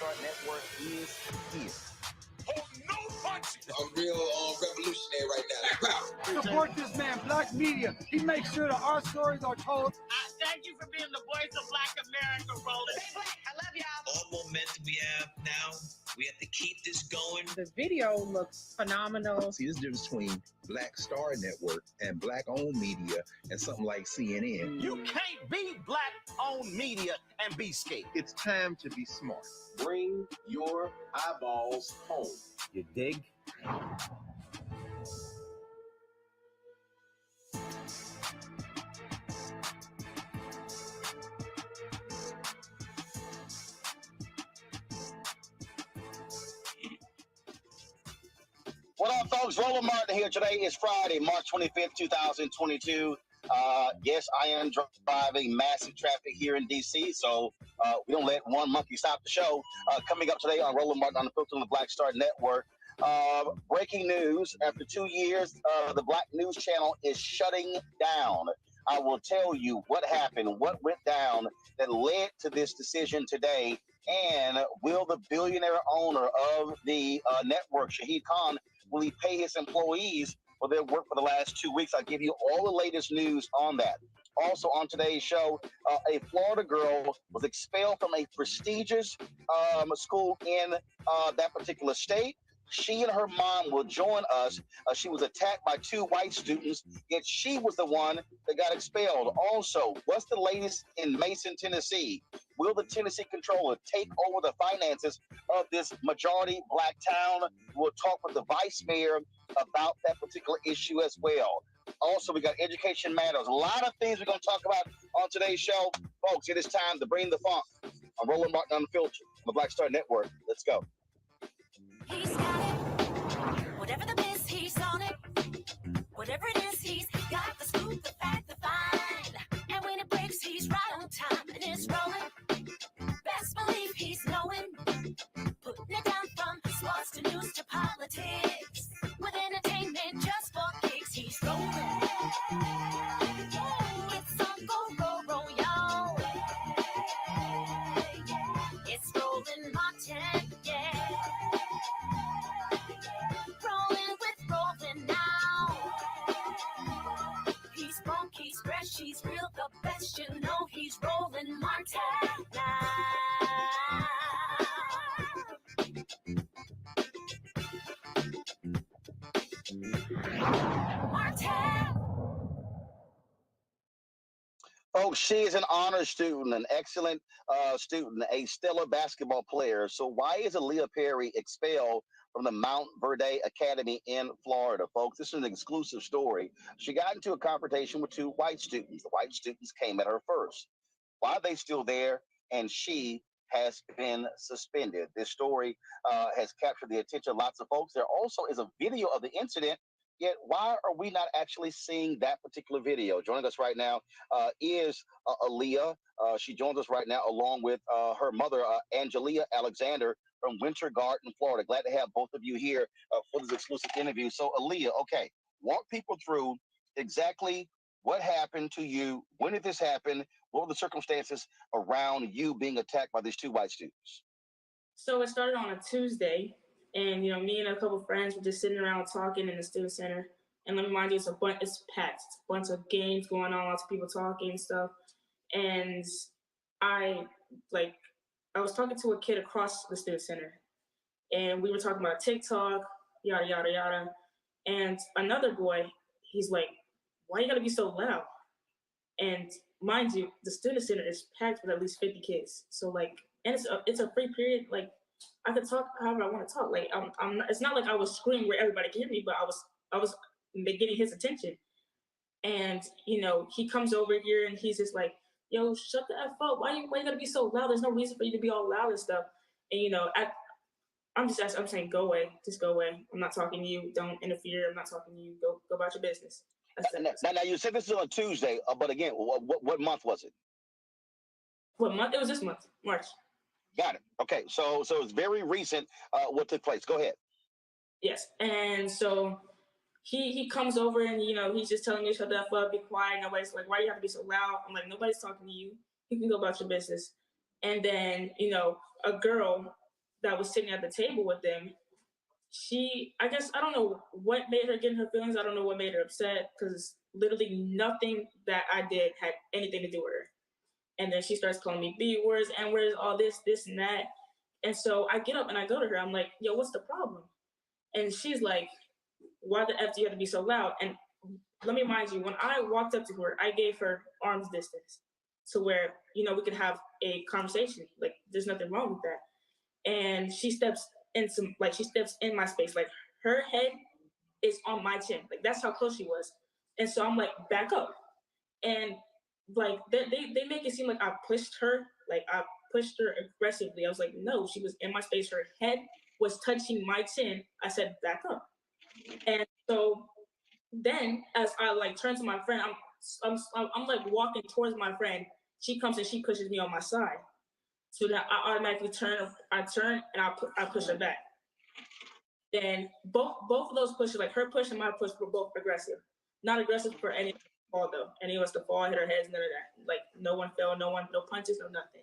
Start Network is here. Oh, no punches! I'm real revolutionary right now. Support this man, Black Media. He makes sure that our stories are told. Thank you for being the voice of Black America, Roland. Stay black. I love y'all. All momentum we have now, we have to keep this going. The video looks phenomenal. See, this difference between Black Star Network and Black-owned media and something like CNN. You can't be Black-owned media and be scared. It's time to be smart. Bring your eyeballs home. You dig? What up, folks? Roland Martin here. Today is Friday, March 25th, 2022. Yes, I am driving massive traffic here in D.C., so we don't let one monkey stop the show. Coming up today on Roland Martin Unfiltered on the Black Star Network. Breaking news, after 2 years, the Black News Channel is shutting down. I will tell you what happened, what went down that led to this decision today, and will the billionaire owner of the network, Shahid Khan, will he pay his employees for their work for the last 2 weeks? I'll give you all the latest news on that. Also on today's show, a Florida girl was expelled from a prestigious school in that particular state. She and her mom will join us. She was attacked by 2 white students, yet she was the one that got expelled. Also, what's the latest in Mason, Tennessee? Will the Tennessee controller take over the finances of this majority Black town? We'll talk with the vice mayor about that particular issue as well. Also, we got Education Matters. A lot of things we're going to talk about on today's show. Folks, it is time to bring the funk on Roland Martin Unfiltered on the Black Star Network. Let's go. He's got it. Whatever the miss, he's on it. Whatever it is, he's got the scoop, the fact, the find. And when it breaks, he's right on time and it's rolling. Best believe he's knowing. Putting it down from sports to news to politics. With entertainment just for kicks, he's rolling. It's on go, y'all. It's Roland Martin, yeah. He's fresh, he's real, the best, you know he's Roland Martin now. Martin! Folks, she is an honor student, an excellent student, a stellar basketball player. So why is Aaliyah Perry expelled from the Montverde Academy in Florida, folks? This is an exclusive story. She got into a confrontation with 2 white students. The white students came at her first. Why are they still there? And she has been suspended. This story has captured the attention of lots of folks. There also is a video of the incident. Yet, why are we not actually seeing that particular video? Joining us right now is Aaliyah. She joins us right now along with her mother, Angelia Alexander, from Winter Garden, Florida. Glad to have both of you here for this exclusive interview. So, Aaliyah, okay, walk people through exactly what happened to you. When did this happen? What were the circumstances around you being attacked by these 2 white students? So it started on a Tuesday, and me and a couple of friends were just sitting around talking in the student center. And let me remind you, it's packed. It's a bunch of games going on, lots of people talking and stuff. And I was talking to a kid across the student center, and we were talking about TikTok, yada, yada, yada. And another boy, he's like, why you gotta be so loud? And mind you, the student center is packed with at least 50 kids. So and it's a free period. I could talk however I want to talk. I'm not, it's not like I was screaming where everybody could hear me, but I was getting his attention. And, he comes over here and he's just like, yo, shut the F up. Why you gotta be so loud? There's no reason for you to be all loud and stuff. And, I'm saying, go away. Just go away. I'm not talking to you. Don't interfere. I'm not talking to you. Go about your business. Now, you said this is on Tuesday, but again, what month was it? What month? It was this month, March. Got it. Okay, so it's very recent what took place. Go ahead. Yes, and so he comes over and, he's just telling me, shut the F up, be quiet. Nobody's like, why do you have to be so loud? I'm like, nobody's talking to you. You can go about your business. And then, a girl that was sitting at the table with them, I guess, I don't know what made her get in her feelings. I don't know what made her upset, because literally nothing that I did had anything to do with her. And then she starts calling me B words, N words, all this and that. And so I get up and I go to her. I'm like, yo, what's the problem? And she's like, why the F do you have to be so loud? And let me remind you, when I walked up to her, I gave her arm's distance to where, we could have a conversation. Like, there's nothing wrong with that. And she steps in my space. Like, her head is on my chin. Like, that's how close she was. And so I'm like, back up. And like, they make it seem like I pushed her. Like, I pushed her aggressively. I was like, no, she was in my space. Her head was touching my chin. I said, back up. And so then as I like turn to my friend, I'm like walking towards my friend. She comes and she pushes me on my side. So then I automatically turn and I push her back. Then both of those pushes, like her push and my push, were both aggressive. Not aggressive for any fall though. Any of us to fall, hit our heads, none of that. Like, no one fell, no punches, no nothing.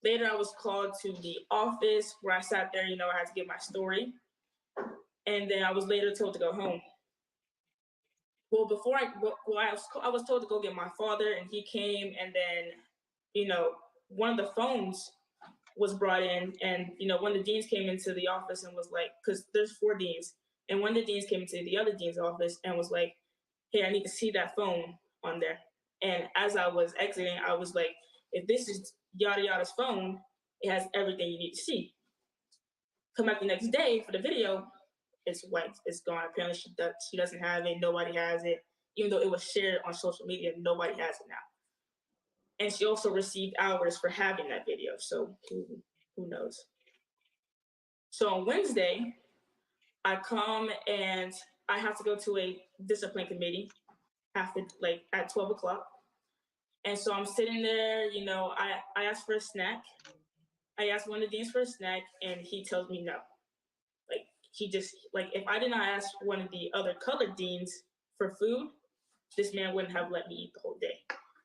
Later, I was called to the office where I sat there. I had to give my story, and then I was later told to go home. Well, I was told to go get my father, and he came, and then, one of the phones was brought in, and, one of the deans came into the office and was like, because there's 4 deans, and one of the deans came into the other dean's office and was like, hey, I need to see that phone on there. And as I was exiting, I was like, if this is yada yada's phone, it has everything you need to see. Come back the next day for the video, it's white, it's gone. Apparently she doesn't have it, nobody has it. Even though it was shared on social media, nobody has it now. And she also received hours for having that video, so who knows? So on Wednesday, I come and I have to go to a discipline committee at 12 o'clock. And so I'm sitting there, I asked for a snack. I asked one of the deans for a snack, and he tells me no. Like, if I did not ask one of the other colored deans for food, this man wouldn't have let me eat the whole day.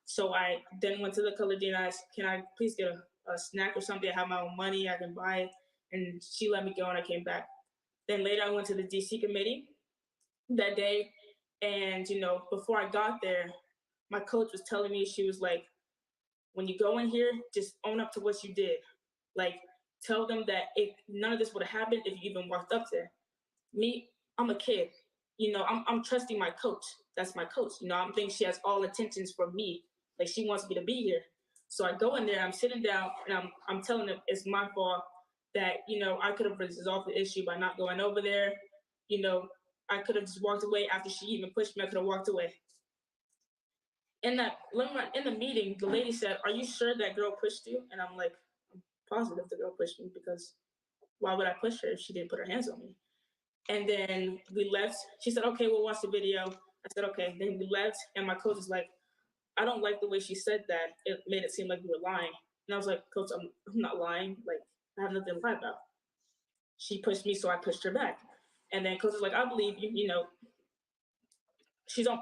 So I then went to the colored dean and I asked, can I please get a snack or something? I have my own money, I can buy it. And she let me go and I came back. Then later I went to the DC committee that day. And, before I got there, my coach was telling me, she was like, when you go in here, just own up to what you did. Like, tell them that none of this would have happened if you even walked up there. Me, I'm a kid. I'm trusting my coach. That's my coach. I'm thinking she has all intentions for me. Like, she wants me to be here. So I go in there, I'm sitting down, and I'm telling them it's my fault that, I could have resolved the issue by not going over there. I could have just walked away after she even pushed me. I could have walked away. In the meeting, the lady said, are you sure that girl pushed you? And I'm like, I'm positive the girl pushed me, because why would I push her if she didn't put her hands on me? And then we left. She said, okay, we'll watch the video. I said, okay. Then we left, and my coach was like, I don't like the way she said that. It made it seem like we were lying. And I was like, Coach, I'm not lying. Like, I have nothing to lie about. She pushed me, so I pushed her back. And then coach was like, I believe you,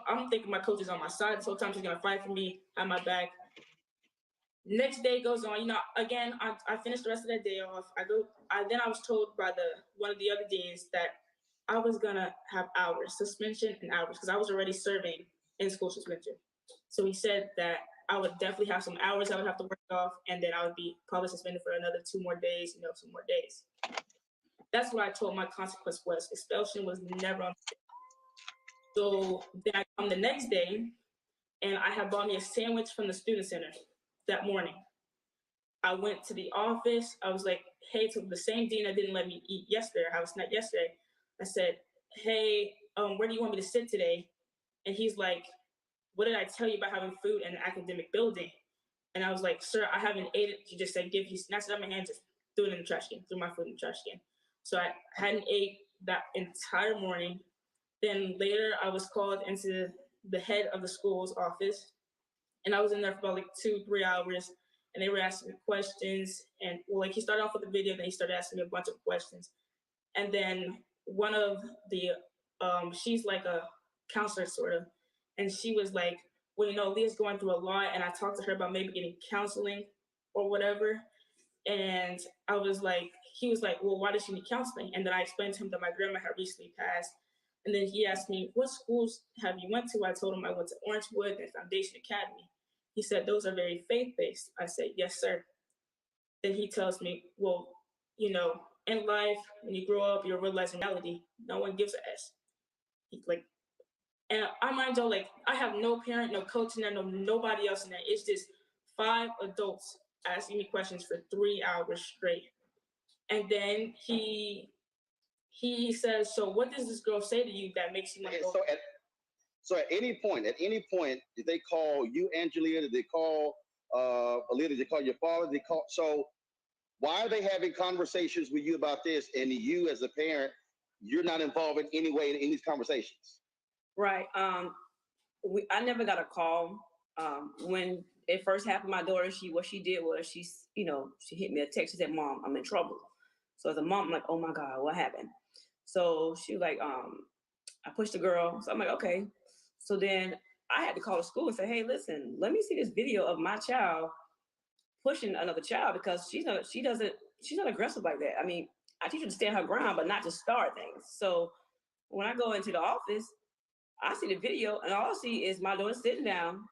I'm thinking my coach is on my side. So sometimes she's gonna fight for me, have my back. Next day goes on, again, I finished the rest of that day off. Then I was told by one of the other deans that I was gonna have hours, suspension and hours, because I was already serving in school suspension. So he said that I would definitely have some hours I would have to work off, and then I would be probably suspended for another 2 more days, 2 more days. That's what I told my consequence was. Expulsion was never on. So then I come the next day, and I had bought me a sandwich from the student center that morning. I went to the office. I was like, hey, to the same dean that didn't let me eat yesterday, or have a snack yesterday. I said, hey, where do you want me to sit today? And he's like, what did I tell you about having food in an academic building? And I was like, sir, I haven't ate it. You just said, give you snacks out of my hand, just threw it in the trash can, threw my food in the trash can. So I hadn't ate that entire morning. Then later I was called into the head of the school's office, and I was in there for about 2-3 hours, and they were asking me questions. And he started off with the video, then he started asking me a bunch of questions. And then one of the, she's like a counselor sort of, and she was like, well, Leah's going through a lot, and I talked to her about maybe getting counseling or whatever. And I was like, he was like, well, why does she need counseling? And then I explained to him that my grandma had recently passed. And then he asked me, what schools have you went to? I told him I went to Orangewood and Foundation Academy. He said, those are very faith-based. I said, yes, sir. Then he tells me, well, you know, in life, when you grow up, you'll realize reality. No one gives a S. Like, and I mind you, like, I have no parent, no coach in there, nobody else in there. It's just 5 adults asking me questions for 3 hours straight. And then he says, so what does this girl say to you that makes you want to go? So at any point, did they call you, Angelia? Did they call Aaliyah? Did they call your father? Did they call? So why are they having conversations with you about this? And you, as a parent, you're not involved in any way in any of these conversations. Right. I never got a call. When it first happened, my daughter, what she did was she hit me a text. She said, "Mom, I'm in trouble." So as a mom, I'm like, "Oh my God, what happened?" So she was like, I pushed the girl. So I'm like, okay. So then I had to call the school and say, hey, listen, let me see this video of my child pushing another child, because she's not aggressive like that. I mean, I teach her to stand her ground, but not to start things. So when I go into the office, I see the video, and all I see is my daughter sitting down,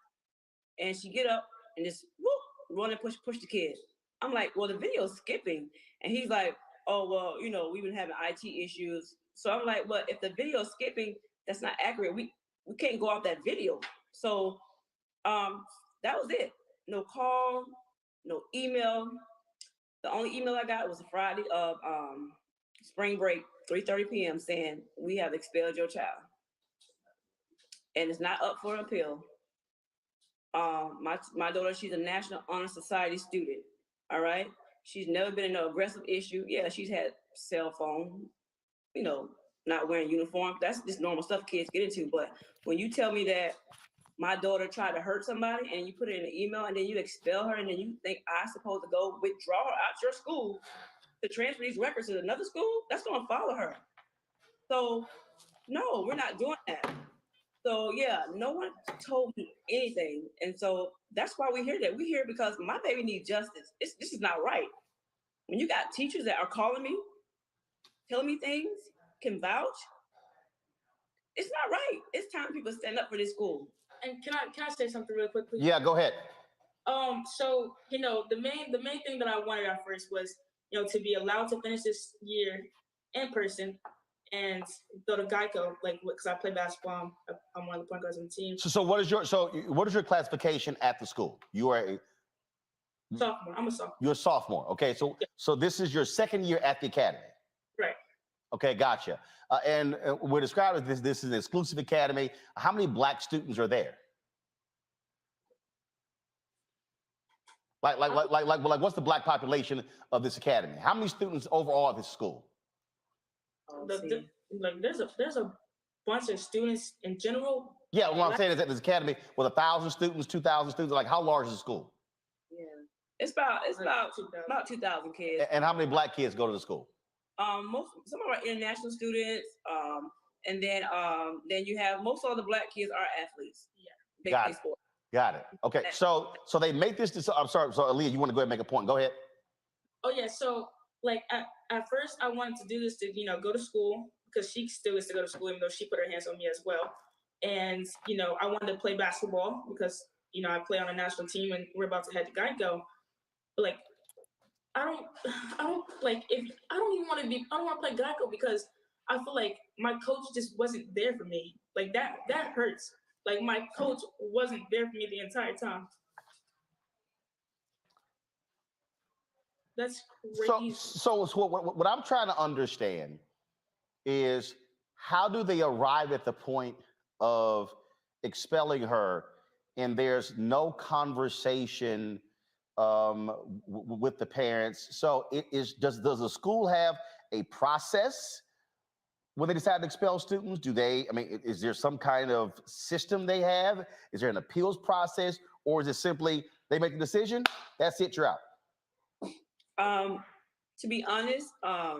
and she get up and just whoop, run and push the kid. I'm like, well, the video's skipping. And he's like, oh, well, we've been having IT issues. So I'm like, well, if the video's skipping, that's not accurate. We can't go off that video. So that was it. No call, no email. The only email I got was a Friday of spring break, 3:30 p.m. saying, we have expelled your child. And it's not up for appeal. My daughter, she's a National Honor Society student. All right. She's never been in no aggressive issue. Yeah, she's had cell phone, not wearing uniform. That's just normal stuff kids get into. But when you tell me that my daughter tried to hurt somebody and you put it in an email and then you expel her and then you think I'm supposed to go withdraw her out your school to transfer these records to another school, that's going to follow her. So, no, we're not doing that. So, yeah, no one told me anything. And so that's why we hear that. We hear because my baby needs justice. This is not right. When you got teachers that are calling me, telling me things, can vouch, it's not right. It's time people stand up for this school. And can I say something real quickly? Yeah, go ahead. So, the main thing that I wanted at first was, to be allowed to finish this year in person and go to Geico, because I play basketball. I'm one of the point guards on the team. So what is your classification at the school? You are a sophomore. I'm a sophomore. You're a sophomore. Okay, so this is your second year at the academy. Right. Okay, gotcha. And we're describing this is an exclusive academy. How many Black students are there? Like what's the Black population of this academy? How many students overall at this school? There's a bunch of students in general. Yeah, what I'm saying is that this academy with 1,000 students, 2,000 students, like how large is the school? Yeah, it's about 2,000 kids. And how many Black kids go to the school? Some of our international students, and then you have most of the Black kids are athletes. Yeah, Got it. Okay, so they make this. I'm sorry. So Aaliyah, you want to go ahead and make a point? Go ahead. Oh yeah. So at first I wanted to do this to go to school, because she still gets to go to school even though she put her hands on me as well. And I wanted to play basketball because I play on a national team and we're about to head to Geico. But I don't even want to play Geico because I feel like my coach just wasn't there for me. Like that hurts. Like my coach wasn't there for me the entire time. That's crazy. So what I'm trying to understand is, how do they arrive at the point of expelling her and there's no conversation with the parents? So does the school have a process when they decide to expel students? Is there some kind of system they have? Is there an appeals process, or is it simply they make the decision, that's it, you're out? To be honest, I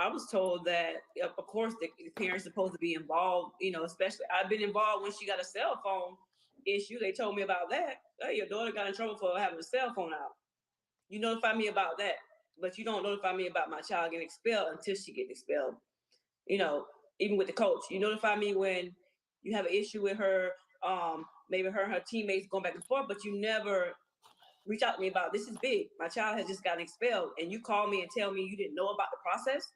was told that, of course, the parents are supposed to be involved, especially I've been involved when she got a cell phone issue. They told me about that. Hey, your daughter got in trouble for having a cell phone out. You notify me about that, but you don't notify me about my child getting expelled until she gets expelled. You know, even with the coach, you notify me when you have an issue with her, maybe her and her teammates going back and forth, but you never reach out to me about, this is big. My child has just gotten expelled, and you call me and tell me you didn't know about the process.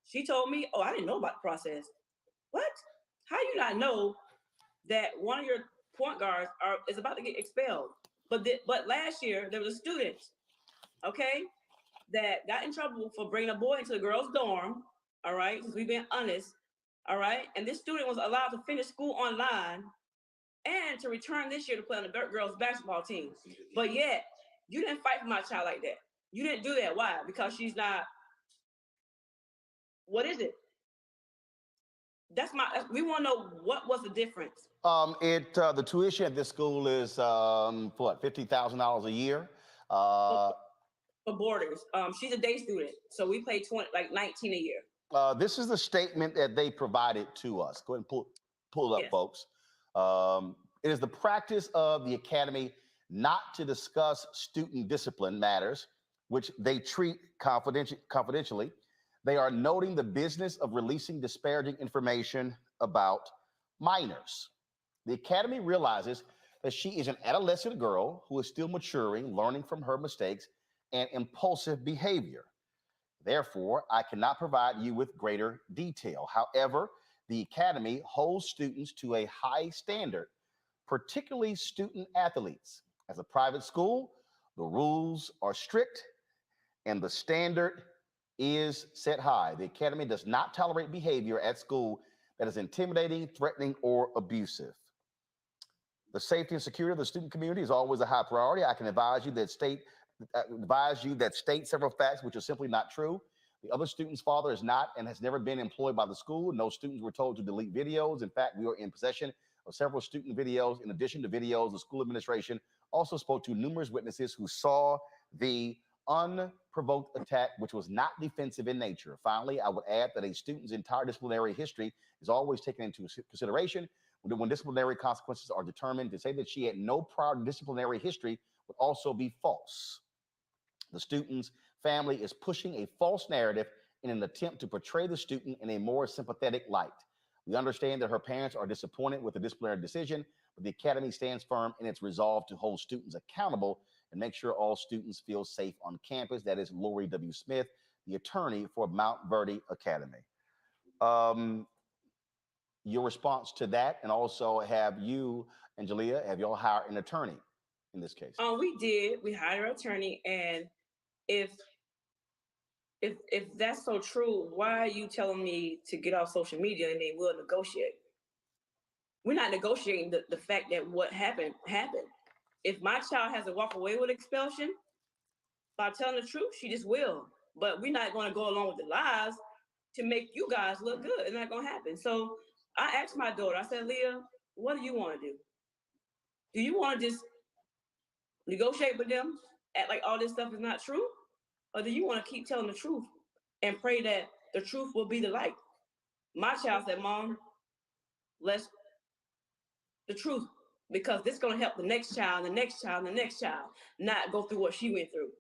She told me, oh, I didn't know about the process. What? How you not know that one of your point guards is about to get expelled? But last year, there was a student, okay, that got in trouble for bringing a boy into the girls' dorm, all right, because we've been honest, all right? And this student was allowed to finish school online and to return this year to play on the girls' basketball team. But yet, you didn't fight for my child like that. You didn't do that. Why? Because she's not, what is it? We want to know what was the difference. The tuition at this school is what, $50,000 a year. For boarders, she's a day student, so we pay 19 a year. This is the statement that they provided to us. Go ahead and pull it up, Yes. folks. It is the practice of the academy not to discuss student discipline matters, which they treat confidentially. They are noting the business of releasing disparaging information about minors. The academy realizes that she is an adolescent girl who is still maturing, learning from her mistakes and impulsive behavior. Therefore, I cannot provide you with greater detail. However, the academy holds students to a high standard, particularly student athletes. As a private school, the rules are strict and the standard is set high. The academy does not tolerate behavior at school that is intimidating, threatening, or abusive. The safety and security of the student community is always a high priority. I can advise you that state several facts which are simply not true. The other student's father is not and has never been employed by the school. No students were told to delete videos. In fact, we were in possession of several student videos. In addition to videos, the school administration also spoke to numerous witnesses who saw the unprovoked attack, which was not defensive in nature. Finally, I would add that a student's entire disciplinary history is always taken into consideration when disciplinary consequences are determined. To say that she had no prior disciplinary history would also be false. The student's family is pushing a false narrative in an attempt to portray the student in a more sympathetic light. We understand that her parents are disappointed with the disciplinary decision, but the academy stands firm in its resolve to hold students accountable and make sure all students feel safe on campus. That is Lori W. Smith, the attorney for Montverde Academy. Your response to that, and also have you and Jalea, have y'all hired an attorney in this case? We did. We hired an attorney, and if that's so true, why are you telling me to get off social media and they will negotiate? We're not negotiating the fact that what happened. If my child has to walk away with expulsion by telling the truth, she just will. But we're not going to go along with the lies to make you guys look good. It's not going to happen. So I asked my daughter, I said, Leah, what do you want to do? Do you want to just negotiate with them, act like all this stuff is not true? Or do you want to keep telling the truth and pray that the truth will be the light? My child said, Mom, let's the truth, because this is going to help the next child, the next child, the next child not go through what she went through.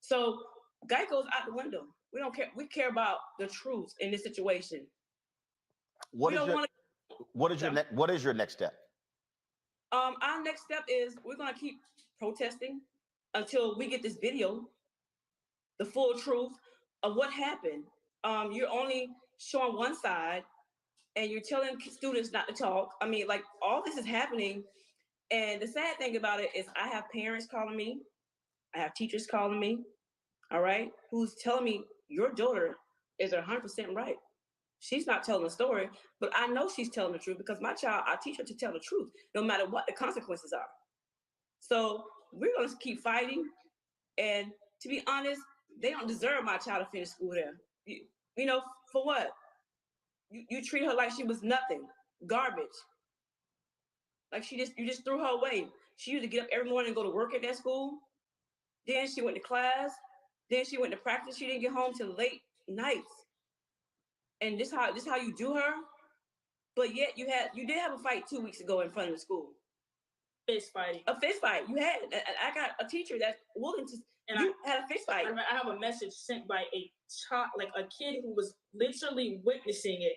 So Geico's out the window. We don't care. We care about the truth in this situation. What is your next step? Our next step is we're going to keep protesting until we get this video, the full truth of what happened. You're only showing one side, and you're telling students not to talk. I mean, like, all this is happening. And the sad thing about it is I have parents calling me. I have teachers calling me, all right, who's telling me your daughter is 100% right. She's not telling the story, but I know she's telling the truth because my child, I teach her to tell the truth, no matter what the consequences are. So we're going to keep fighting. And to be honest, they don't deserve my child to finish school there. You know, for what? You treat her like she was nothing, garbage. Like you just threw her away. She used to get up every morning and go to work at that school. Then she went to class. Then she went to practice. She didn't get home till late nights. And this how you do her. But yet you did have a fight 2 weeks ago in front of the school. fist fighting. A fist fight. You had. I got a teacher that's willing to. And you had a fist fight. I have a message sent by a child, like a kid who was literally witnessing it.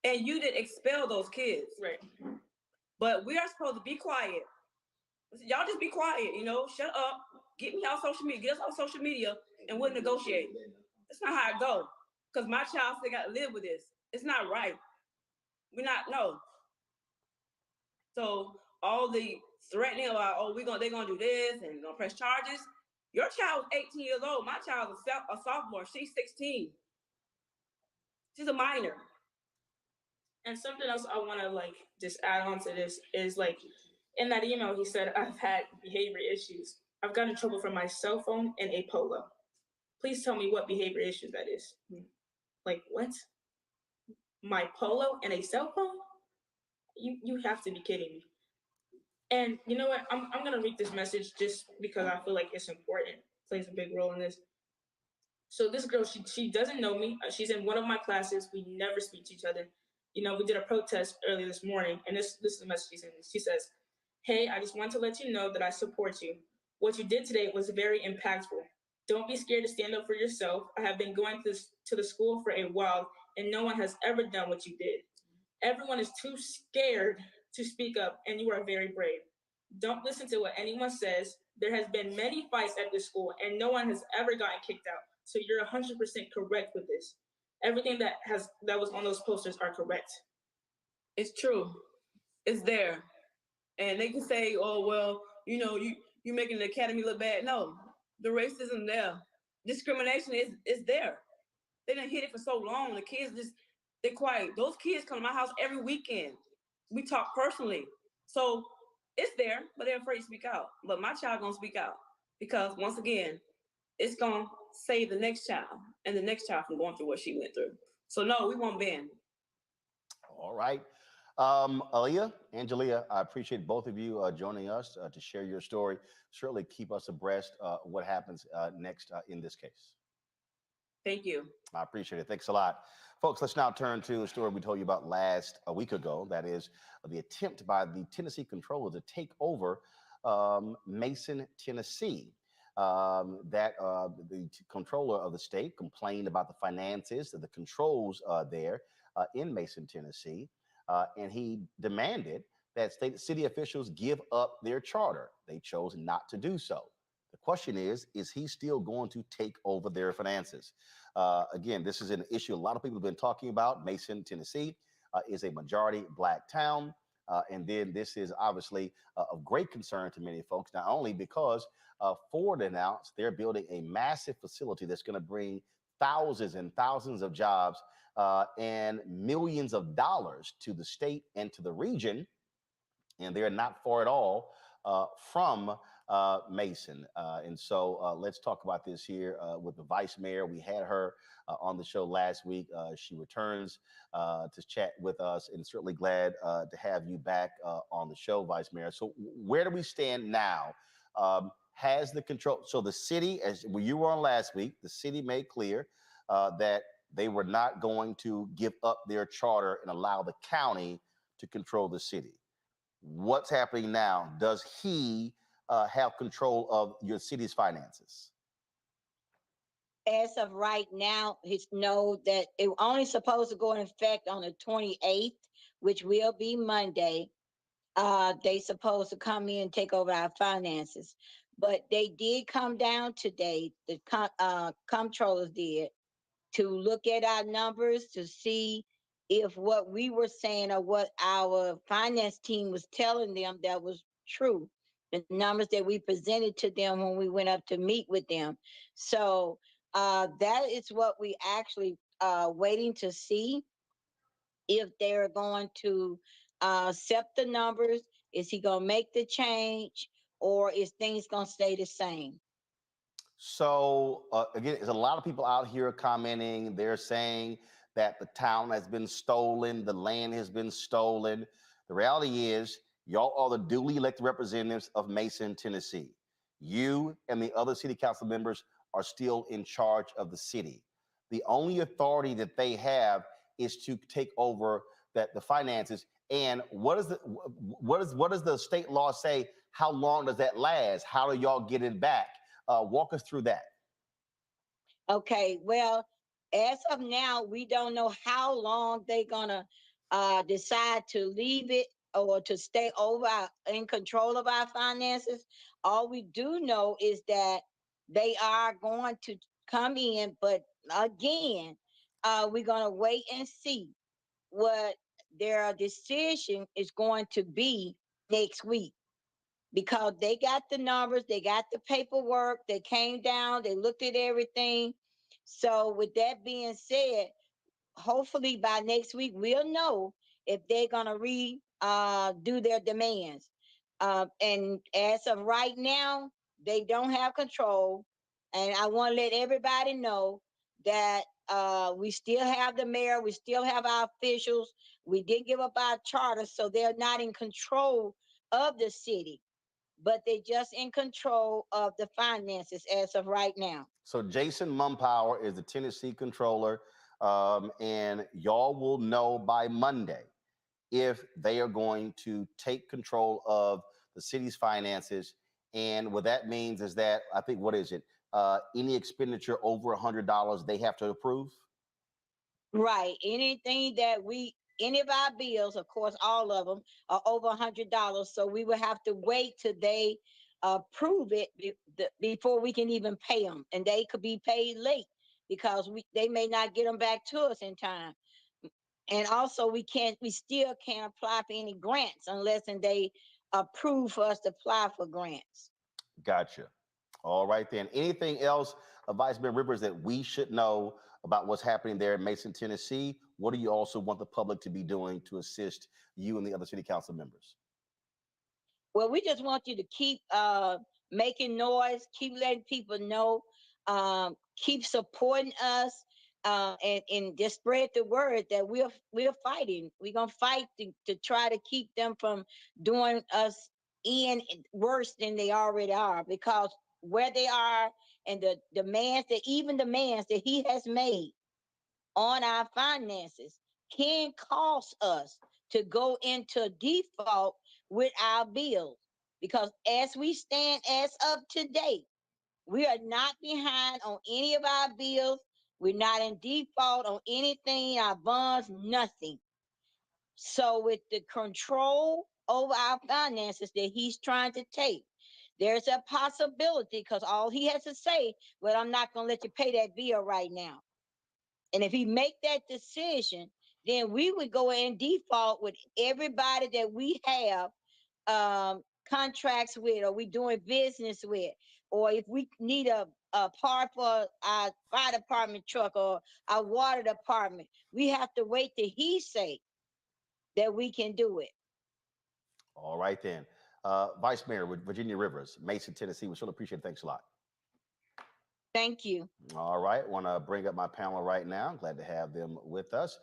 And you didn't expel those kids. Right. But we are supposed to be quiet. Y'all just be quiet, you know, shut up, get me off social media, get us off social media, and we'll negotiate. That's not how it goes. Because my child still got to live with this. It's not right. We're not, no. So all the threatening about, oh, they're gonna do this and gonna press charges. Your child was 18 years old. My child is a sophomore. She's 16. She's a minor. And something else I want to like just add on to this is like in that email he said I've had behavior issues. I've gotten in trouble for my cell phone and a polo. Please tell me what behavior issues that is. Like what? My polo and a cell phone? You have to be kidding me. And you know what? I'm gonna read this message just because I feel like it's important. It plays a big role in this. So this girl, she doesn't know me. She's in one of my classes. We never speak to each other. You know, we did a protest earlier this morning, and this is the message she sent me. She says, "Hey, I just want to let you know that I support you. What you did today was very impactful. Don't be scared to stand up for yourself. I have been going to the school for a while, and no one has ever done what you did. Everyone is too scared to speak up, and you are very brave. Don't listen to what anyone says. There has been many fights at this school, and no one has ever gotten kicked out. So you're 100% correct with this. Everything that was on those posters are correct." It's true. It's there. And they can say, oh, well, you know, you're making the academy look bad. No, the racism there. Discrimination is there. They done hit it for so long. The kids they're quiet. Those kids come to my house every weekend. We talk personally. So it's there, but they're afraid to speak out. But my child gonna speak out because once again, it's gonna save the next child and the next child from going through what she went through. So no, we won't bend. All right. Aaliyah, Angelia, I appreciate both of you joining us to share your story. Certainly keep us abreast of what happens next in this case. Thank you. I appreciate it. Thanks a lot. Folks, let's now turn to a story we told you about a week ago. That is the attempt by the Tennessee controller to take over Mason, Tennessee. The controller of the state complained about the finances, the controls there in Mason, Tennessee, and he demanded that city officials give up their charter. They chose not to do so. The question is he still going to take over their finances? Again, this is an issue a lot of people have been talking about. Mason, Tennessee is a majority Black town. And then this is obviously of great concern to many folks, not only because Ford announced they're building a massive facility that's going to bring thousands and thousands of jobs and millions of dollars to the state and to the region. And they're not far at all from Mason. And so let's talk about this here with the vice mayor. We had her on the show last week. She returns to chat with us, and certainly glad to have you back on the show, Vice Mayor. So where do we stand now? Has the control, so the city, as you were on last week, the city made clear that they were not going to give up their charter and allow the county to control the city. What's happening now? Does he have control of your city's finances? As of right now, it's no, that it only supposed to go in effect on the 28th, which will be Monday. They supposed to come in and take over our finances. But they did come down today, the comptrollers did, to look at our numbers to see if what we were saying or what our finance team was telling them that was true. The numbers that we presented to them when we went up to meet with them. So that is what we actually waiting to see if they're going to accept the numbers. Is he going to make the change, or is things going to stay the same? So again, there's a lot of people out here commenting. They're saying that the town has been stolen, the land has been stolen. The reality is, y'all are the duly elected representatives of Mason, Tennessee. You and the other city council members are still in charge of the city. The only authority that they have is to take over the finances And what does the state law say? How long does that last? How do y'all get it back? Walk us through that. Okay, well, as of now, we don't know how long they're gonna decide to leave it or to stay in control of our finances. All we do know is that they are going to come in, but again, we're gonna wait and see what their decision is going to be next week, because they got the numbers, they got the paperwork, they came down, they looked at everything. So with that being said, hopefully by next week we'll know if they're gonna do their demands. And as of right now, they don't have control. And I want to let everybody know that we still have the mayor, we still have our officials. We did give up our charter, so they're not in control of the city, but they're just in control of the finances as of right now. So Jason Mumpower is the Tennessee controller, and y'all will know by Monday if they are going to take control of the city's finances. And what that means is that, I think, what is it? Any expenditure over $100, they have to approve? Right. Any of our bills, of course, all of them are over $100. So we will have to wait till they approve it before we can even pay them. And they could be paid late because they may not get them back to us in time. And also we still can't apply for any grants unless they approve for us to apply for grants. Gotcha. All right, then. Anything else, Vice Mayor Rivers, that we should know about what's happening there in Mason, Tennessee? What do you also want the public to be doing to assist you and the other city council members? Well, we just want you to keep making noise, keep letting people know, keep supporting us, and just spread the word that we're fighting. We're gonna fight to try to keep them from doing us in worse than they already are, because where they are and the demands that he has made on our finances can cause us to go into default with our bills. Because as we stand as of today, we are not behind on any of our bills. We're not in default on anything, our bonds, nothing. So with the control over our finances that he's trying to take, there's a possibility, because all he has to say, well, I'm not going to let you pay that bill right now. And if he make that decision, then we would go in default with everybody that we have contracts with, or we doing business with, or if we need a part for our fire department truck or our water department, we have to wait till he say that we can do it. All right, then. Vice Mayor with Virginia Rivers, Mason, Tennessee. We sure appreciate it. Thanks a lot. Thank you. All right. Want to bring up my panel right now. Glad to have them with us.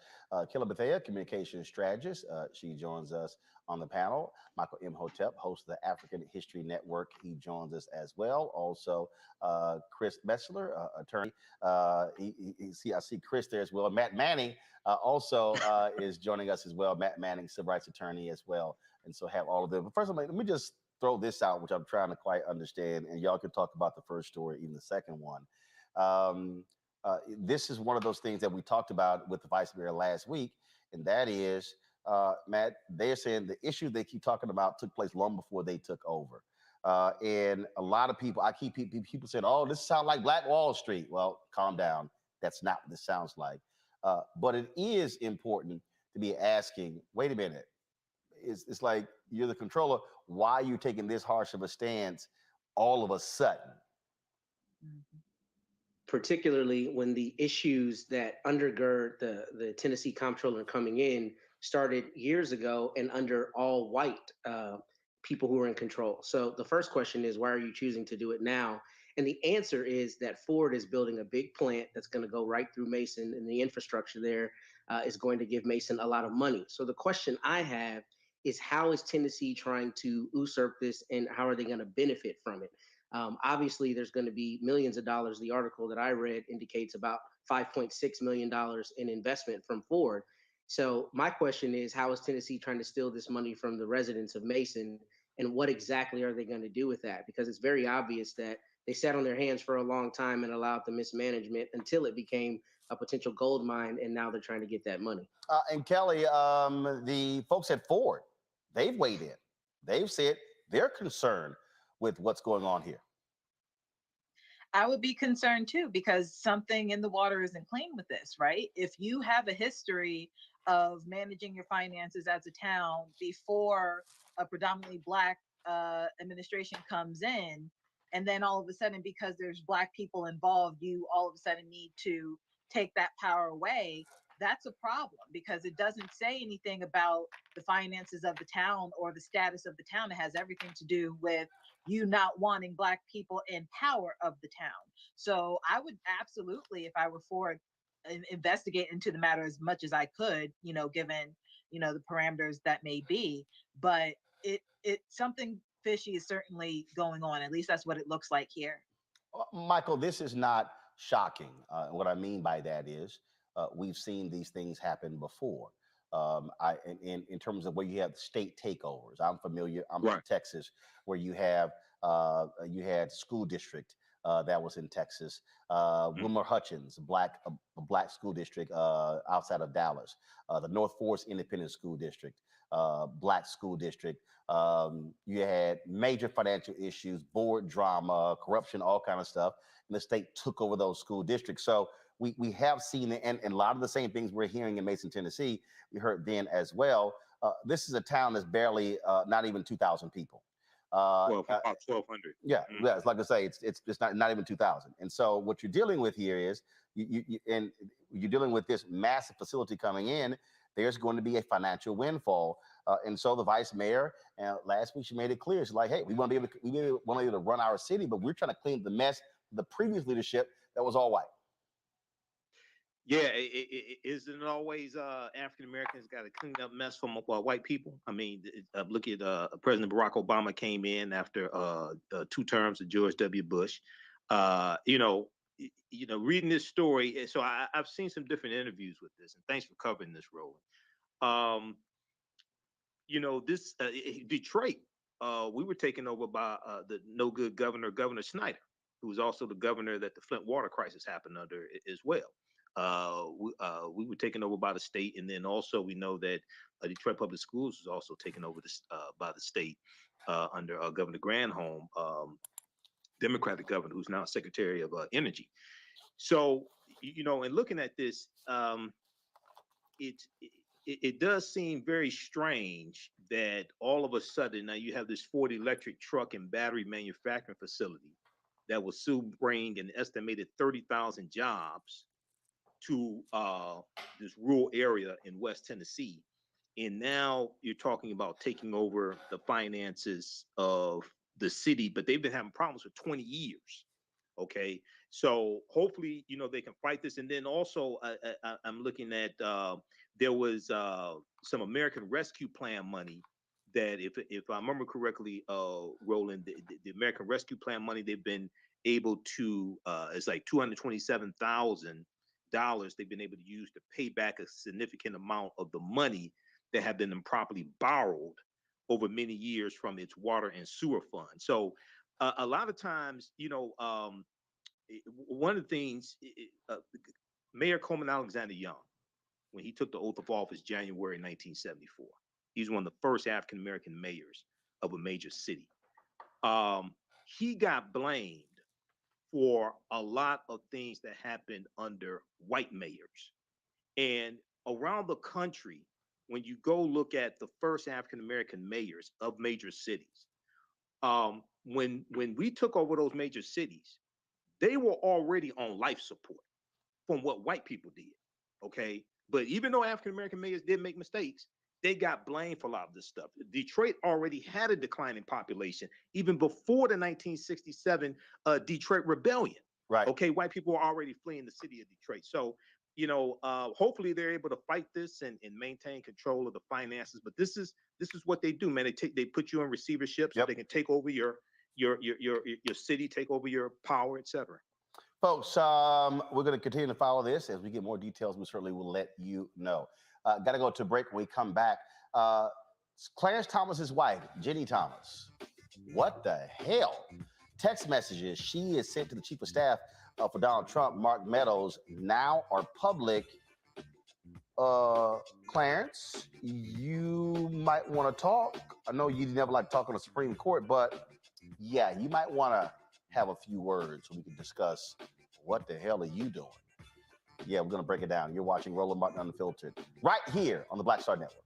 Killa Bethea, communications strategist. She joins us on the panel. Michael Imhotep, host of the African History Network. He joins us as well. Also, Chris Metzler, attorney. I see Chris there as well. Matt Manning also is joining us as well. Matt Manning, civil rights attorney as well. And so have all of them. But first of all, let me just throw this out, which I'm trying to quite understand, and y'all can talk about the first story, even the second one. This is one of those things that we talked about with the vice mayor last week, and that is, Matt, they're saying the issue they keep talking about took place long before they took over. And a lot of people, I keep people saying, oh, this sounds like Black Wall Street. Well, calm down. That's not what this sounds like. But it is important to be asking, wait a minute, it's like you're the controller. Why are you taking this harsh of a stance all of a sudden? Particularly when the issues that undergird the Tennessee comptroller coming in started years ago and under all white people who are in control. So the first question is, why are you choosing to do it now? And the answer is that Ford is building a big plant that's going to go right through Mason, and the infrastructure there is going to give Mason a lot of money. So the question I have is, how is Tennessee trying to usurp this, and how are they going to benefit from it? Obviously, there's going to be millions of dollars. The article that I read indicates about $5.6 million in investment from Ford. So my question is, how is Tennessee trying to steal this money from the residents of Mason, and what exactly are they going to do with that? Because it's very obvious that they sat on their hands for a long time and allowed the mismanagement until it became a potential gold mine, and now they're trying to get that money. And Kelly, the folks at Ford, they've weighed in. They've said they're concerned with what's going on here. I would be concerned too, because something in the water isn't clean with this, right? If you have a history of managing your finances as a town before a predominantly Black administration comes in, and then all of a sudden, because there's Black people involved, you all of a sudden need to take that power away, that's a problem, because it doesn't say anything about the finances of the town or the status of the town. It has everything to do with you not wanting Black people in power of the town. So I would absolutely, if I were Ford, investigate into the matter as much as I could, given, the parameters that may be. But it something fishy is certainly going on. At least that's what it looks like here. Michael, this is not shocking. What I mean by that is we've seen these things happen before. In terms of where you have state takeovers, I'm familiar. I'm from Texas, where you had school district that was in Texas. Wilmer Hutchins, a black school district outside of Dallas. The North Forest Independent School District, black school district. You had major financial issues, board drama, corruption, all kind of stuff, and the state took over those school districts. So we have seen it, and a lot of the same things we're hearing in Mason, Tennessee, we heard then as well. This is a town that's barely not even 2,000 people. About 1,200. Yeah, yeah. It's like I say, it's not even 2,000. And so what you're dealing with here is you're dealing with this massive facility coming in. There's going to be a financial windfall, and so the vice mayor last week she made it clear. She's like, hey, we want to be able to run our city, but we're trying to clean up the mess of the previous leadership that was all white. Yeah, isn't it always African Americans got to clean up mess from white people? I mean, look at President Barack Obama came in after 2 terms of George W. Bush. Reading this story, so I've seen some different interviews with this, and thanks for covering this, Roland. This Detroit, we were taken over by the no good Governor Snyder, who was also the governor that the Flint water crisis happened under as well. We were taken over by the state, and then also we know that Detroit Public Schools was also taken over by the state under Governor Granholm, Democratic governor, who's now Secretary of Energy. So, in looking at this, it does seem very strange that all of a sudden now you have this Ford electric truck and battery manufacturing facility that will soon bring an estimated 30,000 jobs to this rural area in West Tennessee. And now you're talking about taking over the finances of the city, but they've been having problems for 20 years. Okay. So hopefully, they can fight this. And then also I'm looking at, there was some American Rescue Plan money that if I remember correctly, Roland, the American Rescue Plan money, they've been able to, it's like $227,000 they've been able to use to pay back a significant amount of the money that have been improperly borrowed over many years from its water and sewer fund. So a lot of times, one of the things, Mayor Coleman Alexander Young, when he took the oath of office January 1974, he's one of the first African-American mayors of a major city. He got blamed for a lot of things that happened under white mayors. And around the country, when you go look at the first African-American mayors of major cities, when we took over those major cities, they were already on life support from what white people did, okay? But even though African-American mayors did make mistakes, they got blamed for a lot of this stuff. Detroit already had a declining population even before the 1967 Detroit Rebellion. Right. Okay, white people were already fleeing the city of Detroit. So, hopefully they're able to fight this and maintain control of the finances. But this is what they do, man. They put you in receivership so they can take over your city, take over your power, etc. Folks, we're going to continue to follow this. As we get more details, we certainly will let you know. Got to go to break. When we come back, Clarence Thomas's wife, Jenny Thomas. What the hell? Text messages she is sent to the chief of staff for Donald Trump, Mark Meadows, now are public. Clarence, you might want to talk. I know you never like talking on the Supreme Court, but yeah, you might want to have a few words so we can discuss what the hell are you doing? Yeah, we're going to break it down. You're watching Roland Martin Unfiltered right here on the Black Star Network.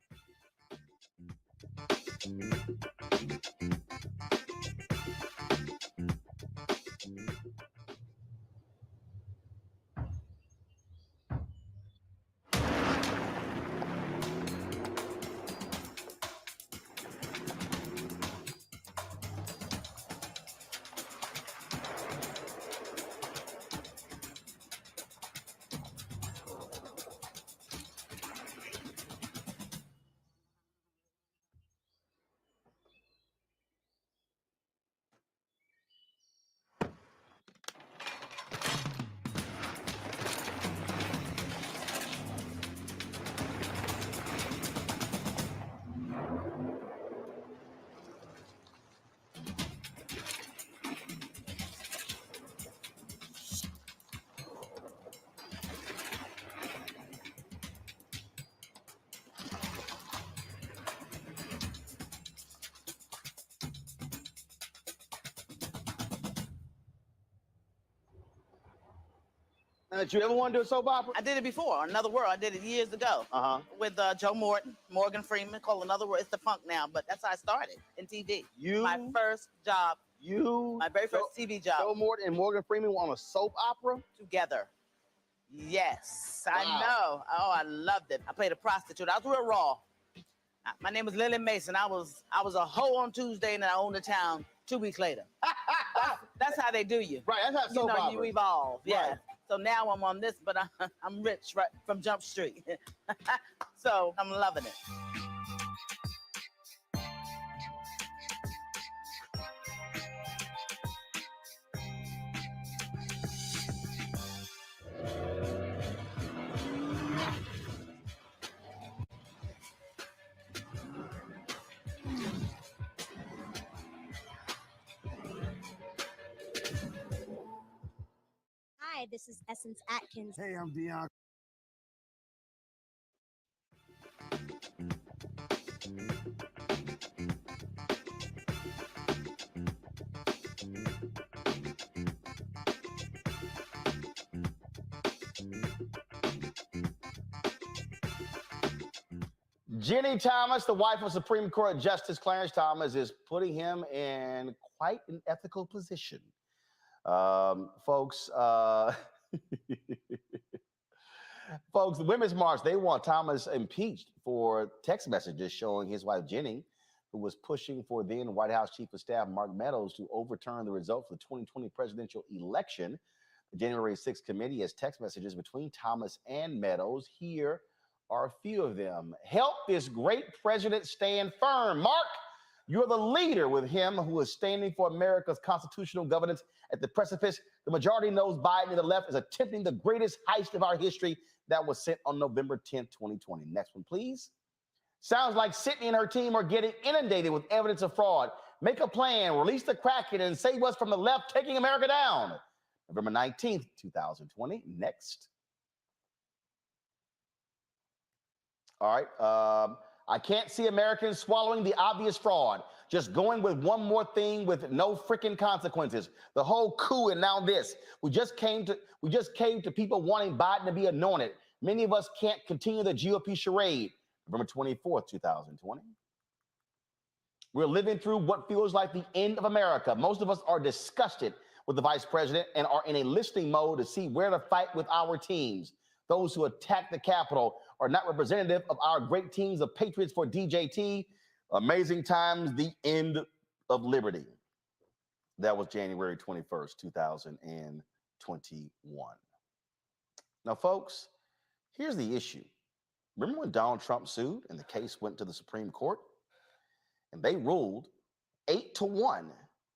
Did you ever want to do a soap opera? I did it before, Another World. I did it years ago with Joe Morgan Freeman, called Another World. It's the funk now, but that's how I started in TV. My first job. My very first TV job. Joe Morton and Morgan Freeman were on a soap opera? Together. Yes, I know. Oh, I loved it. I played a prostitute. I was real raw. My name was Lily Mason. I was a hoe on Tuesday, and I owned the town 2 weeks later. That's how they do you. Right, that's how soap opera. You evolve. Yeah. Right. So now I'm on this, but I'm rich right from Jump Street. So I'm loving it. Hi, this is Essence Atkins. Hey, I'm Deion. Jenny Thomas, the wife of Supreme Court Justice Clarence Thomas, is putting him in quite an ethical position. Folks, folks, the Women's March, they want Thomas impeached for text messages showing his wife Jenny, who was pushing for then White House Chief of Staff Mark Meadows to overturn the results of the 2020 presidential election. The January 6th committee has text messages between Thomas and Meadows. Here are a few of them. Help this great president stand firm. Mark, you're the leader with him who is standing for America's constitutional governance at the precipice. The majority knows Biden and the left is attempting the greatest heist of our history. That was sent on November 10th, 2020. Next one, please. Sounds like Sydney and her team are getting inundated with evidence of fraud. Make a plan, release the Kraken, and save us from the left taking America down. November 19th, 2020. Next. All right. I can't see Americans swallowing the obvious fraud. Just going with one more thing with no freaking consequences. The whole coup and now this. We just came to people wanting Biden to be anointed. Many of us can't continue the GOP charade. November 24th, 2020. We're living through what feels like the end of America. Most of us are disgusted with the vice president and are in a listening mode to see where to fight with our teams. Those who attack the Capitol are not representative of our great teams of patriots for DJT. Amazing times, the end of liberty. That was January 21st, 2021. Now, folks, here's the issue. Remember when Donald Trump sued and the case went to the Supreme Court? And they ruled 8-1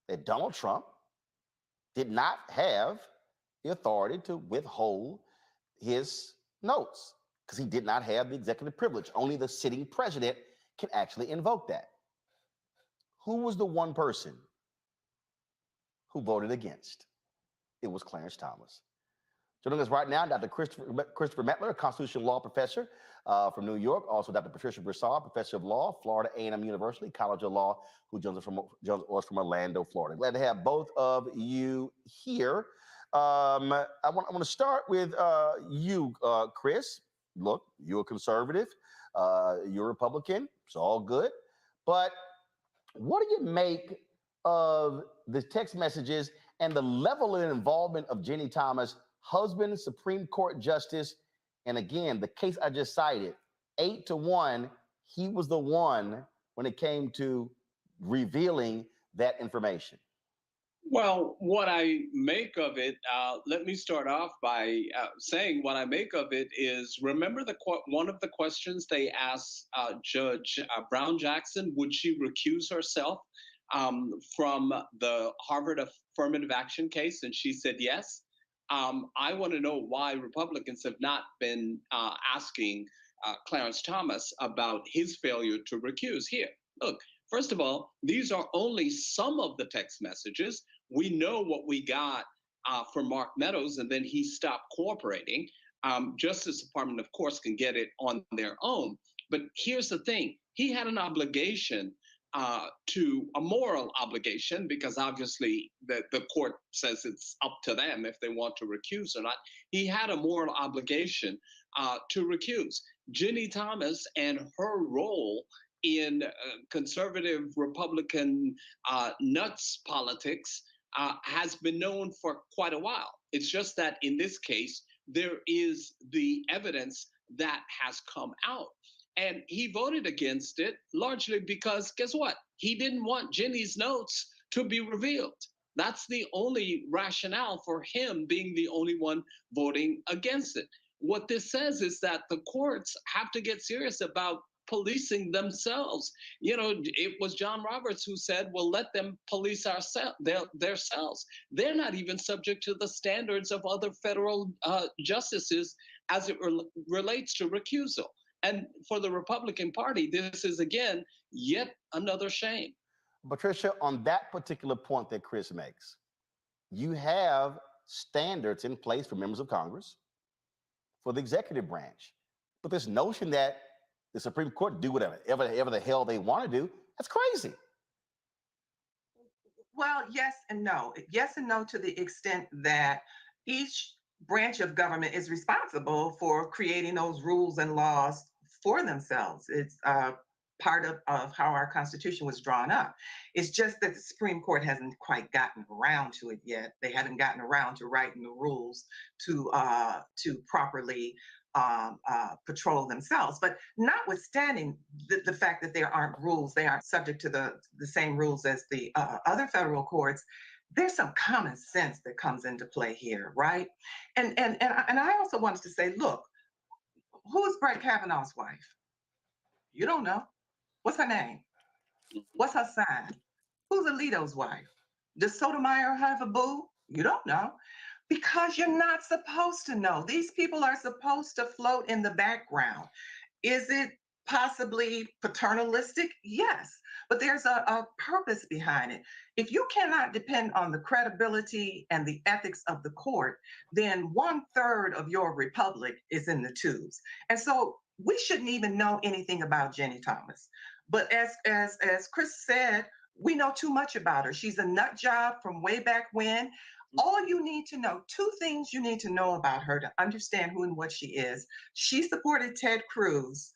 that Donald Trump did not have the authority to withhold his notes, because he did not have the executive privilege. Only the sitting president can actually invoke that. Who was the one person who voted against? It was Clarence Thomas. Joining us right now, Dr. Christopher Mettler, a constitutional law professor from New York. Also, Dr. Patricia Broussard, professor of law, Florida A&M University College of Law, who joins us from Orlando, Florida. Glad to have both of you here. I want to start with you, Chris. Look, you're a conservative. You're a Republican. It's all good. But what do you make of the text messages and the level of involvement of Jenny Thomas, husband, Supreme Court Justice? And again, the case I just cited, 8-1, he was the one when it came to revealing that information. Well, what I make of it, let me start off by saying what I make of it is, remember one of the questions they asked Judge Brown Jackson, would she recuse herself from the Harvard affirmative action case? And she said yes. I want to know why Republicans have not been asking Clarence Thomas about his failure to recuse. Here, look, first of all, these are only some of the text messages. We know what we got from Mark Meadows, and then he stopped cooperating. Justice Department, of course, can get it on their own. But here's the thing. He had an obligation to a moral obligation, because obviously the court says it's up to them if they want to recuse or not. He had a moral obligation to recuse. Jenny Thomas and her role in conservative Republican nuts politics has been known for quite a while. It's just that in this case, there is the evidence that has come out. And he voted against it largely because, guess what? He didn't want Jenny's notes to be revealed. That's the only rationale for him being the only one voting against it. What this says is that the courts have to get serious about policing themselves. You know, it was John Roberts who said, well, let them police themselves. They're not even subject to the standards of other federal justices as it relates to recusal. And for the Republican Party, this is, again, yet another shame. Patricia, on that particular point that Chris makes, you have standards in place for members of Congress, for the executive branch. But this notion that the Supreme Court do whatever the hell they want to do, that's crazy. Well, yes and no. Yes and no to the extent that each branch of government is responsible for creating those rules and laws for themselves. It's part of how our Constitution was drawn up. It's just that the Supreme Court hasn't quite gotten around to it yet. They haven't gotten around to writing the rules to properly patrol themselves. But notwithstanding the fact that there aren't rules, they aren't subject to the same rules as the other federal courts, there's some common sense that comes into play here, right? And I also wanted to say, look, who's Brett Kavanaugh's wife? You don't know. What's her name? What's her sign? Who's Alito's wife? Does Sotomayor have a boo? You don't know. Because you're not supposed to know. These people are supposed to float in the background. Is it possibly paternalistic? Yes, but there's a purpose behind it. If you cannot depend on the credibility and the ethics of the court, then 1/3 of your republic is in the tubes. And so we shouldn't even know anything about Jenny Thomas. But as Chris said, we know too much about her. She's a nut job from way back when. All you need to know, 2 things you need to know about her to understand who and what she is. She supported Ted Cruz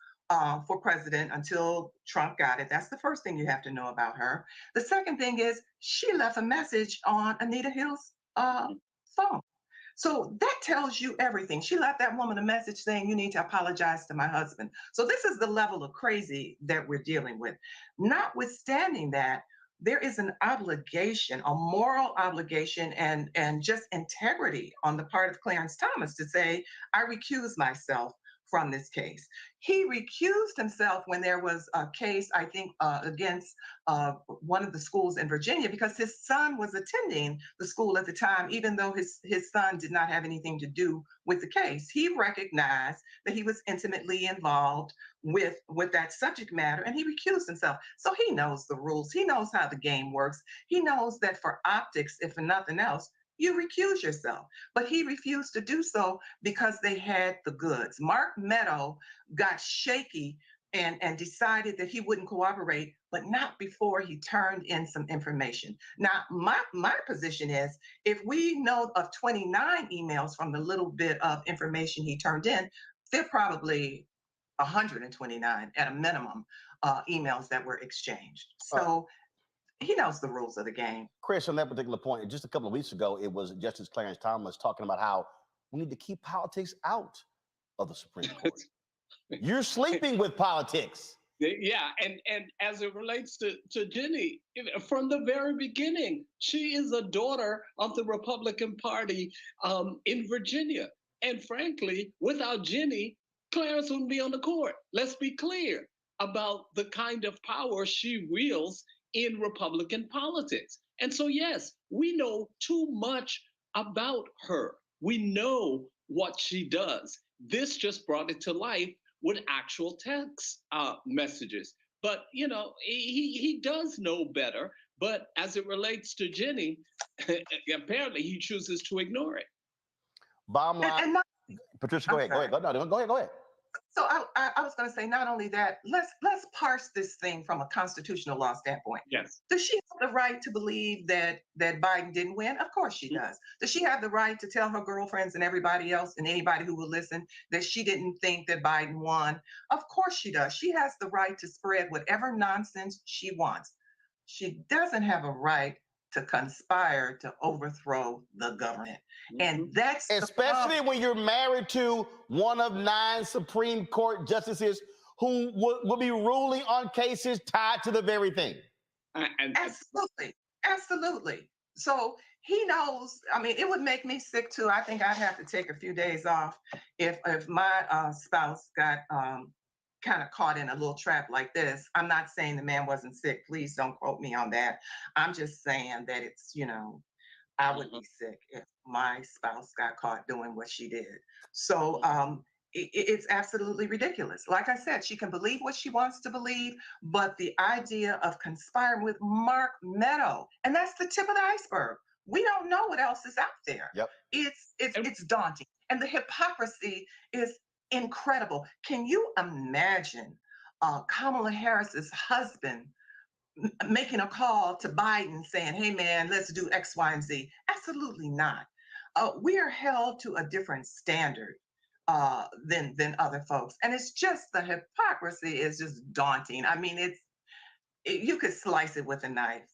for president until Trump got it. That's the first thing you have to know about her. The second thing is she left a message on Anita Hill's phone. So that tells you everything. She left that woman a message saying, you need to apologize to my husband. So this is the level of crazy that we're dealing with. Notwithstanding that, there is an obligation, a moral obligation, and just integrity on the part of Clarence Thomas to say, I recuse myself from this case. He recused himself when there was a case, I think, against one of the schools in Virginia because his son was attending the school at the time, even though his son did not have anything to do with the case. He recognized that he was intimately involved with that subject matter, and he recused himself. So he knows the rules. He knows how the game works. He knows that for optics, if for nothing else, you recuse yourself. But he refused to do so because they had the goods. Mark Meadow got shaky and decided that he wouldn't cooperate, but not before he turned in some information. Now, my position is, if we know of 29 emails from the little bit of information he turned in, they're probably 129 at a minimum emails that were exchanged. So he knows the rules of the game. Chris, on that particular point, just a couple of weeks ago, it was Justice Clarence Thomas talking about how we need to keep politics out of the Supreme Court. You're sleeping with politics. Yeah, and as it relates to Ginny, from the very beginning, she is a daughter of the Republican Party in Virginia. And frankly, without Ginny, Clarence wouldn't be on the court. Let's be clear about the kind of power she wields in Republican politics. And so, yes, we know too much about her. We know what she does. This just brought it to life with actual text messages. But, you know, he does know better. But as it relates to Ginny, apparently he chooses to ignore it. Bottom line, Patricia, go ahead. Go ahead. So I was going to say, not only that, let's parse this thing from a constitutional law standpoint. Yes. Does she have the right to believe that Biden didn't win? Of course she does. Does she have the right to tell her girlfriends and everybody else and anybody who will listen that she didn't think that Biden won? Of course she does. She has the right to spread whatever nonsense she wants. She doesn't have a right to conspire to overthrow the government. And that's especially when you're married to one of 9 Supreme Court justices who will be ruling on cases tied to the very thing. Absolutely. So he knows. I mean, it would make me sick too. I think I'd have to take a few days off if my spouse got kind of caught in a little trap like this. I'm not saying the man wasn't sick. Please don't quote me on that. I'm just saying that it's, you know, I would be sick if my spouse got caught doing what she did. So it's absolutely ridiculous. Like I said, she can believe what she wants to believe, but the idea of conspiring with Mark Meadow, and that's the tip of the iceberg. We don't know what else is out there. Yep. It's daunting. And the hypocrisy is incredible. Can you imagine Kamala Harris's husband making a call to Biden saying, hey man, let's do X, Y, and Z? Absolutely not. We are held to a different standard than other folks. And it's just, the hypocrisy is just daunting. I mean, you could slice it with a knife.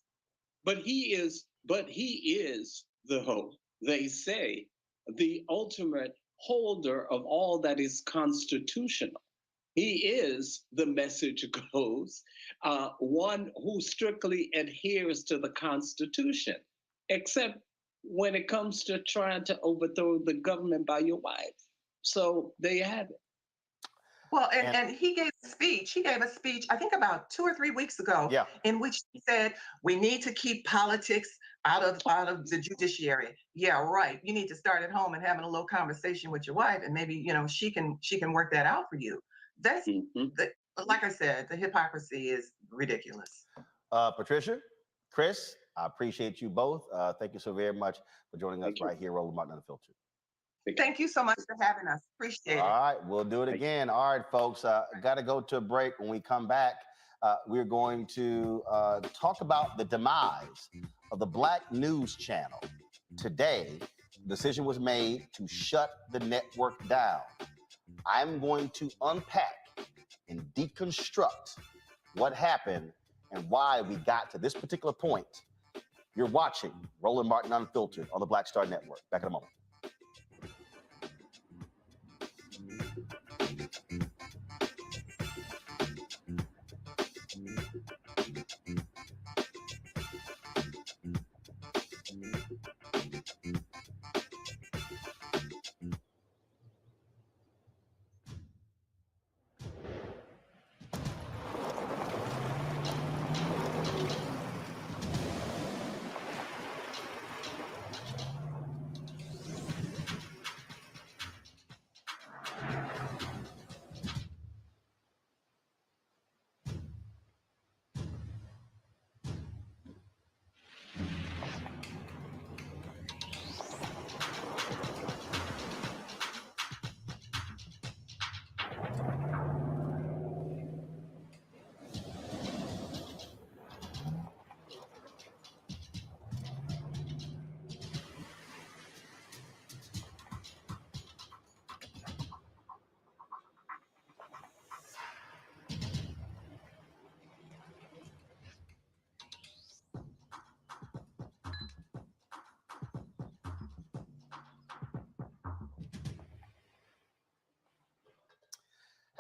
But he is the hope, they say, the ultimate holder of all that is constitutional. He is, the message goes, one who strictly adheres to the Constitution, except when it comes to trying to overthrow the government by your wife. So there you have it. Well, and he gave a speech. He gave a speech, I think about 2 or 3 weeks ago, in which he said, we need to keep politics out of the judiciary. Yeah, right. You need to start at home and having a little conversation with your wife, and maybe, you know, she can work that out for you. That's like I said, the hypocrisy is ridiculous. Patricia, Chris, I appreciate you both. Thank you so very much for joining us right here, Roland Martin Unfiltered. Thank you so much for having us. Appreciate it. All right, we'll do it again. All right, folks, got to go to a break. When we come back, we're going to talk about the demise of the Black News Channel. Today, the decision was made to shut the network down. I'm going to unpack and deconstruct what happened and why we got to this particular point. You're watching Roland Martin Unfiltered on the Black Star Network. Back in a moment.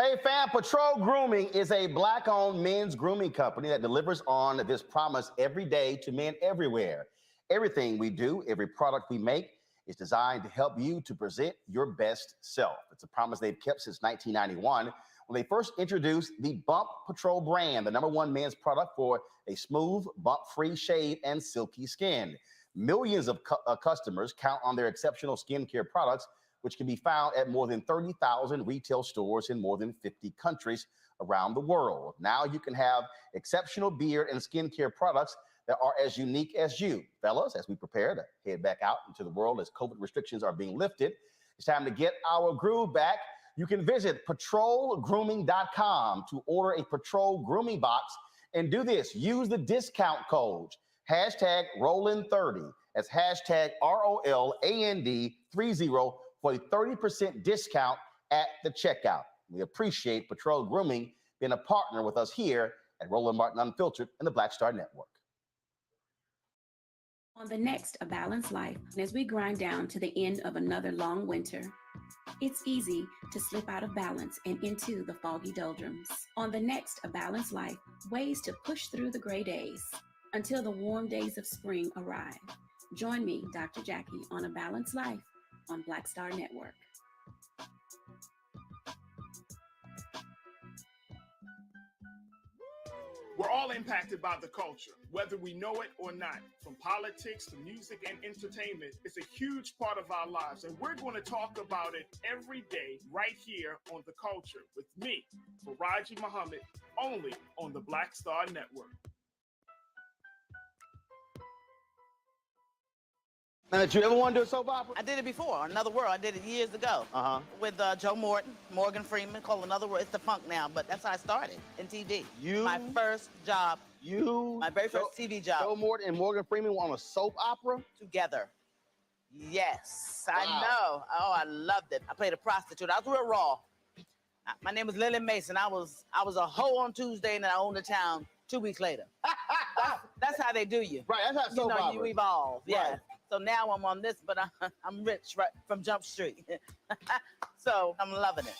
Hey fam, Patrol Grooming is a Black-owned men's grooming company that delivers on this promise every day to men everywhere. Everything we do, every product we make is designed to help you to present your best self. It's a promise they've kept since 1991 when they first introduced the Bump Patrol brand, the #1 men's product for a smooth, bump-free shave and silky skin. Millions of customers count on their exceptional skincare products, which can be found at more than 30,000 retail stores in more than 50 countries around the world. Now you can have exceptional beard and skincare products that are as unique as you. Fellas, as we prepare to head back out into the world as COVID restrictions are being lifted, it's time to get our groove back. You can visit patrolgrooming.com to order a Patrol Grooming box and do this. Use the discount code hashtag Roland30. That's hashtag ROLAND30 for a 30% discount at the checkout. We appreciate Patrol Grooming being a partner with us here at Roland Martin Unfiltered and the Black Star Network. On the next A Balanced Life, as we grind down to the end of another long winter, it's easy to slip out of balance and into the foggy doldrums. On the next A Balanced Life, ways to push through the gray days until the warm days of spring arrive. Join me, Dr. Jackie, on A Balanced Life on Black Star Network. We're all impacted by the culture, whether we know it or not. From politics to music and entertainment, it's a huge part of our lives, and we're going to talk about it every day right here on The Culture with me, Faraji Muhammad, only on the Black Star Network. Now, did you ever want to do a soap opera? I did it before, Another World. I did it years ago with Joe Morton, Morgan Freeman, called Another World. It's defunct now, but that's how I started in TV. My first job. My very first TV job. Joe Morton and Morgan Freeman were on a soap opera? Together. Yes, I Wow. know. Oh, I loved it. I played a prostitute. I was real raw. My name was Lily Mason. I was a hoe on Tuesday, and then I owned the town 2 weeks later. That's how they do you. Right, that's how soap opera. You evolve. Yeah. Right. So now I'm on this, but I'm rich right from Jump Street. So I'm loving it.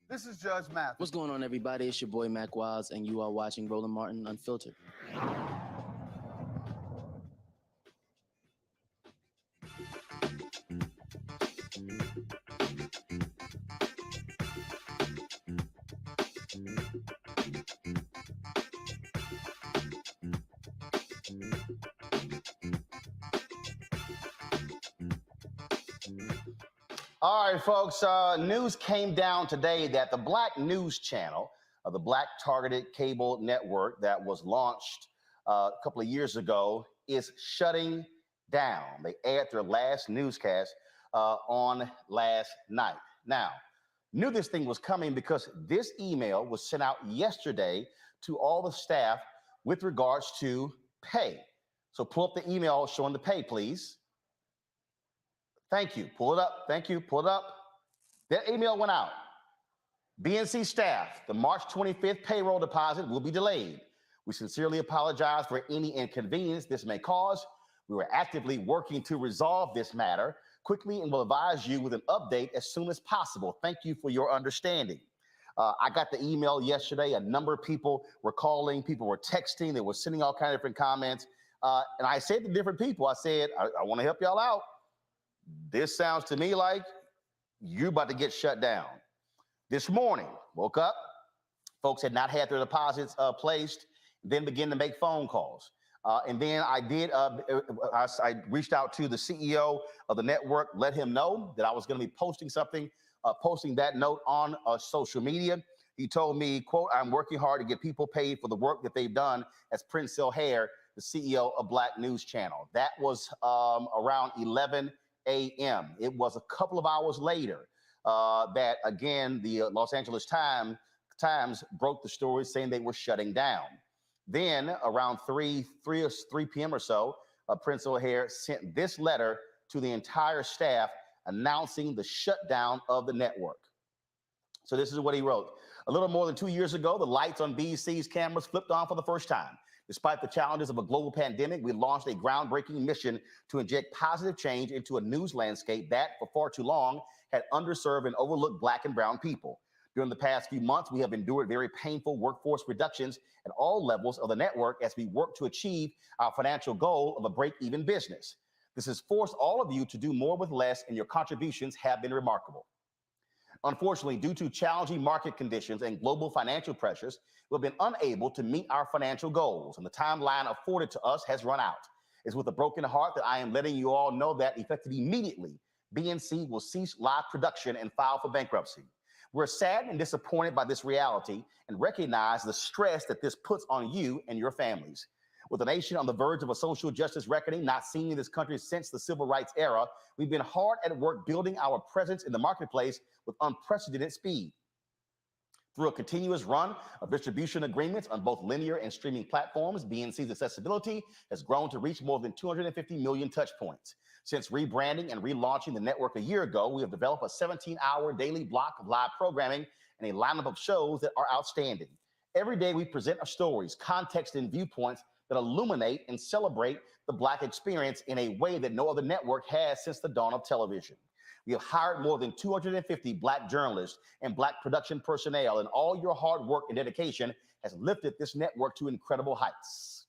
This is Judge Mathis. What's going on, everybody? It's your boy Mac Wiles, and you are watching Roland Martin Unfiltered. All right, folks, news came down today that the Black News Channel, the Black Targeted Cable Network that was launched a couple of years ago, is shutting down. They aired their last newscast on last night. Now, knew this thing was coming because this email was sent out yesterday to all the staff with regards to pay. So pull up the email showing the pay, please. Thank you. Pull it up. Thank you. Pull it up. That email went out. BNC staff, the March 25th payroll deposit will be delayed. We sincerely apologize for any inconvenience this may cause. We are actively working to resolve this matter quickly and will advise you with an update as soon as possible. Thank you for your understanding. I got the email yesterday. A number of people were calling, people were texting, they were sending all kinds of different comments. And I said to different people, I said, I want to help y'all out. This sounds to me like you're about to get shut down. This morning, woke up, folks had not had their deposits placed, then began to make phone calls. And then I reached out to the CEO of the network, let him know that I was going to be posting something, posting that note on social media. He told me, quote, I'm working hard to get people paid for the work that they've done as Prince Hare, the CEO of Black News Channel. That was around 11 a.m. It was a couple of hours later that, again, the Los Angeles Times broke the story saying they were shutting down. Then around 3 p.m. or so, Prince O'Hare sent this letter to the entire staff announcing the shutdown of the network. So this is what he wrote. A little more than 2 years ago, the lights on BNC's cameras flipped on for the first time. Despite the challenges of a global pandemic, we launched a groundbreaking mission to inject positive change into a news landscape that, for far too long, had underserved and overlooked Black and brown people. During the past few months, we have endured very painful workforce reductions at all levels of the network as we work to achieve our financial goal of a break-even business. This has forced all of you to do more with less, and your contributions have been remarkable. Unfortunately, due to challenging market conditions and global financial pressures, we've been unable to meet our financial goals, and the timeline afforded to us has run out. It's with a broken heart that I am letting you all know that, effective immediately, BNC will cease live production and file for bankruptcy. We're sad and disappointed by this reality and recognize the stress that this puts on you and your families. With the nation on the verge of a social justice reckoning not seen in this country since the civil rights era, we've been hard at work building our presence in the marketplace with unprecedented speed. Through a continuous run of distribution agreements on both linear and streaming platforms, BNC's accessibility has grown to reach more than 250 million touch points. Since rebranding and relaunching the network a year ago, we have developed a 17-hour daily block of live programming and a lineup of shows that are outstanding. Every day we present our stories, context, and viewpoints that illuminate and celebrate the Black experience in a way that no other network has since the dawn of television. We have hired more than 250 Black journalists and Black production personnel, and all your hard work and dedication has lifted this network to incredible heights.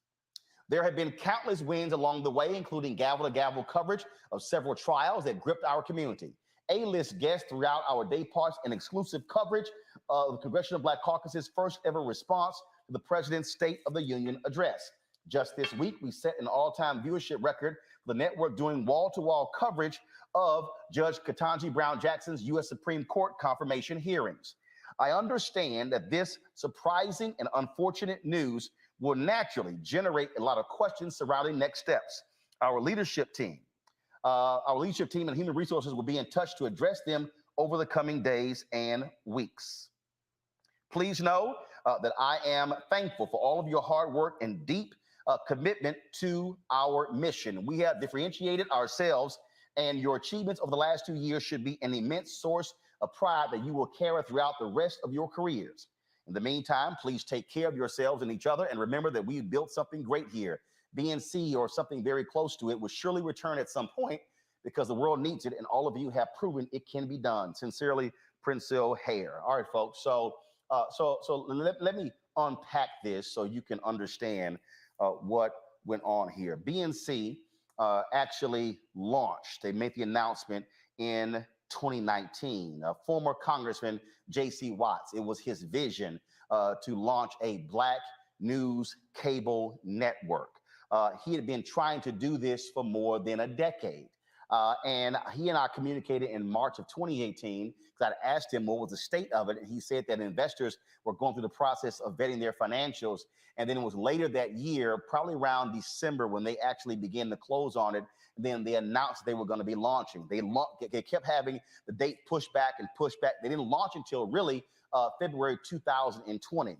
There have been countless wins along the way, including gavel-to-gavel coverage of several trials that gripped our community, A-list guests throughout our day parts, and exclusive coverage of the Congressional Black Caucus's first ever response to the President's State of the Union address. Just this week, we set an all-time viewership record for the network doing wall-to-wall coverage of Judge Ketanji Brown Jackson's U.S. Supreme Court confirmation hearings. I understand that this surprising and unfortunate news will naturally generate a lot of questions surrounding next steps. Our leadership team and human resources will be in touch to address them over the coming days and weeks. Please know that I am thankful for all of your hard work and deep commitment to our mission. We have differentiated ourselves, and your achievements over the last 2 years should be an immense source of pride that you will carry throughout the rest of your careers. In the meantime, please take care of yourselves and each other, and remember that we built something great here. BNC, or something very close to it, will surely return at some point because the world needs it, and all of you have proven it can be done. Sincerely, Prince O'Hare. All right, folks. So let me unpack this so you can understand what went on here. BNC actually launched. They made the announcement in 2019. Former Congressman J.C. Watts, it was his vision to launch a Black news cable network. He had been trying to do this for more than a decade. And he and I communicated in March of 2018 because I asked him what was the state of it. And he said that investors were going through the process of vetting their financials. And then it was later that year, probably around December, when they actually began to close on it. Then they announced they were going to be launching. They kept having the date pushed back and pushed back. They didn't launch until really February 2020.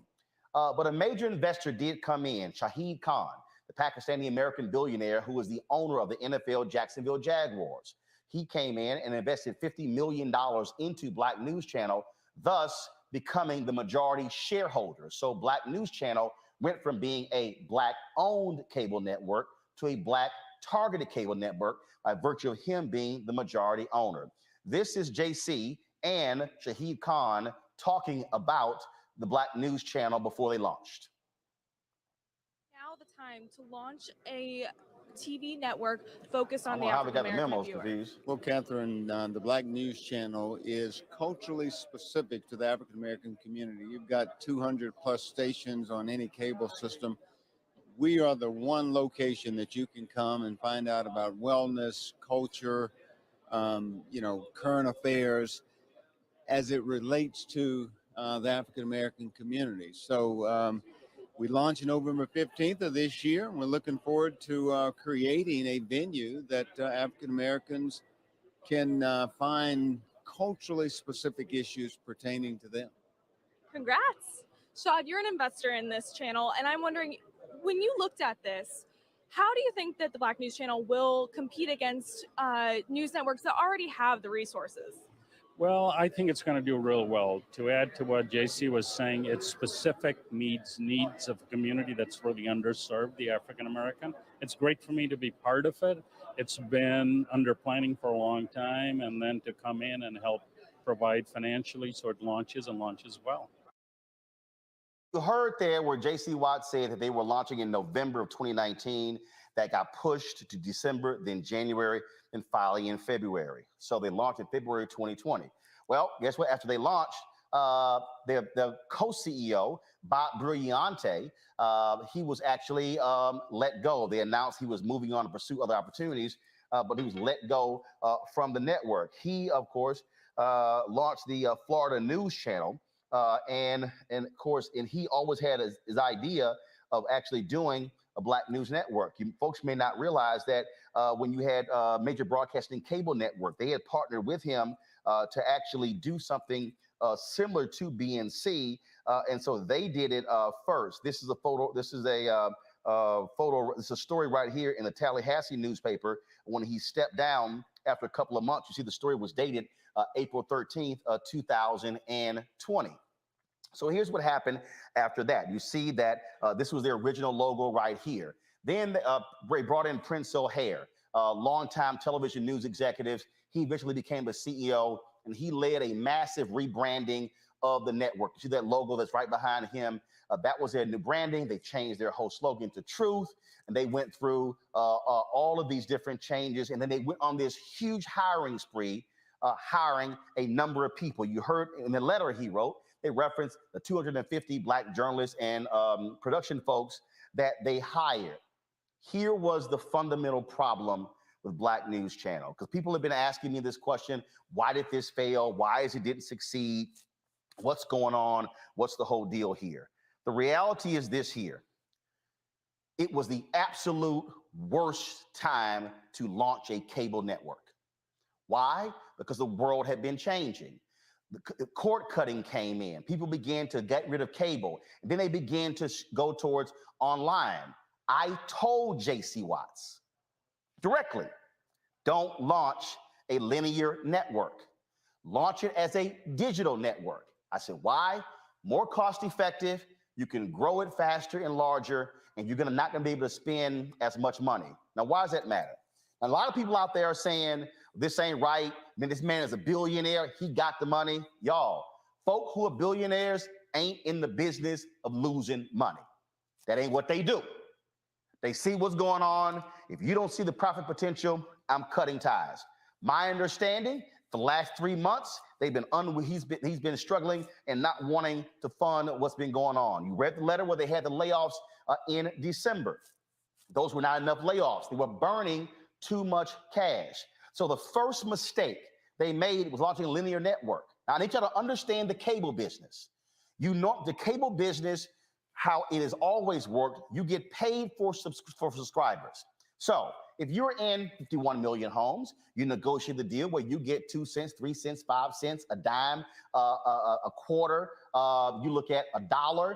But a major investor did come in, Shahid Khan, the Pakistani-American billionaire who is the owner of the NFL Jacksonville Jaguars. He came in and invested $50 million into Black News Channel, thus becoming the majority shareholder. So Black News Channel went from being a Black-owned cable network to a Black-targeted cable network by virtue of him being the majority owner. This is JC and Shahid Khan talking about the Black News Channel before they launched. Now the time to launch a TV network focused on the African American viewer. Well, Catherine, the Black News Channel is culturally specific to the African American community. You've got 200 plus stations on any cable system. We are the one location that you can come and find out about wellness, culture, current affairs as it relates to the African American community. So we launch on November 15th of this year, and we're looking forward to creating a venue that African Americans can find culturally specific issues pertaining to them. Congrats. Shad, you're an investor in this channel, and I'm wondering, when you looked at this, how do you think that the Black News Channel will compete against news networks that already have the resources? Well, I think it's going to do real well. To add to what JC was saying, its specific needs of a community that's really underserved, the African American. It's great for me to be part of it. It's been under planning for a long time, and then to come in and help provide financially so it launches well. You heard there where JC Watts said that they were launching in November of 2019. That got pushed to December, then January, and finally in February. So they launched in February 2020. Well, guess what? After they launched, the co-CEO, Bob Brilliante, he was actually let go. They announced he was moving on to pursue other opportunities, but he was let go from the network. He, of course, launched the Florida News Channel. And of course, he always had his idea of actually doing a Black news network. Folks may not realize that when you had Major Broadcasting Cable Network, they had partnered with him to actually do something similar to BNC. And so they did it first. This is a photo. This is a It's a story right here in the Tallahassee newspaper when he stepped down after a couple of months. You see the story was dated April 13th, 2020. So here's what happened after that. You see that this was their original logo right here. Then they brought in Prince O'Hare, longtime television news executive. He eventually became the CEO, and he led a massive rebranding of the network. You see that logo that's right behind him? That was their new branding. They changed their whole slogan to Truth, and they went through all of these different changes, and then they went on this huge hiring spree, hiring a number of people. You heard in the letter he wrote, they referenced the 250 Black journalists and production folks that they hired. Here was the fundamental problem with Black News Channel, because people have been asking me this question: why did this fail? Why is it didn't succeed? What's going on? What's the whole deal here? The reality is this here. It was the absolute worst time to launch a cable network. Why? Because the world had been changing. The cord cutting came in. People began to get rid of cable. And then they began to go towards online. I told JC Watts directly, don't launch a linear network. Launch it as a digital network. I said, why? More cost effective. You can grow it faster and larger, and you're not going to be able to spend as much money. Now, why does that matter? A lot of people out there are saying, this ain't right. I mean, this man is a billionaire. He got the money. Y'all, folk who are billionaires ain't in the business of losing money. That ain't what they do. They see what's going on. If you don't see the profit potential, I'm cutting ties. My understanding, for the last 3 months, he's been struggling and not wanting to fund what's been going on. You read the letter where they had the layoffs in December. Those were not enough layoffs. They were burning too much cash. So the first mistake they made was launching a linear network. Now, I need you to understand the cable business. You know, the cable business, how it has always worked, you get paid for subscribers. So if you're in 51 million homes, you negotiate the deal where you get 2 cents, 3 cents, 5 cents, a dime, a quarter. You look at $1.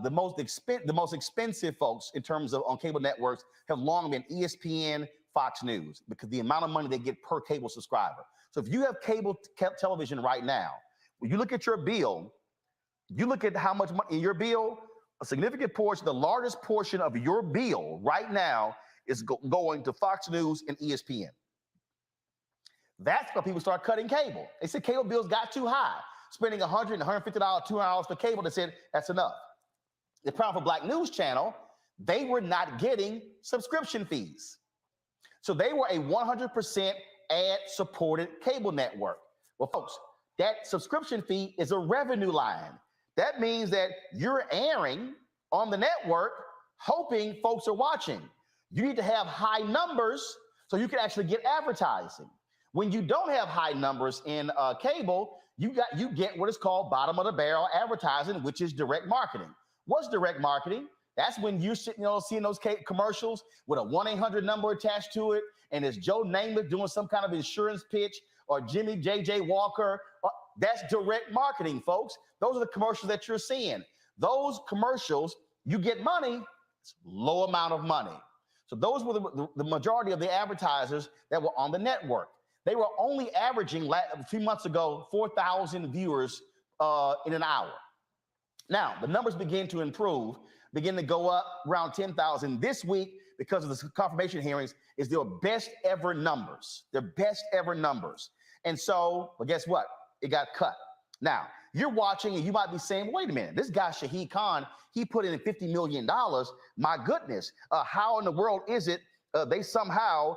The most expensive folks in terms of on cable networks have long been ESPN, Fox News, because the amount of money they get per cable subscriber. So if you have cable television right now, when you look at your bill, you look at how much money in your bill, a significant portion, the largest portion of your bill right now is going to Fox News and ESPN. That's why people start cutting cable. They said cable bills got too high, spending $100, $150, $200 for cable. They said that's enough. The problem for Black News Channel, they were not getting subscription fees. So they were a 100% ad-supported cable network. Well, folks, that subscription fee is a revenue line. That means that you're airing on the network hoping folks are watching. You need to have high numbers so you can actually get advertising. When you don't have high numbers in cable, you get what is called bottom of the barrel advertising, which is direct marketing. What's direct marketing? That's when you're sitting, seeing those commercials with a 1-800 number attached to it, and it's Joe Namath doing some kind of insurance pitch, or Jimmy J.J. Walker. That's direct marketing, folks. Those are the commercials that you're seeing. those commercials, you get money, it's low amount of money. So those were the majority of the advertisers that were on the network. They were only averaging a few months ago 4,000 viewers in an hour. Now, the numbers begin to improve, begin to go up around 10,000 this week because of the confirmation hearings is their best ever numbers, And so, well, guess what? It got cut. Now, you're watching and you might be saying, wait a minute, this guy, Shahid Khan, he put in $50 million. My goodness, how in the world is it they somehow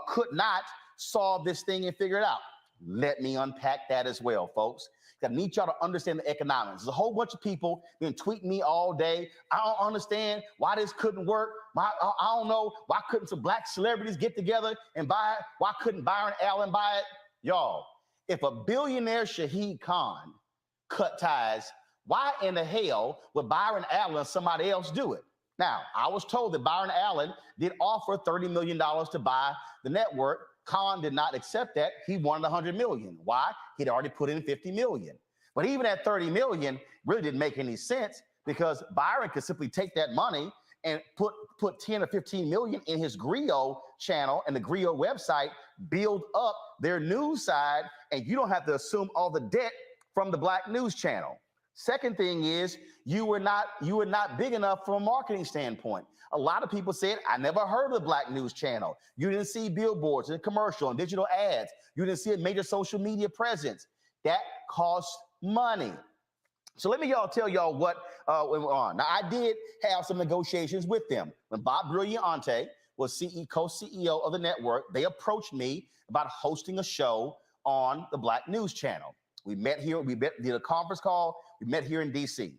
could not solve this thing and figure it out? Let me unpack that as well, folks. I need y'all to understand the economics. There's a whole bunch of people been tweeting me all day. I don't understand why this couldn't work. I don't know why couldn't some black celebrities get together and buy it? Why couldn't Byron Allen buy it? Y'all, if a billionaire Shahid Khan cut ties, why in the hell would Byron Allen or somebody else do it? Now, I was told that Byron Allen did offer $30 million to buy the network. Khan did not accept that. He wanted $100 million. Why? He'd already put in $50 million. But even at $30 million, really didn't make any sense because Byron could simply take that money and put 10 or 15 million in his Griot channel and the Griot website, build up their news side, and you don't have to assume all the debt from the Black News Channel. Second thing is you were not big enough from a marketing standpoint. A lot of people said, I never heard of the Black News Channel. You didn't see billboards and commercial and digital ads. You didn't see a major social media presence. That costs money. So let me tell y'all what went on. Now, I did have some negotiations with them. When Bob Brilliante was co-CEO of the network, they approached me about hosting a show on the Black News Channel. We met here, did a conference call, we met here in DC.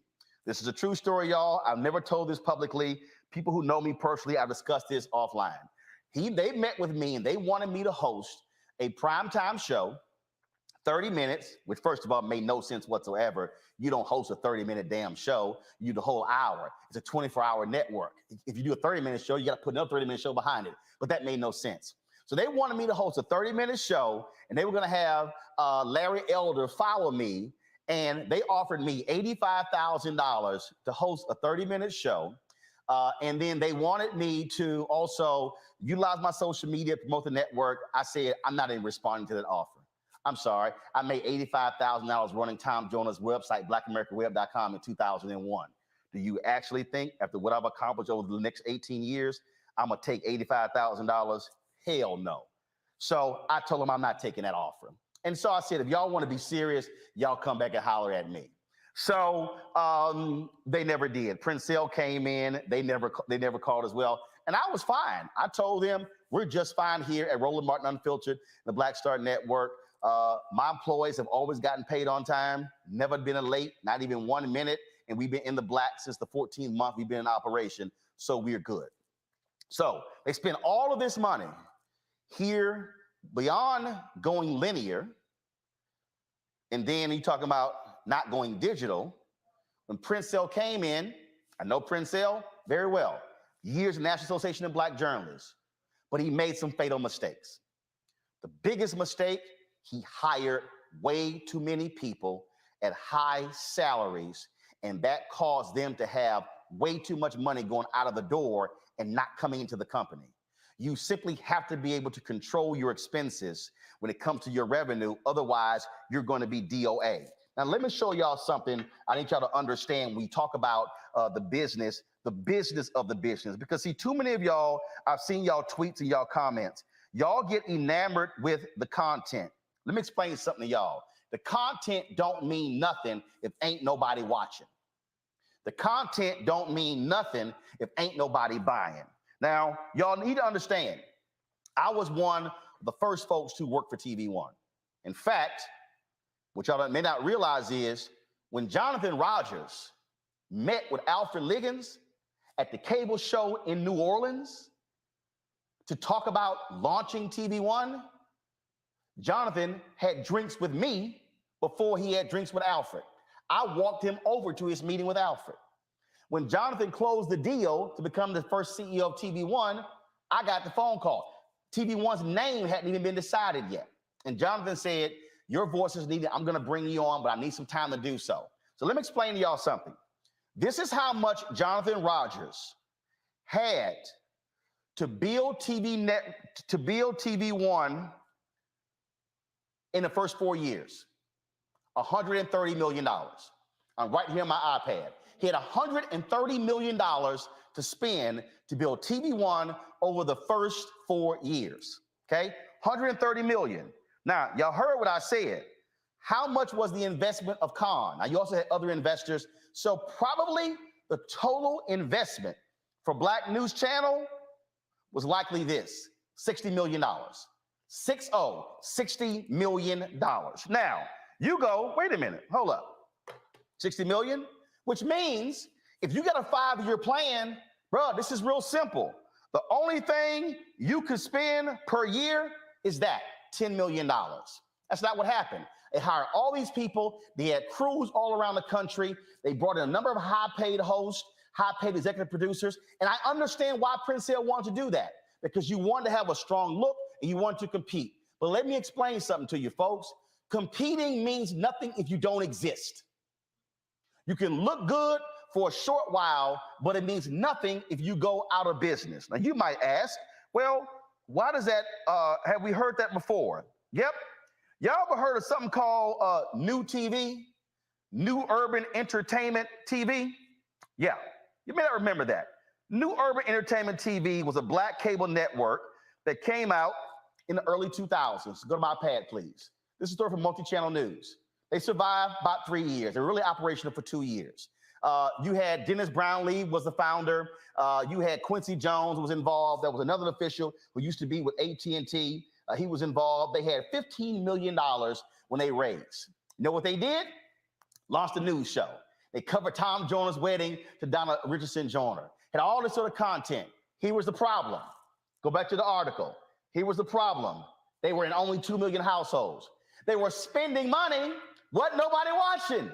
This is a true story, y'all. I've never told this publicly. People who know me personally, I've discussed this offline. They met with me and they wanted me to host a primetime show, 30 minutes, which first of all made no sense whatsoever. You don't host a 30-minute damn show, you do the whole hour. It's a 24-hour network. If you do a 30-minute show, you got to put another 30-minute show behind it. But that made no sense. So they wanted me to host a 30-minute show, and they were going to have Larry Elder follow me, and they offered me $85,000 to host a 30-minute show. And then they wanted me to also utilize my social media, promote the network. I said, I'm not even responding to that offer. I'm sorry. I made $85,000 running Tom Jonas' website, blackamericaweb.com in 2001. Do you actually think after what I've accomplished over the next 18 years, I'm going to take $85,000? Hell no. So I told them I'm not taking that offer. And so I said, if y'all want to be serious, y'all come back and holler at me. So they never did. Princell came in. They never called as well. And I was fine. I told them we're just fine here at Roland Martin Unfiltered, the Black Star Network. My employees have always gotten paid on time, never been late, not even 1 minute. And we've been in the black since the 14th month we've been in operation. So we're good. So they spend all of this money here beyond going linear. And then you talking about not going digital. When Princell came in, I know Princell very well, years in the National Association of Black Journalists, but he made some fatal mistakes. The biggest mistake, he hired way too many people at high salaries, and that caused them to have way too much money going out of the door and not coming into the company. You simply have to be able to control your expenses when it comes to your revenue. Otherwise, you're going to be DOA. Now, let me show y'all something I need y'all to understand when we talk about the business of the business. Because, see, too many of y'all, I've seen y'all tweets and y'all comments. Y'all get enamored with the content. Let me explain something to y'all. The content don't mean nothing if ain't nobody watching. The content don't mean nothing if ain't nobody buying. Now, y'all need to understand, I was one of the first folks to work for TV One. In fact, what y'all may not realize is when Jonathan Rogers met with Alfred Liggins at the cable show in New Orleans to talk about launching TV One, Jonathan had drinks with me before he had drinks with Alfred. I walked him over to his meeting with Alfred. When Jonathan closed the deal to become the first CEO of TV One, I got the phone call. TV One's name hadn't even been decided yet. And Jonathan said, your voice is needed. I'm going to bring you on, but I need some time to do so. So let me explain to y'all something. This is how much Jonathan Rogers had to build TV One in the first 4 years. $130 million. I'm right here on my iPad. He had $130 million to spend to build TV One over the first 4 years. Okay, $130 million. Now, y'all heard what I said. How much was the investment of Khan? Now, you also had other investors. So probably the total investment for Black News Channel was likely this, $60 million. $60 million. Now, you go, wait a minute, hold up. 60 million, which means if you got a 5-year plan, bro, this is real simple. The only thing you could spend per year is that $10 million. That's not what happened. They hired all these people. They had crews all around the country. They brought in a number of high-paid hosts, high-paid executive producers. And I understand why Prince Hill wanted to do that, because you wanted to have a strong look and you wanted to compete. But let me explain something to you, folks. Competing means nothing if you don't exist. You can look good for a short while, but it means nothing if you go out of business. Now, you might ask, well, why does that, have we heard that before? Yep. Y'all ever heard of something called New TV? New Urban Entertainment TV? Yeah, you may not remember that. New Urban Entertainment TV was a Black cable network that came out in the early 2000s. Go to my pad, please. This is a story from Multi-Channel News. They survived about 3 years. They were really operational for 2 years. You had Dennis Brownlee was the founder. You had Quincy Jones was involved. There was another official who used to be with AT&T. He was involved. They had $15 million when they raised. You know what they did? Launched a news show. They covered Tom Joyner's wedding to Donna Richardson Joyner. Had all this sort of content. Here was the problem. Go back to the article. Here was the problem. They were in only 2 million households. They were spending money. Wasn't nobody watching.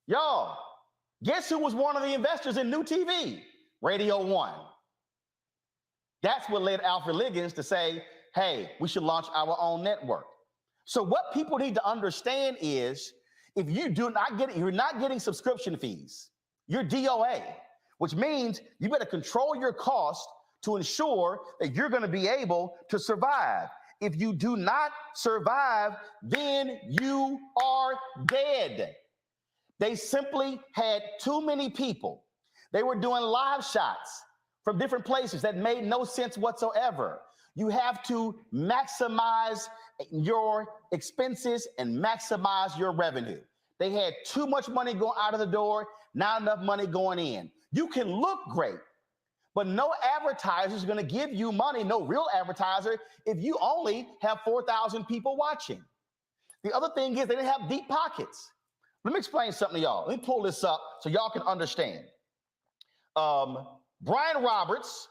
Y'all, guess who was one of the investors in New TV? Radio One. That's what led Alfred Liggins to say, hey, we should launch our own network. So what people need to understand is, if you do not get it, you're not getting subscription fees. You're DOA, which means you better control your cost to ensure that you're going to be able to survive. If you do not survive, then you are dead. They simply had too many people. They were doing live shots from different places that made no sense whatsoever. You have to maximize your expenses and maximize your revenue. They had too much money going out of the door, not enough money going in. You can look great, but no advertiser is going to give you money, no real advertiser, if you only have 4,000 people watching. The other thing is they didn't have deep pockets. Let me explain something to y'all. Let me pull this up so y'all can understand. Brian Roberts,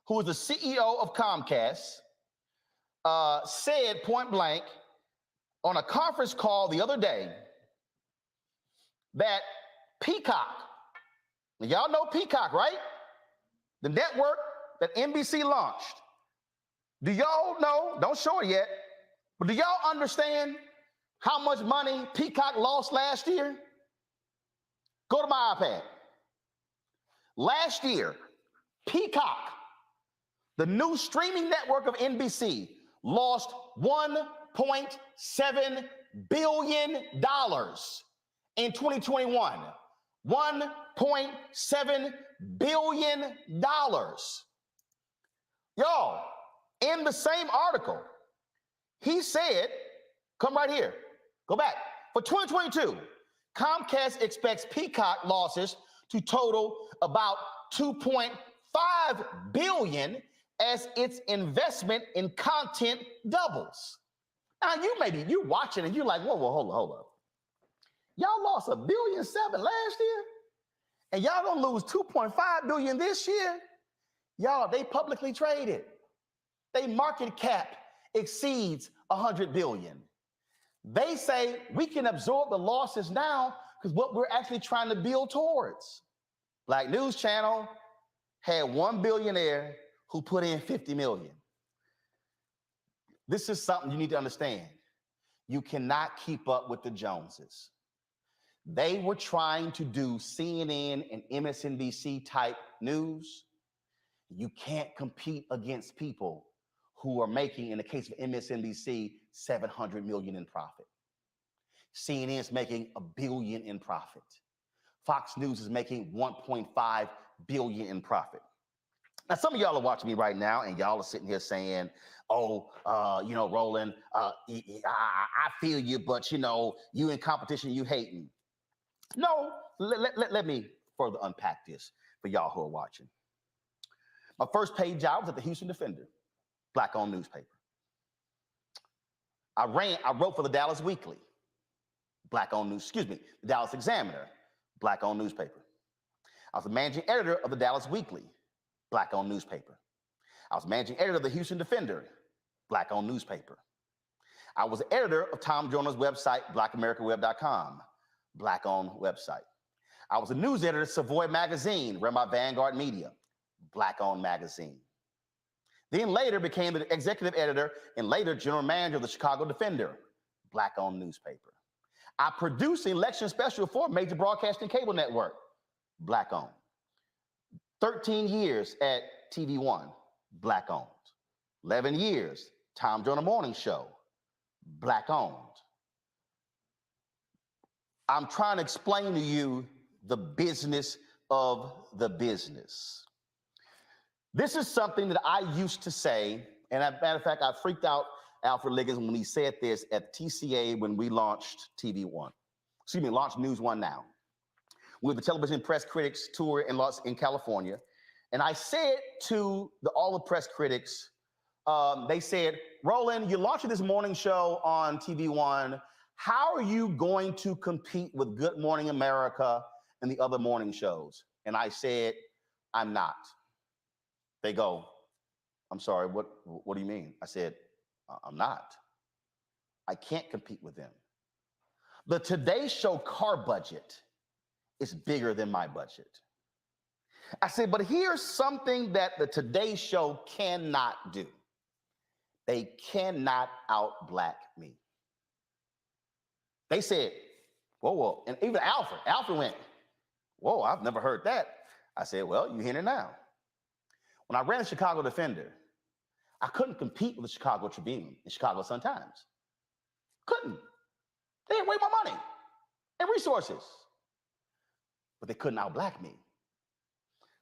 who is the CEO of Comcast, said point blank on a conference call the other day that Peacock, y'all know Peacock, right? The network that NBC launched. Do y'all know, don't show it yet, but do y'all understand how much money Peacock lost last year? Go to my iPad. Last year, Peacock, the new streaming network of NBC, lost $1.7 billion in 2021. $1.7 billion. Y'all, in the same article, he said, come right here, go back. For 2022, Comcast expects Peacock losses to total about $2.5 billion as its investment in content doubles. Now, you're watching and you're like, whoa, hold up. Y'all lost $1.7 billion last year, and y'all gonna lose $2.5 billion this year? Y'all, they publicly traded. They market cap exceeds $100 billion. They say we can absorb the losses now because what we're actually trying to build towards. Black News Channel had one billionaire who put in 50 million. This is something you need to understand. You cannot keep up with the Joneses. They were trying to do CNN and MSNBC type news. You can't compete against people who are making, in the case of MSNBC, 700 million in profit. CNN is making $1 billion in profit. Fox News is making 1.5 billion in profit. Now, some of y'all are watching me right now, and y'all are sitting here saying, "Oh, Roland, I feel you, but you in competition, you hating." No, let me further unpack this for y'all who are watching. My first paid job was at the Houston Defender, Black-owned newspaper. I wrote for the Dallas Weekly, the Dallas Examiner, Black-owned newspaper. I was the managing editor of the Dallas Weekly, Black-owned newspaper. I was managing editor of the Houston Defender, Black-owned newspaper. I was the editor of Tom Joyner's website, blackamericaweb.com, Black-owned website. I was a news editor of Savoy Magazine, run by Vanguard Media, Black-owned magazine. Then later became the executive editor and later general manager of the Chicago Defender, Black-owned newspaper. I produced the election special for a major broadcasting cable network, Black-owned. 13 years at TV One, Black-owned. 11 years, Tom Joyner Morning Show, Black-owned. I'm trying to explain to you the business of the business. This is something that I used to say, and as a matter of fact, I freaked out Alfred Liggins when he said this at TCA when we launched launched News One Now. We were the Television Press Critics Tour in California. And I said to all the press critics, they said, "Roland, you're launching this morning show on TV One. How are you going to compete with Good Morning America and the other morning shows?" And I said, "I'm not." They go, "I'm sorry, what do you mean?" I said, "I'm not. I can't compete with them. The Today Show car budget is bigger than my budget." I said, "But here's something that the Today Show cannot do. They cannot out-black me." They said, whoa. And even Alfred went, "Whoa, I've never heard that." I said, "Well, you hear it now." When I ran the Chicago Defender, I couldn't compete with the Chicago Tribune and Chicago Sun-Times. Couldn't. They had way more money and resources. But they couldn't out-black me.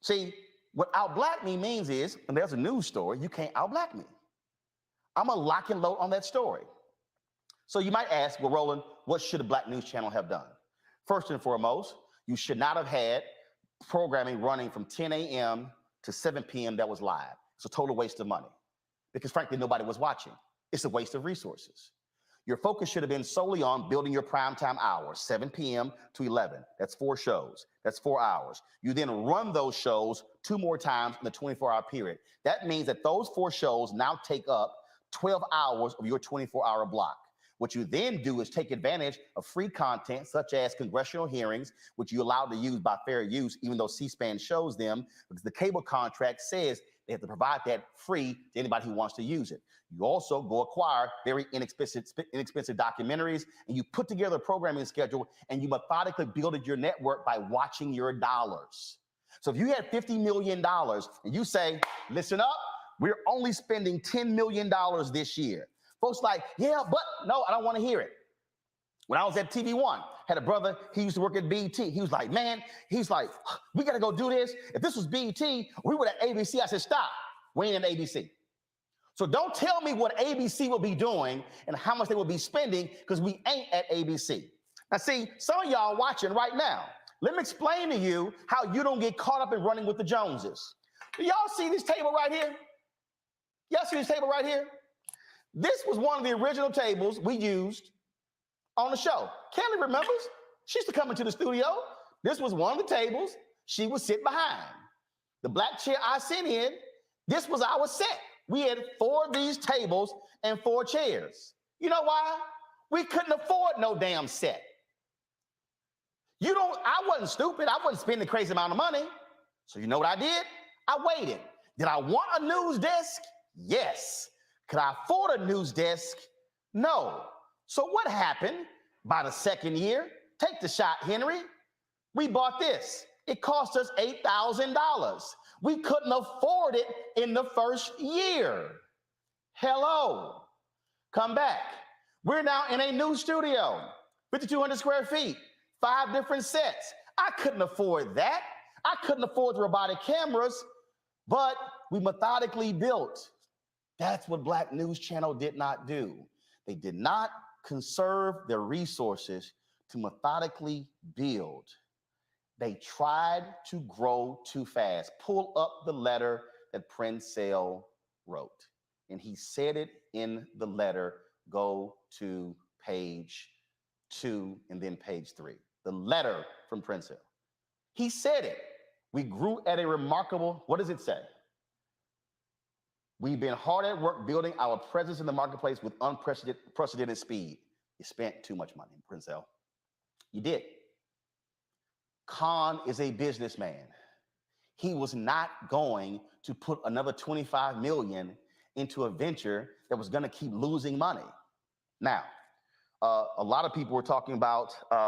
See, what out-black me means is, and there's a news story, you can't out-black me. I'm going to lock and load on that story. So you might ask, well, Roland, what should a Black news channel have done? First and foremost, you should not have had programming running from 10 a.m. to 7 p.m. that was live. It's a total waste of money because, frankly, nobody was watching. It's a waste of resources. Your focus should have been solely on building your primetime hours, 7 p.m. to 11. That's 4 shows. That's 4 hours. You then run those shows 2 more times in the 24-hour period. That means that those 4 shows now take up 12 hours of your 24-hour block. What you then do is take advantage of free content such as congressional hearings, which you're allowed to use by fair use, even though C-SPAN shows them, because the cable contract says they have to provide that free to anybody who wants to use it. You also go acquire very inexpensive documentaries, and you put together a programming schedule, and you methodically build your network by watching your dollars. So if you had $50 million and you say, "Listen up, we're only spending $10 million this year." Folks like, "Yeah, but," no, I don't want to hear it. When I was at TV One, had a brother, he used to work at BET. He was like, "Man," he's like, "we got to go do this. If this was BET, we were at ABC." I said, "Stop, we ain't at ABC. So don't tell me what ABC will be doing and how much they will be spending, because we ain't at ABC." Now, see, some of y'all watching right now, let me explain to you how you don't get caught up in running with the Joneses. Do y'all see this table right here? Y'all see this table right here? This was one of the original tables we used on the show. Kelly remembers. She used to come into the studio. This was one of the tables she would sit behind. The black chair I sit in, this was our set. We had 4 of these tables and 4 chairs. You know why? We couldn't afford no damn set. I wasn't stupid. I wasn't spending a crazy amount of money. So you know what I did? I waited. Did I want a news desk? Yes. Could I afford a news desk? No. So what happened? By the second year, Take the shot, Henry. We bought this. It cost us $8,000. We couldn't afford it in the first year. Hello. Come back. We're now in a new studio, 5,200 square feet, 5 different sets. I couldn't afford that. I couldn't afford the robotic cameras, but we methodically built. That's what Black News Channel did not do. They did not conserve their resources to methodically build. They tried to grow too fast. Pull up the letter that Princell wrote. And he said it in the letter. Go to page 2 and then page 3. The letter from Princell. He said it. We grew at a remarkable, what does it say? We've been hard at work building our presence in the marketplace with unprecedented speed. You spent too much money, Princell. You did. Khan is a businessman. He was not going to put another $25 million into a venture that was going to keep losing money. Now, a lot of people were talking about, there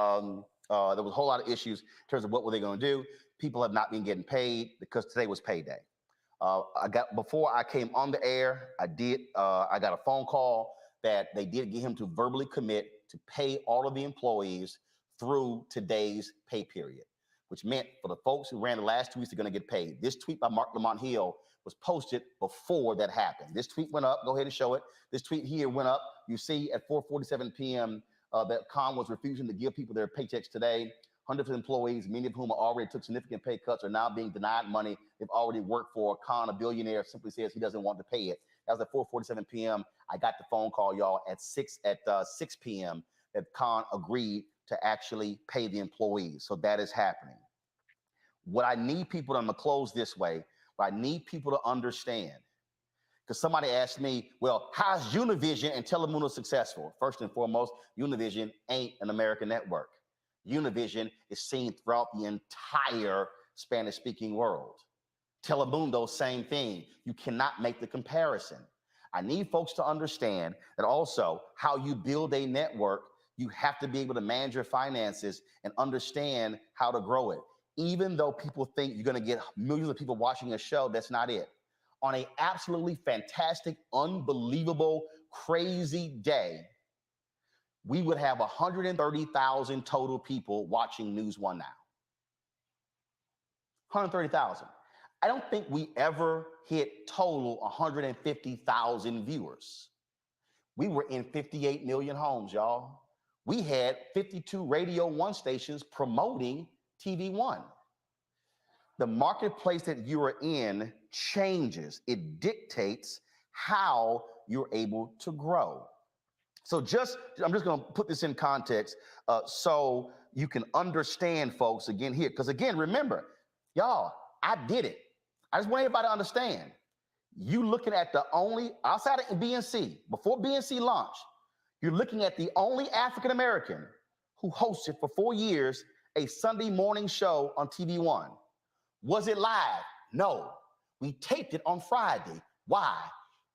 was a whole lot of issues in terms of what were they going to do. People have not been getting paid because today was payday. Before I came on the air, I got a phone call that they did get him to verbally commit to pay all of the employees through today's pay period, which meant for the folks who ran the last 2 weeks, they're going to get paid. This tweet by Mark Lamont Hill was posted before that happened. This tweet went up. Go ahead and show it. This tweet here went up. You see at 4:47 p.m. That Khan was refusing to give people their paychecks today. Hundreds of employees, many of whom already took significant pay cuts, are now being denied money they've already worked for. Khan, a billionaire, simply says he doesn't want to pay it. That was at 4:47 p.m. I got the phone call, y'all, at 6 p.m. that Khan agreed to actually pay the employees. So that is happening. What I need people to, I'm going to close this way, what I need people to understand, because somebody asked me, well, how's Univision and Telemundo successful? First and foremost, Univision ain't an American network. Univision is seen throughout the entire Spanish-speaking world. Telemundo, same thing. You cannot make the comparison. I need folks to understand that also how you build a network, you have to be able to manage your finances and understand how to grow it. Even though people think you're going to get millions of people watching a show, that's not it. On an absolutely fantastic, unbelievable, crazy day, we would have 130,000 total people watching News One now. 130,000. I don't think we ever hit total 150,000 viewers. We were in 58 million homes, y'all. We had 52 Radio 1 stations promoting TV One. The marketplace that you are in changes. It dictates how you're able to grow. So I'm just going to put this in context so you can understand, folks, again here. Because again, remember, y'all, I did it. I just want everybody to understand. You looking at the only, outside of BNC, before BNC launched, you're looking at the only African-American who hosted for 4 years a Sunday morning show on TV One. Was it live? No. We taped it on Friday. Why?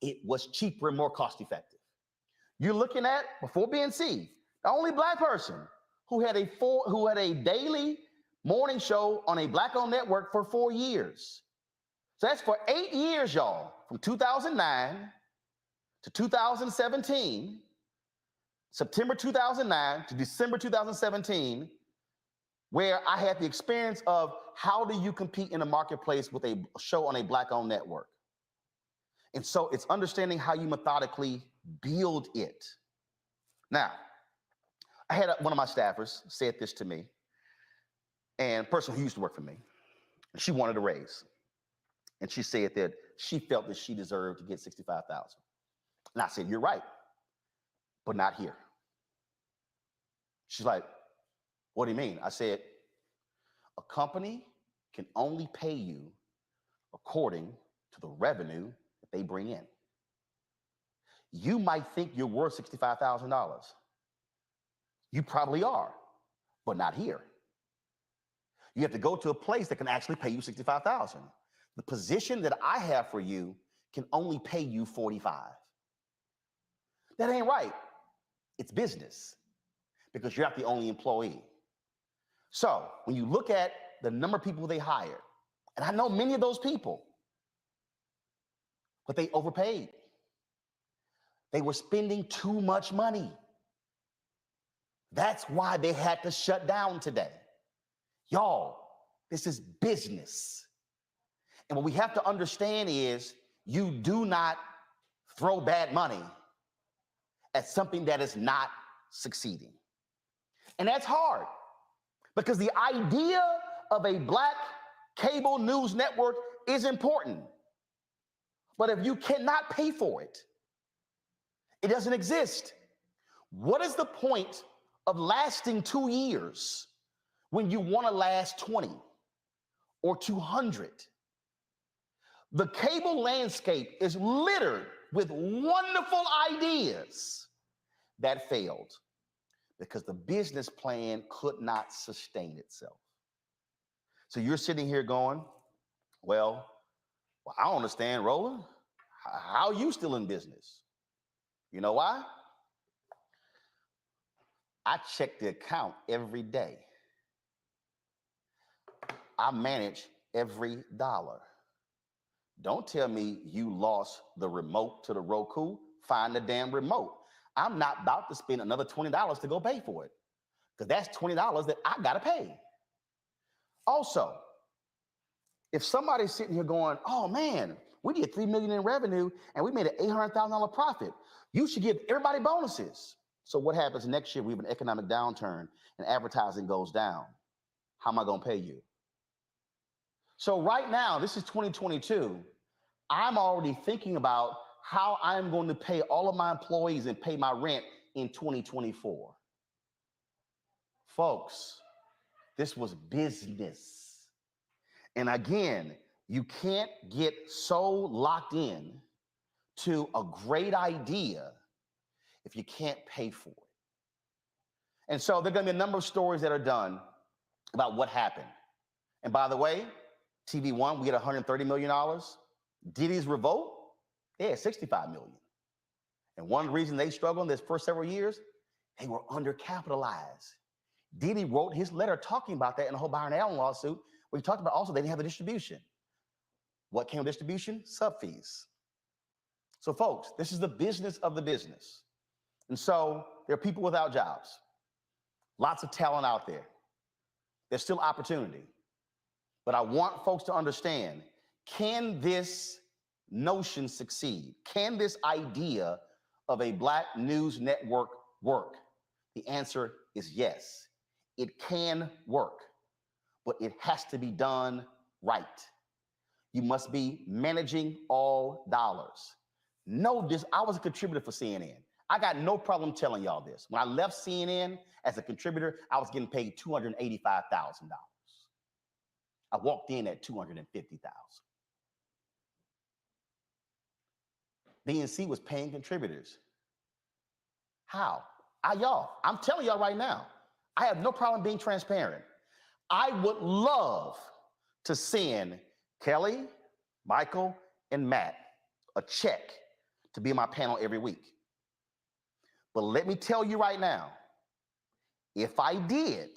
It was cheaper and more cost-effective. You're looking at, before BNC, the only Black person who had a daily morning show on a Black-owned network for 4 years. So that's for 8 years, y'all, from 2009 to 2017, September 2009 to December 2017, where I had the experience of how do you compete in the marketplace with a show on a Black-owned network. And so it's understanding how you methodically build it. Now, I had one of my staffers said this to me, and a person who used to work for me. She wanted a raise. And she said that she felt that she deserved to get $65,000. And I said, you're right, but not here. She's like, what do you mean? I said, a company can only pay you according to the revenue that they bring in. You might think you're worth $65,000. You probably are, but not here. You have to go to a place that can actually pay you $65,000. The position that I have for you can only pay you $45,000. That ain't right. It's business because you're not the only employee. So when you look at the number of people they hired, and I know many of those people, but they overpaid. They were spending too much money. That's why they had to shut down today. Y'all, this is business. And what we have to understand is you do not throw bad money at something that is not succeeding. And that's hard because the idea of a black cable news network is important. But if you cannot pay for it, it doesn't exist. What is the point of lasting 2 years when you want to last 20 or 200? The cable landscape is littered with wonderful ideas that failed because the business plan could not sustain itself. So you're sitting here going, well, I don't understand, Roland. How are you still in business? You know why? I check the account every day. I manage every dollar. Don't tell me you lost the remote to the Roku. Find the damn remote. I'm not about to spend another $20 to go pay for it because that's $20 that I got to pay. Also, if somebody's sitting here going, oh man, we did $3 million in revenue and we made an $800,000 profit, you should give everybody bonuses. So what happens next year? We have an economic downturn and advertising goes down. How am I going to pay you? So right now, this is 2022. I'm already thinking about how I'm going to pay all of my employees and pay my rent in 2024. Folks, this was business. And again, you can't get so locked in to a great idea if you can't pay for it. And so there are going to be a number of stories that are done about what happened. And by the way, TV One, we get $130 million. Diddy's Revolt, they had $65 million. And one reason they struggled in this first several years, they were undercapitalized. Diddy wrote his letter talking about that in the whole Byron Allen lawsuit, where he talked about also they didn't have the distribution. What came with distribution? Sub fees. So folks, this is the business of the business. And so there are people without jobs. Lots of talent out there. There's still opportunity. But I want folks to understand, can this notion succeed? Can this idea of a black news network work? The answer is yes. It can work, but it has to be done right. You must be managing all dollars. Know this, I was a contributor for CNN. I got no problem telling y'all this. When I left CNN as a contributor, I was getting paid $285,000. I walked in at $250,000. BNC was paying contributors. How? I'm telling y'all right now, I have no problem being transparent. I would love to send Kelly, Michael, and Matt a check to be on my panel every week. But let me tell you right now, if I did,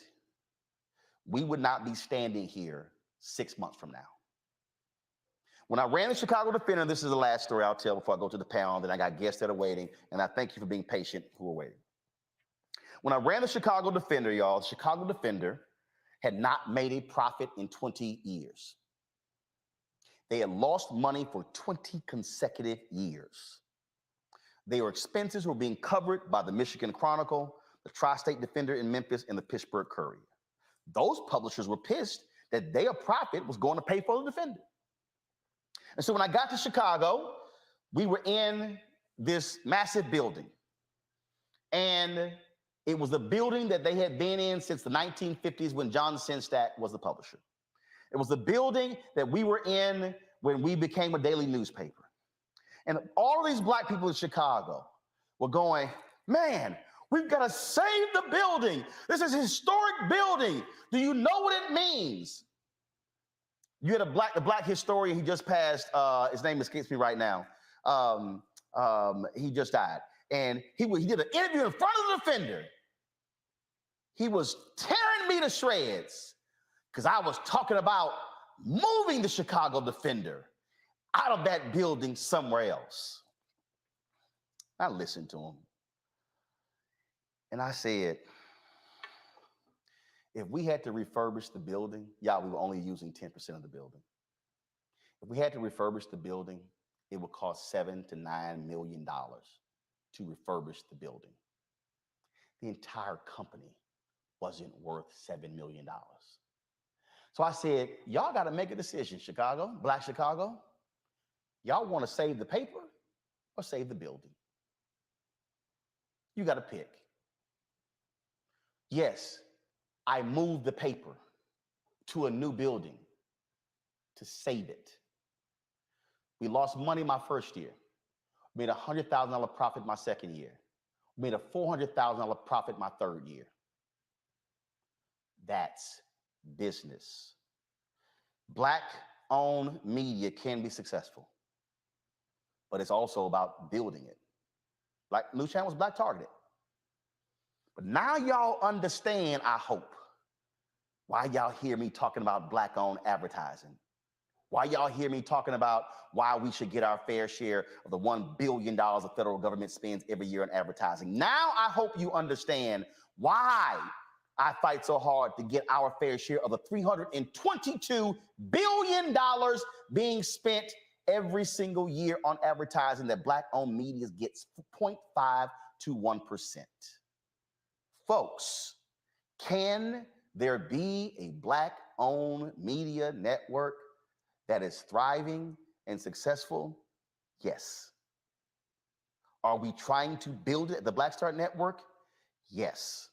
we would not be standing here 6 months from now. When I ran the Chicago Defender, this is the last story I'll tell before I go to the panel, then I got guests that are waiting, and I thank you for being patient who are waiting. When I ran the Chicago Defender, y'all, the Chicago Defender had not made a profit in 20 years. They had lost money for 20 consecutive years. Their expenses were being covered by the Michigan Chronicle, the Tri-State Defender in Memphis, and the Pittsburgh Courier. Those publishers were pissed that their profit was going to pay for the Defender. And so when I got to Chicago, we were in this massive building. And it was a building that they had been in since the 1950s when John Sinstack was the publisher. It was the building that we were in when we became a daily newspaper. And all of these black people in Chicago were going, man, we've got to save the building. This is a historic building. Do you know what it means? You had a black historian, he just passed, his name escapes me right now. He just died. And he did an interview in front of the Defender. He was tearing me to shreds because I was talking about moving the Chicago Defender out of that building somewhere else. I listened to him. And I said, if we had to refurbish the building, y'all, we were only using 10% of the building. If we had to refurbish the building, it would cost $7 to $9 million to refurbish the building. The entire company wasn't worth $7 million. So I said, y'all got to make a decision, Chicago, Black Chicago. Y'all want to save the paper or save the building? You got to pick. Yes, I moved the paper to a new building to save it. We lost money my first year, made a $100,000 profit my second year, made a $400,000 profit my third year. That's business. Black-owned media can be successful, but it's also about building it. Like News Channel was Black targeted. But now y'all understand, I hope, why y'all hear me talking about Black-owned advertising. Why y'all hear me talking about why we should get our fair share of the $1 billion the federal government spends every year on advertising. Now I hope you understand why I fight so hard to get our fair share of the $322 billion being spent every single year on advertising that Black-owned media gets 0.5 to 1%. Folks, can there be a Black-owned media network that is thriving and successful? Yes. Are we trying to build it at the Black Star Network? Yes.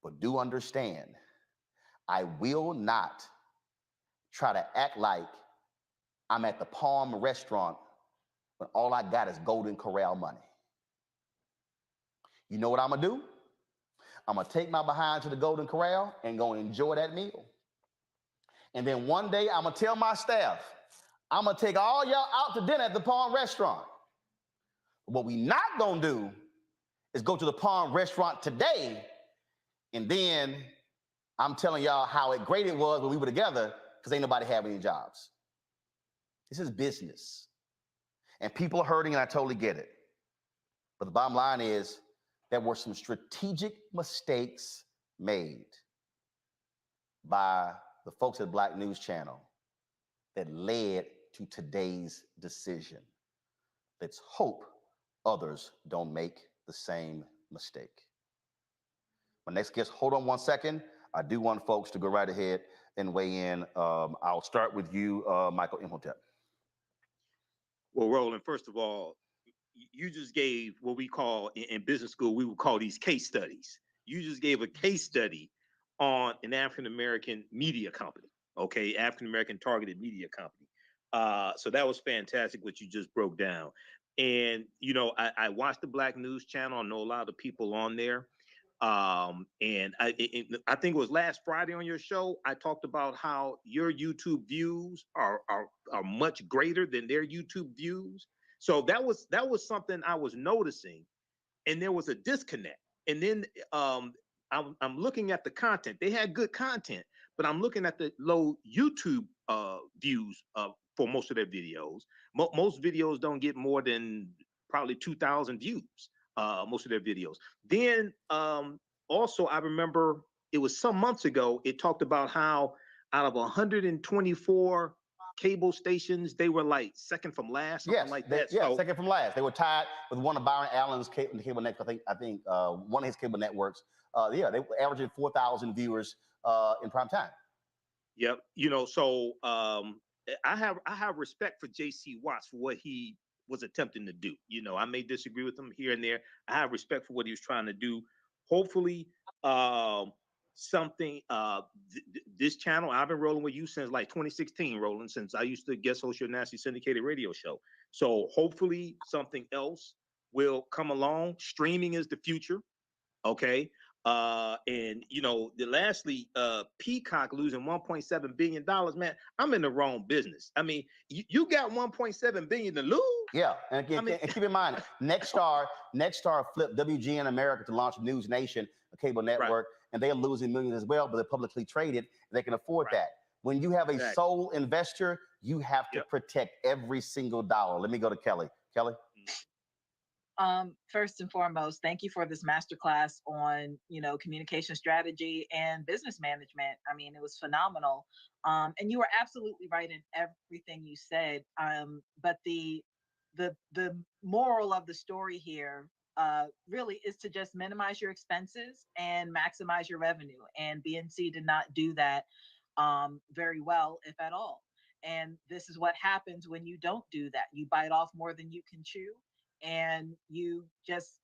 But do understand, I will not try to act like I'm at the Palm restaurant when all I got is Golden Corral money. You know what I'm gonna do? I'm gonna take my behind to the Golden Corral and go enjoy that meal. And then one day I'm gonna tell my staff, I'm gonna take all y'all out to dinner at the Palm restaurant. What we not gonna do is go to the Palm restaurant today and then I'm telling y'all how great it was when we were together because ain't nobody having any jobs. This is business. And people are hurting and I totally get it. But the bottom line is there were some strategic mistakes made by the folks at Black News Channel that led to today's decision. Let's hope others don't make the same mistake. My next guest, hold on one second. I do want folks to go right ahead and weigh in. I'll start with you, Michael Imhotep. Well, Roland, first of all, you just gave what we call in business school, we would call these case studies. You just gave a case study on an African-American media company, okay? African-American targeted media company. So that was fantastic what you just broke down. And, you know, I watched the Black News Channel. I know a lot of the people on there. And I think it was last Friday on your show, I talked about how your YouTube views are much greater than their YouTube views. So that was something I was noticing, and there was a disconnect. And then I'm looking at the content. They had good content, but I'm looking at the low YouTube views for most of their videos. Most videos don't get more than probably 2,000 views. Most of their videos. Then also, I remember it was some months ago, it talked about how out of 124 cable stations, they were like second from last, something like that. Yeah, so, second from last. They were tied with one of Byron Allen's cable networks. I think one of his cable networks. They were averaging 4,000 viewers in prime time. Yep. You know, so I have respect for J.C. Watts for what he was attempting to do. You know, I may disagree with him here and there. I have respect for what he was trying to do. Hopefully, something. This channel, I've been rolling with you since like 2016, Roland, since I used to guest host your nasty syndicated radio show. So hopefully, something else will come along. Streaming is the future. Okay. And lastly, Peacock losing $1.7 billion, man. I'm in the wrong business. I mean, you got $1.7 billion to lose. Yeah, and again, and keep in mind, Nexstar flipped WGN America to launch News Nation, a cable network, and they're losing millions as well, but they're publicly traded, and they can afford that. When you have a sole investor, you have to protect every single dollar. Let me go to Kelly. Kelly? First and foremost, thank you for this masterclass on, communication strategy and business management. I mean, it was phenomenal. And you were absolutely right in everything you said. But the moral of the story here really is to just minimize your expenses and maximize your revenue. And BNC did not do that very well, if at all. And this is what happens when you don't do that. You bite off more than you can chew, and you just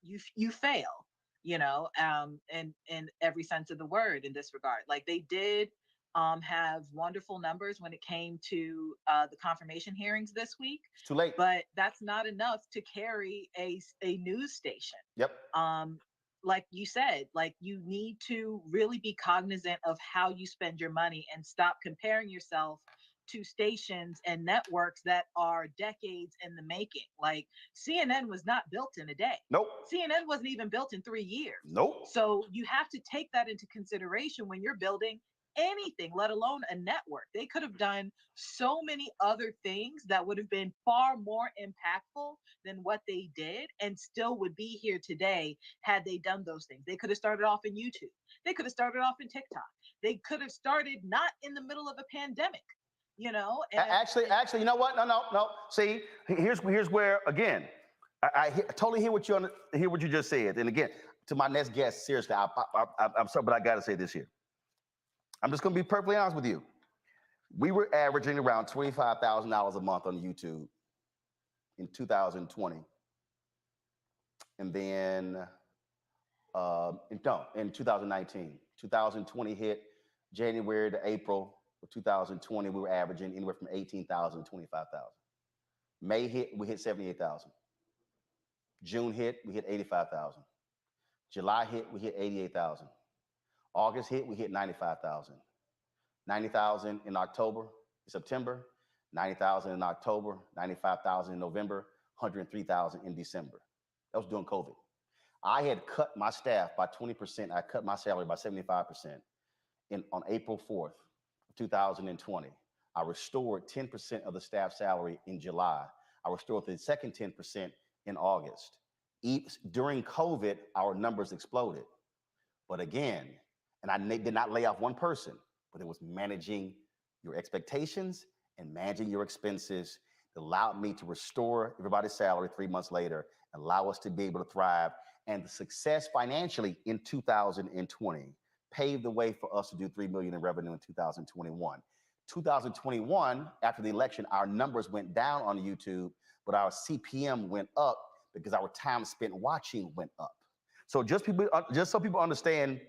you fail, in every sense of the word in this regard. Like, they did have wonderful numbers when it came to the confirmation hearings this week. It's too late. But that's not enough to carry a news station. Yep. Like you said, like, you need to really be cognizant of how you spend your money and stop comparing yourself to stations and networks that are decades in the making. Like, CNN was not built in a day. Nope. CNN wasn't even built in 3 years. Nope. So you have to take that into consideration when you're building anything, let alone a network. They could have done so many other things that would have been far more impactful than what they did, and still would be here today had they done those things. They could have started off in YouTube. They could have started off in TikTok. They could have started not in the middle of a pandemic, And actually, you know what? No. See, here's where, again, I totally hear what you just said. And again, to my next guest, seriously, I'm sorry, but I got to say this here. I'm just going to be perfectly honest with you. We were averaging around $25,000 a month on YouTube in 2020. And then, in 2019. 2020 hit January to April of 2020. We were averaging anywhere from 18,000 to 25,000. May hit, we hit 78,000. June hit, we hit 85,000. July hit, we hit 88,000. August hit, we hit 95,000. 90,000 in September, 90,000 in October, 95,000 in November, 103,000 in December. That was during COVID. I had cut my staff by 20%. I cut my salary by 75% on April 4th, 2020. I restored 10% of the staff salary in July. I restored the second 10% in August. During COVID, our numbers exploded. But again, and I did not lay off one person, but it was managing your expectations and managing your expenses that allowed me to restore everybody's salary 3 months later, and allow us to be able to thrive. And the success financially in 2020 paved the way for us to do $3 million in revenue in 2021. 2021, after the election, our numbers went down on YouTube, but our CPM went up because our time spent watching went up. So just so people understand.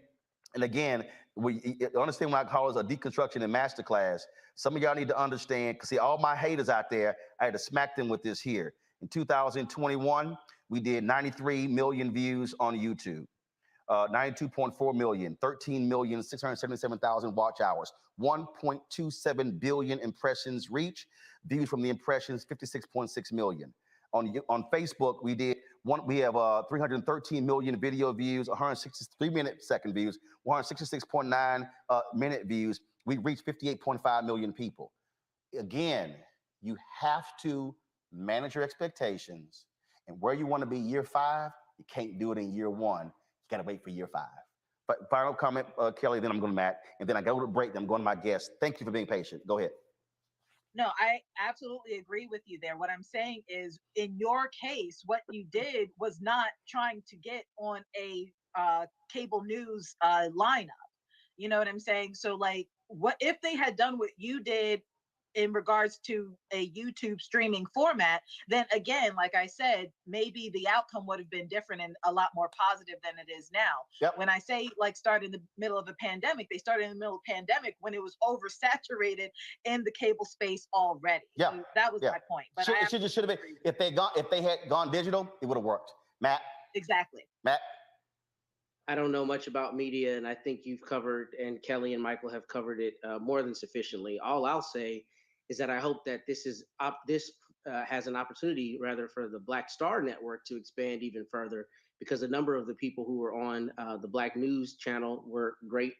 And again, we understand when I call it a deconstruction and masterclass. Some of y'all need to understand, because see, all my haters out there, I had to smack them with this here. In 2021, we did 93 million views on YouTube, 92.4 million, 13,677,000 watch hours, 1.27 billion impressions reach, views from the impressions, 56.6 million. On Facebook, we have 313 million video views, 163 second views, 166.9 minute views. We reached 58.5 million people. Again, you have to manage your expectations, and where you want to be year 5, you can't do it in year 1. You got to wait for year 5. But final comment, Kelly, then I'm going to Matt, and then I go to break, then I'm going to my guest. Thank you for being patient. Go ahead. No, I absolutely agree with you there. What I'm saying is, in your case, what you did was not trying to get on a cable news lineup. You know what I'm saying? So, like, what if they had done what you did in regards to a YouTube streaming format? Then again, like I said, maybe the outcome would have been different and a lot more positive than it is now. Yep. When I say, like, start in the middle of a pandemic, they started in the middle of a pandemic when it was oversaturated in the cable space already. Yeah. So that was my point. But Should have been, if they had gone digital, it would have worked. Matt? Exactly. Matt? I don't know much about media, and I think you've covered, and Kelly and Michael have covered it more than sufficiently. All I'll say is that I hope that this has an opportunity, rather, for the Black Star Network to expand even further, because a number of the people who were on the Black News channel were great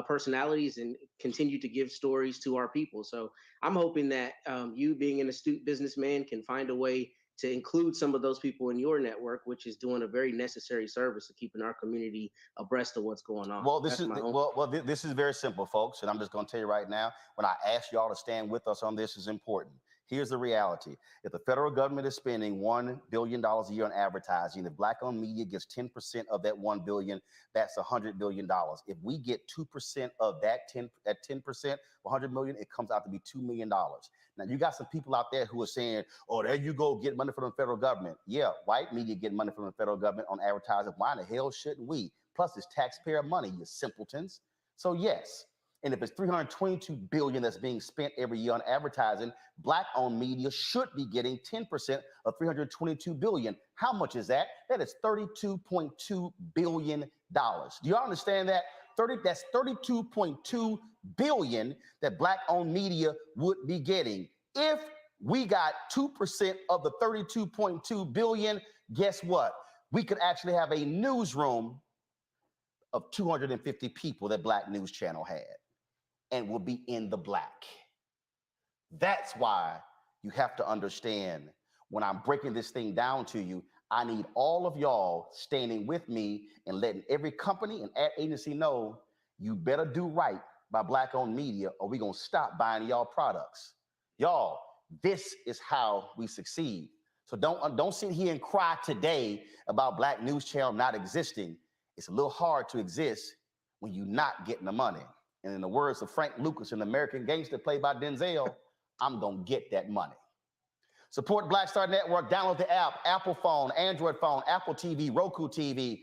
personalities and continue to give stories to our people. So I'm hoping that you, being an astute businessman, can find a way to include some of those people in your network, which is doing a very necessary service of keeping our community abreast of what's going on. Well, this is very simple, folks, and I'm just going to tell you right now. When I ask y'all to stand with us on this, is important. Here's the reality: if the federal government is spending $1 billion a year on advertising, if Black-owned media gets 10% of that $1 billion, that's $100 billion. If we get 2% of that 10%, $100 million, it comes out to be $2 million. Now, you got some people out there who are saying, oh, there you go, get money from the federal government. Yeah, white media get money from the federal government on advertising. Why in the hell shouldn't we? Plus, it's taxpayer money, you simpletons. So, yes. And if it's $322 billion that's being spent every year on advertising, Black-owned media should be getting 10% of $322 billion. How much is that? That is $32.2 billion. Do y'all understand that? That's $32.2 billion that Black-owned media would be getting. If we got 2% of the $32.2 billion, guess what? We could actually have a newsroom of 250 people that Black News Channel had, and will be in the black. That's why you have to understand, when I'm breaking this thing down to you, I need all of y'all standing with me and letting every company and ad agency know you better do right by Black-owned media, or we're going to stop buying y'all products. Y'all, this is how we succeed. So don't sit here and cry today about Black News Channel not existing. It's a little hard to exist when you're not getting the money. And in the words of Frank Lucas, an American Gangster played by Denzel, I'm going to get that money. Support Black Star Network. Download the app, Apple phone, Android phone, Apple TV, Roku TV,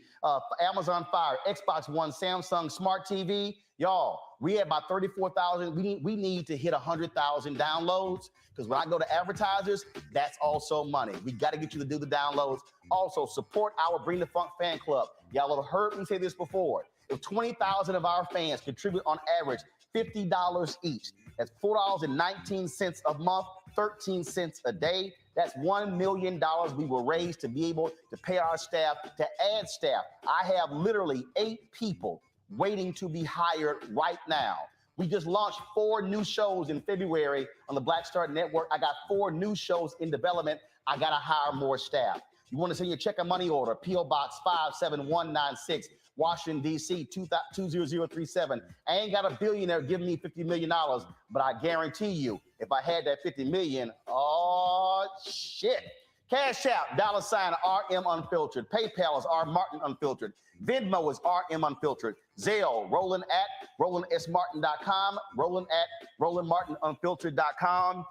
Amazon Fire, Xbox One, Samsung Smart TV. Y'all, we had about 34,000. We need to hit 100,000 downloads, because when I go to advertisers, that's also money. We got to get you to do the downloads. Also, support our Bring the Funk fan club. Y'all have heard me say this before. If 20,000 of our fans contribute on average $50 each, that's $4.19 a month, 13 cents a day. That's $1 million we will raise to be able to pay our staff, to add staff. I have literally 8 people waiting to be hired right now. We just launched 4 new shows in February on the Black Star Network. I got 4 new shows in development. I got to hire more staff. You want to send your check or money order, P.O. Box 57196, Washington, D.C., 20037. I ain't got a billionaire giving me $50 million, but I guarantee you, if I had that $50 million, oh, shit. Cash App, $ RM Unfiltered. PayPal is R Martin Unfiltered. Venmo is RM Unfiltered. Zelle, Roland at RolandSMartin.com, Roland at RolandMartinUnfiltered.com.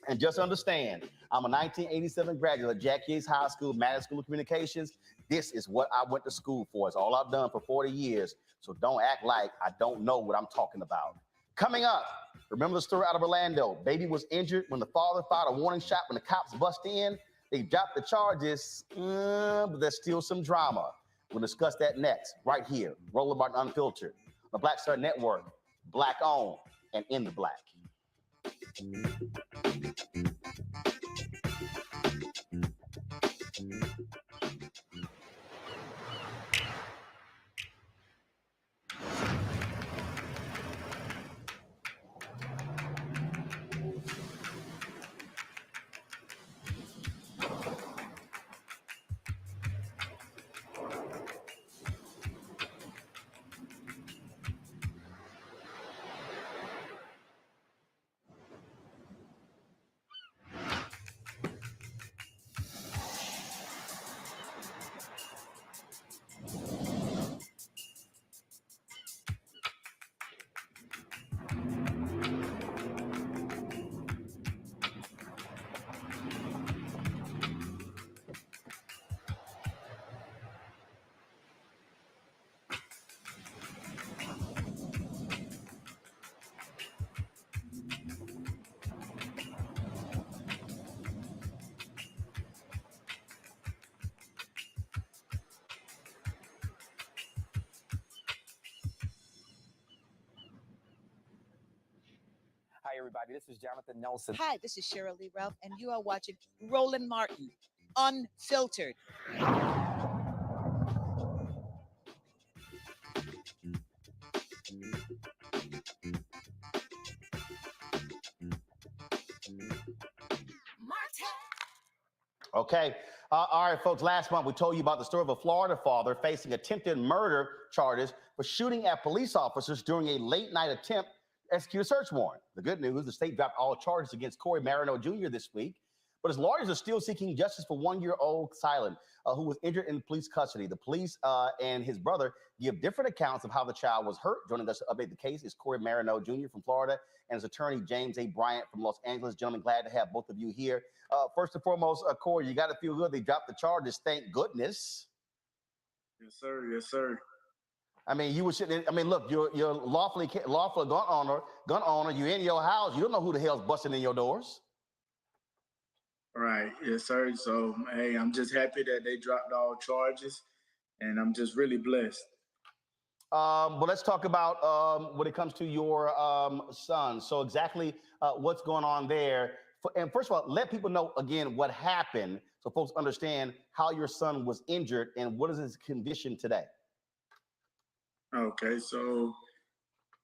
And just understand, I'm a 1987 graduate of Jack Yates High School, Madison School of Communications. This is what I went to school for. It's all I've done for 40 years. So don't act like I don't know what I'm talking about. Coming up, remember the story out of Orlando? Baby was injured when the father fired a warning shot when the cops bust in. They dropped the charges, but there's still some drama. We'll discuss that next, right here. Roland Martin Unfiltered, the Black Star Network, Black owned and in the black. everybody. This is Jonathan Nelson. Hi, this is Cheryl Lee Ralph, and you are watching Roland Martin Unfiltered. Okay. All right, folks. Last month, we told you about the story of a Florida father facing attempted murder charges for shooting at police officers during a late-night attempt to execute a search warrant. The good news, the state dropped all charges against Corey Marino Jr. this week, but his lawyers are still seeking justice for one-year-old Silent, who was injured in police custody. The police and his brother give different accounts of how the child was hurt. Joining us to update the case is Corey Marino Jr. from Florida and his attorney, James A. Bryant from Los Angeles. Gentlemen, glad to have both of you here. First and foremost, Corey, you got to feel good. They dropped the charges. Thank goodness. Yes, sir. Yes, sir. I mean, look, you're lawful gun owner. You're in your house. You don't know who the hell's busting in your doors. Right. Yes, sir. So, hey, I'm just happy that they dropped all charges, and I'm just really blessed. But let's talk about when it comes to your son. So exactly what's going on there. And first of all, let people know again what happened so folks understand how your son was injured and what is his condition today. Okay, so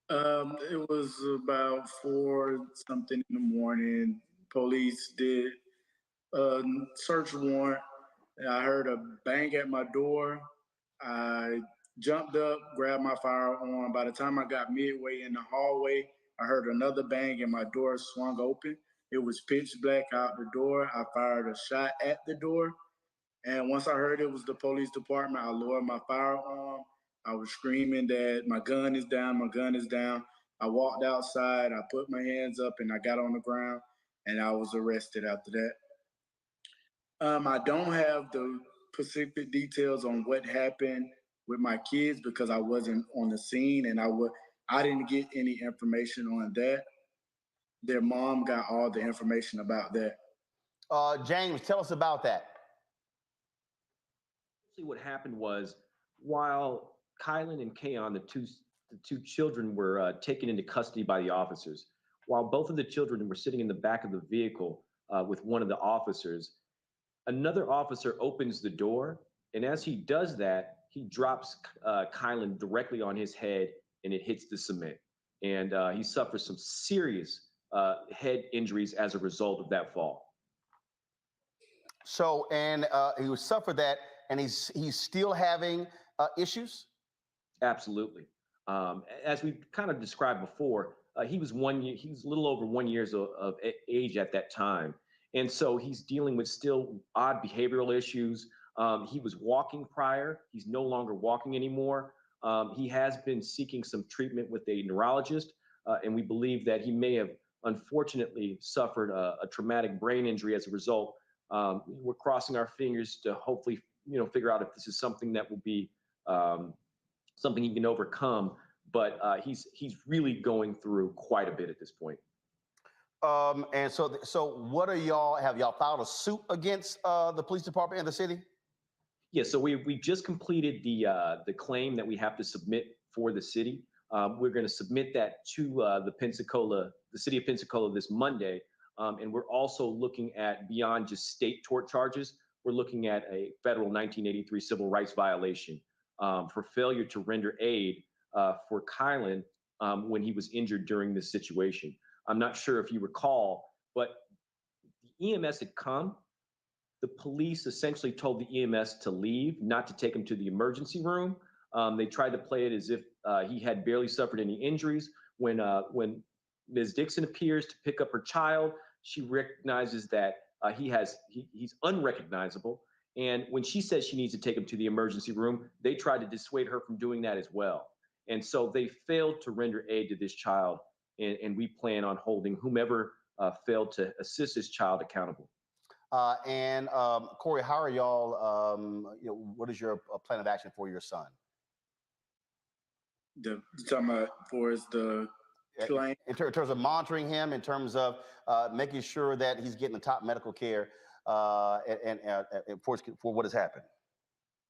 it was about 4 something in the morning. Police did a search warrant. I heard a bang at my door. I jumped up, grabbed my firearm. By the time I got midway in the hallway, I heard another bang and my door swung open. It was pitch black out the door. I fired a shot at the door. And once I heard it was the police department, I lowered my firearm. I was screaming that my gun is down, my gun is down. I walked outside, I put my hands up and I got on the ground and I was arrested after that. I don't have the specific details on what happened with my kids because I wasn't on the scene and I didn't get any information on that. Their mom got all the information about that. James, tell us about that. What happened was while Kylan and Kayon, the two children, were taken into custody by the officers, while both of the children were sitting in the back of the vehicle with one of the officers, another officer opens the door, and as he does that, he drops Kylan directly on his head, and it hits the cement. And he suffers some serious head injuries as a result of that fall. So, and he suffered that, and he's still having issues? Absolutely. As we kind of described before, he was a little over 1 year of age at that time. And so he's dealing with still odd behavioral issues. He was walking prior. He's no longer walking anymore. He has been seeking some treatment with a neurologist, and we believe that he may have unfortunately suffered a traumatic brain injury as a result. We're crossing our fingers to hopefully, figure out if this is something that will be something he can overcome. But he's really going through quite a bit at this point. And so what have y'all filed a suit against the police department in the city? Yeah, so we just completed the claim that we have to submit for the city. We're going to submit that to the city of Pensacola this Monday. And we're also looking at, beyond just state tort charges, we're looking at a federal 1983 civil rights violation for failure to render aid for Kylan when he was injured during this situation. I'm not sure if you recall, but the EMS had come. The police essentially told the EMS to leave, not to take him to the emergency room. They tried to play it as if he had barely suffered any injuries. When Ms. Dixon appears to pick up her child, she recognizes that he's unrecognizable. And when she says she needs to take him to the emergency room, they tried to dissuade her from doing that as well. And so they failed to render aid to this child. And we plan on holding whomever failed to assist this child accountable. And Corey, how are y'all? What is your plan of action for your son? You're talking about for the claim? In terms of monitoring him, in terms of making sure that he's getting the top medical care, and for what has happened.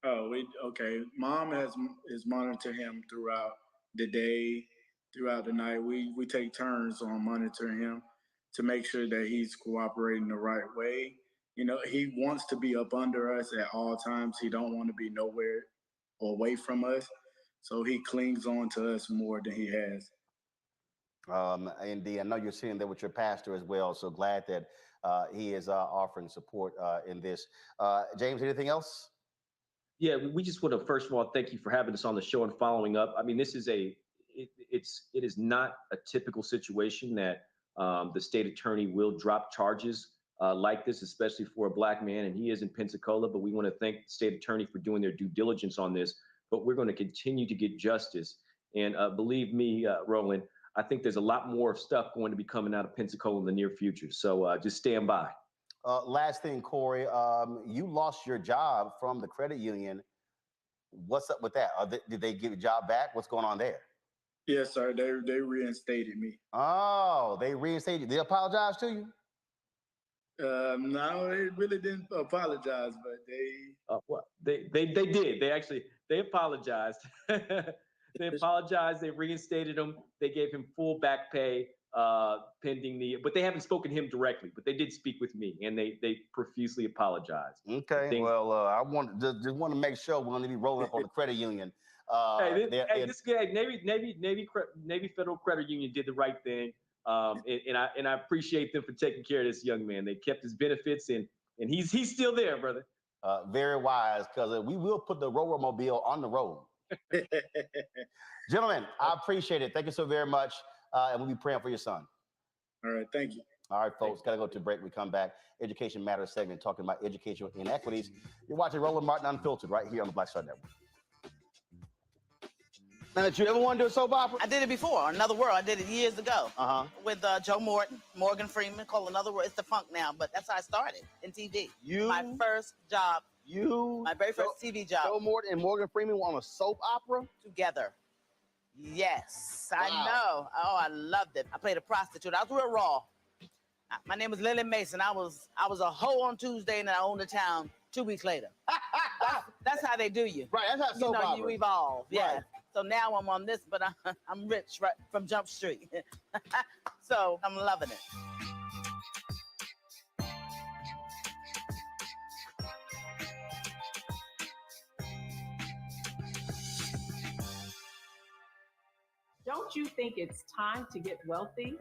Oh, okay. Mom is monitoring him throughout the day. throughout the night. We take turns on monitoring him to make sure that he's cooperating the right way. You know, he wants to be up under us at all times. He don't want to be nowhere away from us. So he clings on to us more than he has. Indeed, I know you're sitting there with your pastor as well. So glad that he is offering support in this. James, anything else? Yeah, we just want to first of all thank you for having us on the show and following up. I mean, this is it is not a typical situation that the state attorney will drop charges like this, especially for a Black man, and he is in Pensacola. But we want to thank the state attorney for doing their due diligence on this. But we're going to continue to get justice, and believe me, Roland, I think there's a lot more stuff going to be coming out of Pensacola in the near future. So just stand by. Last thing, Corey, you lost your job from the credit union. What's up with that? Did they give a job back? What's going on there? Yes, sir. They reinstated me. Oh, they reinstated you. They apologize to you? No, they really didn't apologize, but they did. They apologized. They apologized. They reinstated him. They gave him full back pay pending but they haven't spoken to him directly, but they did speak with me, and they profusely apologized. Okay. Well, I just want to make sure we're going to be rolling up on the credit union. This guy, Navy Federal Credit Union did the right thing. And I appreciate them for taking care of this young man. They kept his benefits, and he's still there, brother. Very wise, because we will put the Roller-mobile on the road. Gentlemen, I appreciate it. Thank you so very much. And we'll be praying for your son. All right, thank you. All right, folks, got to go to break. We come back. Education Matters segment, talking about educational inequities. You're watching Roland Martin Unfiltered right here on the Black Star Network. Now, did you ever want to do a soap opera? I did it before, Another World. I did it years ago with Joe Morgan Freeman, called Another World. It's the funk now, but that's how I started in TV. My first job. My very first TV job. Joe Morton and Morgan Freeman were on a soap opera? Together. Yes, I know. Oh, I loved it. I played a prostitute. I was real raw. My name was Lily Mason. I was a hoe on Tuesday, and I owned the town 2 weeks later. That's how they do you. Right, that's how soap opera. You evolve. Yeah. Right. So now I'm on this, but I'm rich right from Jump Street. So I'm loving it. Don't you think it's time to get wealthy?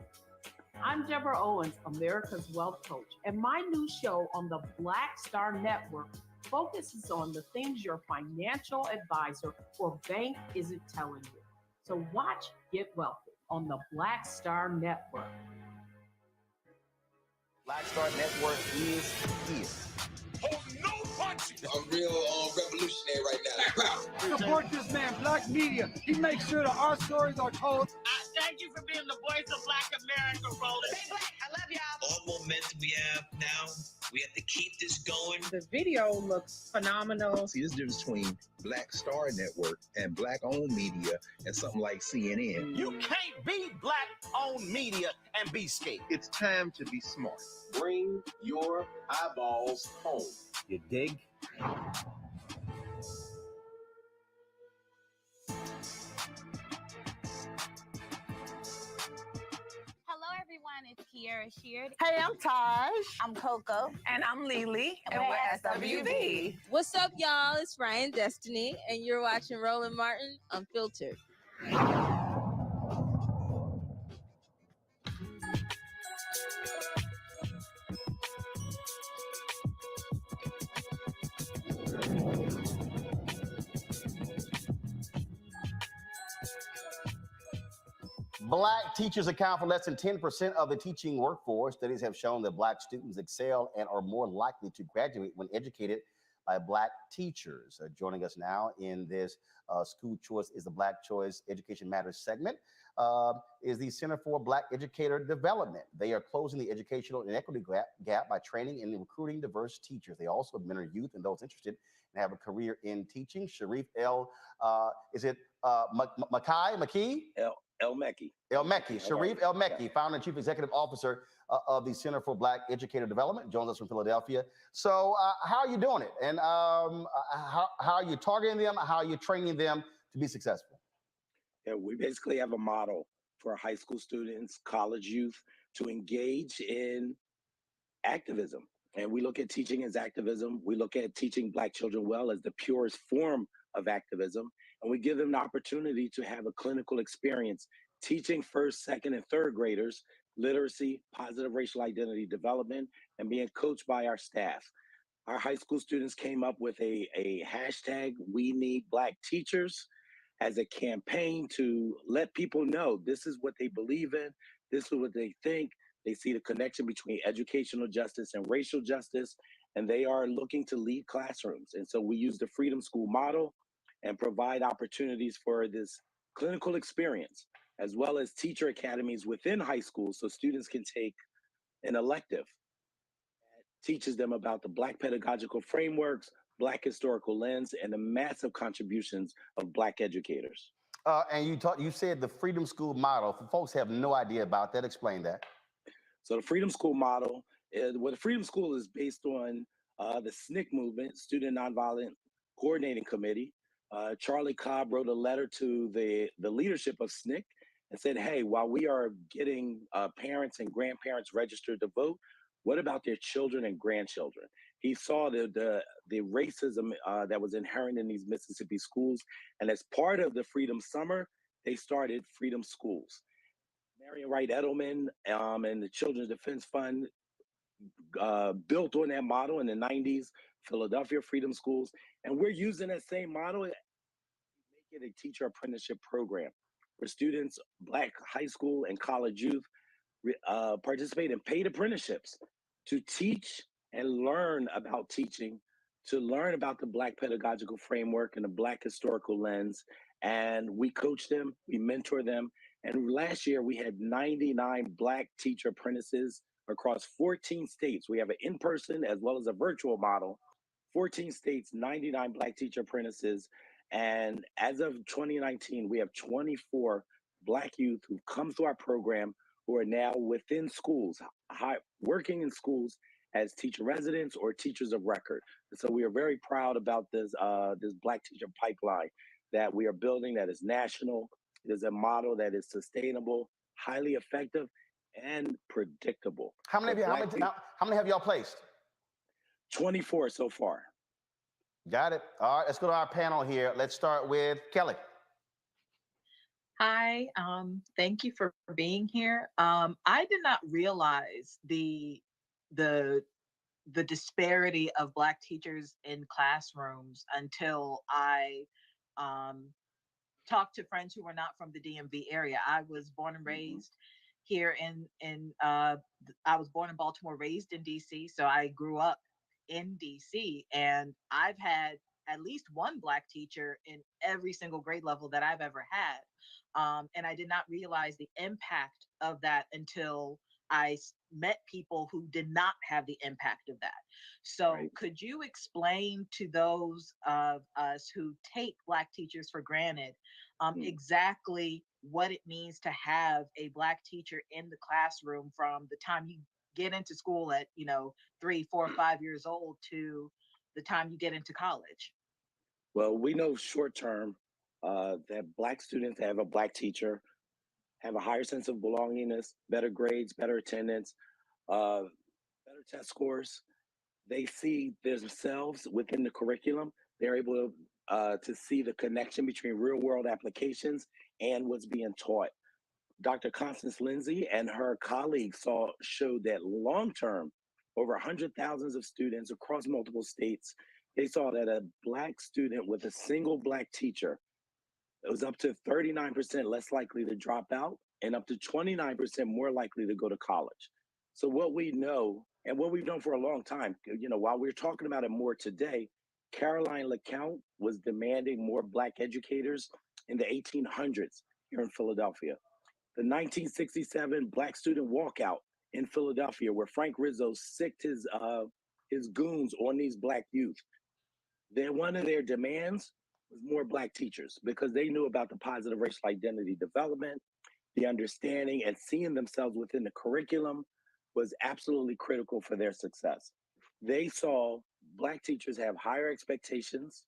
I'm Deborah Owens, America's Wealth Coach, and my new show on the Black Star Network focuses on the things your financial advisor or bank isn't telling you. So watch Get Wealthy on the Black Star Network. Black Star Network is here. Oh, no punches! I'm real revolutionary right now. Support this man, Black Media. He makes sure that our stories are told. Thank you for being the voice of Black America, Roland. Stay black. I love y'all. All momentum we have now, we have to keep this going. The video looks phenomenal. See, there's a difference between Black Star Network and Black-owned media and something like CNN. You can't be Black-owned media and be scared. It's time to be smart. Bring your eyeballs home. You dig? It's Kiara Sheard. Hey, I'm Taj. I'm Coco. And I'm Lily. And we're SWV. What's up, y'all? It's Ryan Destiny, and you're watching Roland Martin Unfiltered. Black teachers account for less than 10% of the teaching workforce. Studies have shown that Black students excel and are more likely to graduate when educated by Black teachers. Joining us now in this School Choice is the Black Choice Education Matters segment is the Center for Black Educator Development. They are closing the educational inequity gap by training and recruiting diverse teachers. They also mentor youth and those interested and have a career in teaching. Sharif McKee? El Mekki. El Mekki, Sharif El Mekki, founder and chief executive officer of the Center for Black Educator Development, joins us from Philadelphia. So how are you doing it? And how are you targeting them? How are you training them to be successful? Yeah, we basically have a model for high school students, college youth to engage in activism. And we look at teaching as activism. We look at teaching Black children well as the purest form of activism. And we give them the opportunity to have a clinical experience teaching first, second, and third graders literacy, positive racial identity development, and being coached by our staff. Our high school students came up with a hashtag, We Need Black Teachers, as a campaign to let people know this is what they believe in, this is what they think. They see the connection between educational justice and racial justice, and they are looking to lead classrooms. And so we use the Freedom School model and provide opportunities for this clinical experience, as well as teacher academies within high schools so students can take an elective that teaches them about the Black pedagogical frameworks, Black historical lens, and the massive contributions of Black educators. And you said the Freedom School model. For folks who have no idea about that, explain that. So the Freedom School model, the Freedom School is based on the SNCC movement, Student Nonviolent Coordinating Committee. Charlie Cobb wrote a letter to the leadership of SNCC and said, hey, while we are getting parents and grandparents registered to vote, what about their children and grandchildren? He saw the racism that was inherent in these Mississippi schools. And as part of the Freedom Summer, they started Freedom Schools. Marion Wright Edelman and the Children's Defense Fund built on that model in the 90s, Philadelphia Freedom Schools. And we're using that same model, make it a teacher apprenticeship program where students, Black high school and college youth, participate in paid apprenticeships to teach and learn about teaching, to learn about the Black pedagogical framework and the Black historical lens. And we coach them, we mentor them. And last year we had 99 Black teacher apprentices across 14 states. We have an in-person as well as a virtual model, 14 states, 99 Black teacher apprentices. And as of 2019, we have 24 Black youth who've come through our program who are now within schools, working in schools as teacher residents or teachers of record. And so we are very proud about this Black teacher pipeline that we are building that is national. It is a model that is sustainable, highly effective, and predictable. How many have y'all placed? 24 so far. Got it. All right, let's go to our panel here. Let's start with Kelly. Hi, thank you for being here. I did not realize the disparity of Black teachers in classrooms until I talked to friends who were not from the DMV area. I was born and raised here I was born in Baltimore, raised in DC, so I grew up in DC, and I've had at least one Black teacher in every single grade level that I've ever had. And I did not realize the impact of that until I met people who did not have the impact of that. So could you explain to those of us who take Black teachers for granted exactly what it means to have a Black teacher in the classroom from the time you get into school at 3, 4, 5 years old to the time you get into college? Well, we know short term that Black students that have a Black teacher have a higher sense of belongingness, better grades, better attendance, better test scores. They see themselves within the curriculum. They're able to see the connection between real world applications and what's being taught. Dr. Constance Lindsay and her colleagues showed that long term, over 100,000 of students across multiple states, they saw that a Black student with a single Black teacher, it was up to 39% less likely to drop out and up to 29% more likely to go to college. So what we know, and what we've known for a long time, while we're talking about it more today, Caroline LeCount was demanding more Black educators in the 1800s here in Philadelphia. The 1967 Black student walkout in Philadelphia, where Frank Rizzo sicked his goons on these Black youth. One of their demands was more Black teachers because they knew about the positive racial identity development, the understanding and seeing themselves within the curriculum was absolutely critical for their success. They saw Black teachers have higher expectations,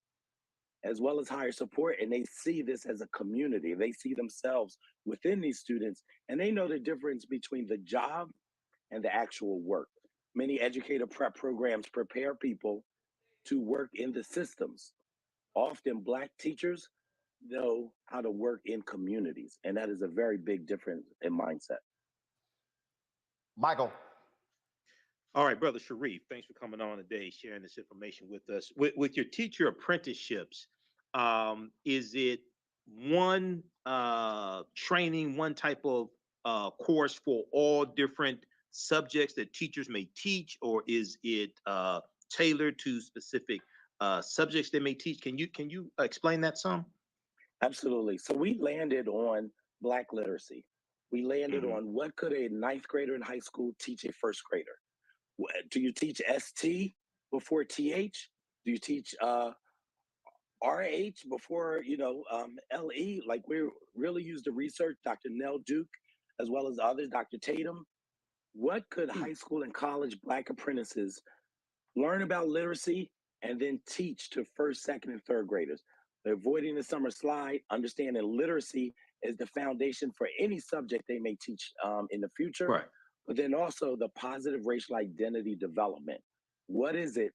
as well as higher support, and they see this as a community. They see themselves within these students, and they know the difference between the job and the actual work. Many educator prep programs prepare people to work in the systems. Often Black teachers know how to work in communities, and that is a very big difference in mindset. Michael. All right, Brother Sharif, thanks for coming on today, sharing this information with us. With your teacher apprenticeships, is it one training, one type of course for all different subjects that teachers may teach, or is it tailored to specific subjects they may teach? Can you explain that some? Absolutely. So we landed on Black literacy. We landed on what could a ninth grader in high school teach a first grader? Do you teach ST before TH? Do you teach RH before, LE? Like, we really used the research, Dr. Nell Duke, as well as others, Dr. Tatum. What could high school and college Black apprentices learn about literacy and then teach to first, second, and third graders? Avoiding the summer slide, understanding literacy is the foundation for any subject they may teach in the future. Right. But then also the positive racial identity development. What is it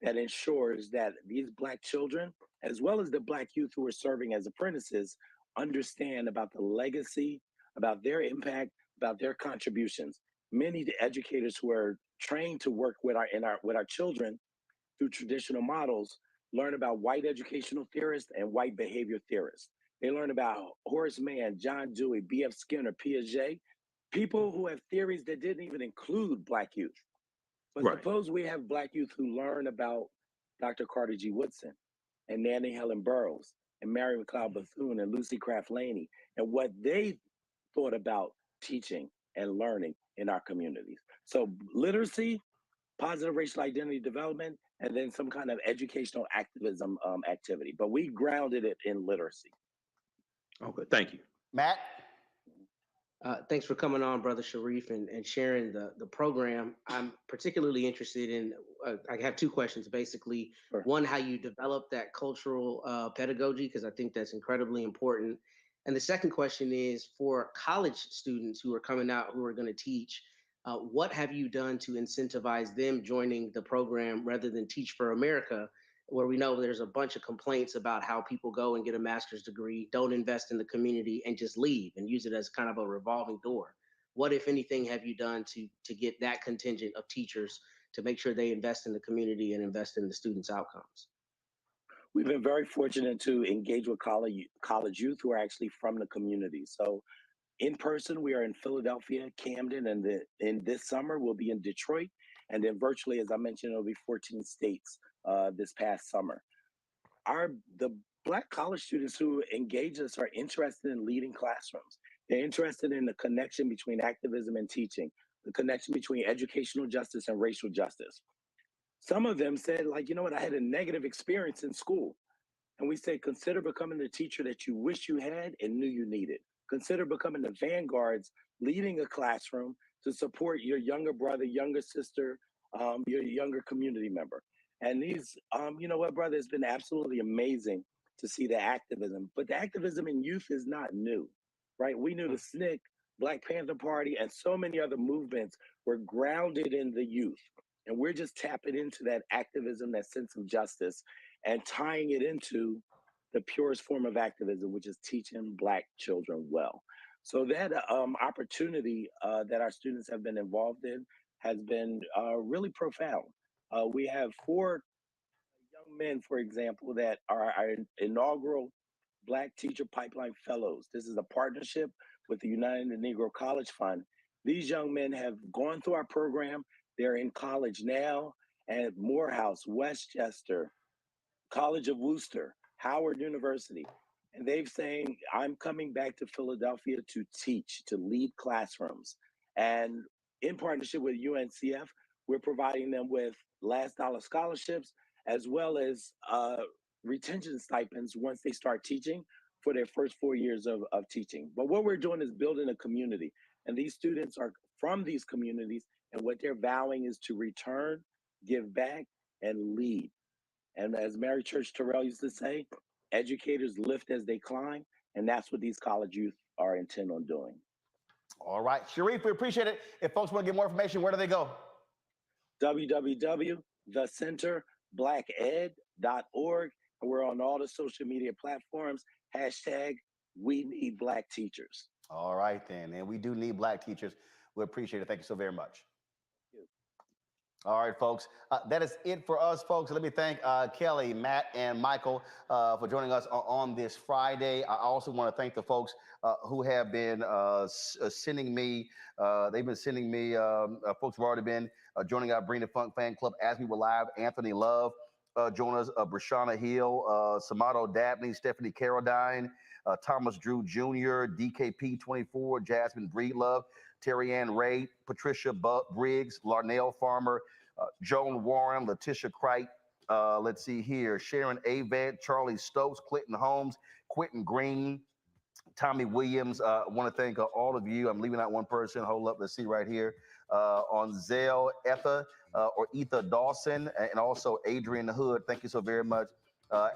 that ensures that these Black children, as well as the Black youth who are serving as apprentices, understand about the legacy, about their impact, about their contributions? Many educators who are trained to work with our children through traditional models learn about white educational theorists and white behavior theorists. They learn about Horace Mann, John Dewey, B.F. Skinner, Piaget, people who have theories that didn't even include Black youth. But suppose we have Black youth who learn about Dr. Carter G. Woodson and Nanny Helen Burroughs and Mary McLeod Bethune and Lucy Craft Laney and what they thought about teaching and learning in our communities. So literacy, positive racial identity development, and then some kind of educational activism activity. But we grounded it in literacy. Okay, thank you. Matt? Thanks for coming on, Brother Sharif, and sharing the program. I'm particularly interested in, I have two questions, basically. Sure. One, how you develop that cultural pedagogy, because I think that's incredibly important. And the second question is, for college students who are coming out, who are going to teach, what have you done to incentivize them joining the program rather than Teach for America, where we know there's a bunch of complaints about how people go and get a master's degree, don't invest in the community, and just leave and use it as kind of a revolving door? What, if anything, have you done to get that contingent of teachers to make sure they invest in the community and invest in the students' outcomes? We've been very fortunate to engage with college youth who are actually from the community. So in person, we are in Philadelphia, Camden, and in this summer, we'll be in Detroit. And then virtually, as I mentioned, it'll be 14 states this past summer. The Black college students who engage us are interested in leading classrooms. They're interested in the connection between activism and teaching, the connection between educational justice and racial justice. Some of them said, like, you know what, I had a negative experience in school. And we say, consider becoming the teacher that you wish you had and knew you needed. Consider becoming the vanguards, leading a classroom to support your younger brother, younger sister, your younger community member. And these, you know what, brother, it's been absolutely amazing to see the activism. But the activism in youth is not new, right? We knew the SNCC, Black Panther Party, and so many other movements were grounded in the youth. And we're just tapping into that activism, that sense of justice, and tying it into the purest form of activism, which is teaching Black children well. So that opportunity that our students have been involved in has been really profound. We have 4 young men, for example, that are our inaugural Black Teacher Pipeline Fellows. This is a partnership with the United Negro College Fund. These young men have gone through our program. They're in college now at Morehouse, Westchester, College of Worcester, Howard University. And they've saying, I'm coming back to Philadelphia to teach, to lead classrooms. And in partnership with UNCF, we're providing them with last dollar scholarships, as well as retention stipends once they start teaching for their first 4 years of teaching. But what we're doing is building a community. And these students are from these communities, and what they're vowing is to return, give back, and lead. And as Mary Church Terrell used to say, educators lift as they climb, and that's what these college youth are intent on doing. All right, Sharif, we appreciate it. If folks want to get more information, where do they go? www.thecenterblacked.org. And we're on all the social media platforms. #We need Black teachers. All right, then. And we do need Black teachers. We appreciate it. Thank you so very much. All right, folks. That is it for us, folks. Let me thank Kelly, Matt, and Michael for joining us on this Friday. I also want to thank the folks who have been sending me, they've been sending me, folks who have already been joining our Bring the Funk fan club as we were live. Anthony Love joined us, Brashana Hill, Samato Dabney, Stephanie Carradine, Thomas Drew Jr., DKP24, Jasmine Breedlove, Terry Ann Ray, Patricia Briggs, Larnell Farmer, Joan Warren, Letitia Cright, let's see here, Sharon Aved, Charlie Stokes, Clinton Holmes, Quentin Green, Tommy Williams. I want to thank all of you. I'm leaving out one person. Hold up, let's see right here. On Zell, Etha, or Etha Dawson, and also Adrian Hood. Thank you so very much.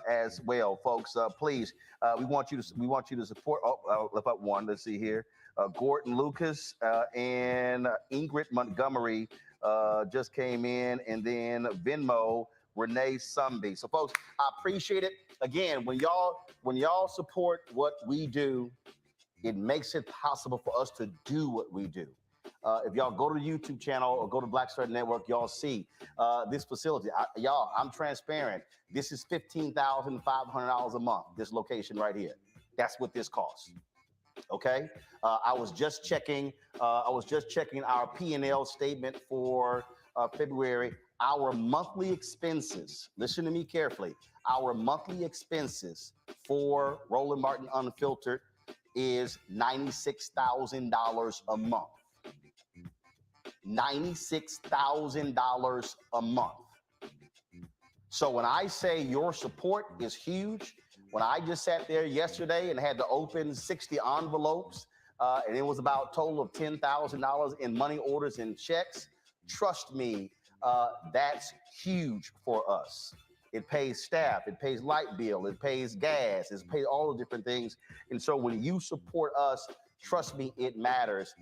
As well, folks. Please, we want you to support. Oh, I'll lift up one. Let's see here. Gordon Lucas and Ingrid Montgomery just came in, and then Venmo Renee Sumby. So, folks, I appreciate it. Again, when y'all support what we do, it makes it possible for us to do what we do. If y'all go to the YouTube channel or go to Black Star Network, y'all see this facility. I'm transparent. This is $15,500 a month, this location right here. That's what this costs. Okay? I was just checking our P&L statement for February. Our monthly expenses, listen to me carefully, our monthly expenses for Roland Martin Unfiltered is $96,000 a month. $96,000 a month. So when I say your support is huge, when I just sat there yesterday and had to open 60 envelopes, and it was about a total of $10,000 in money orders and checks, trust me, that's huge for us. It pays staff, it pays light bill, it pays gas, it pays all the different things. And so when you support us, trust me, it matters.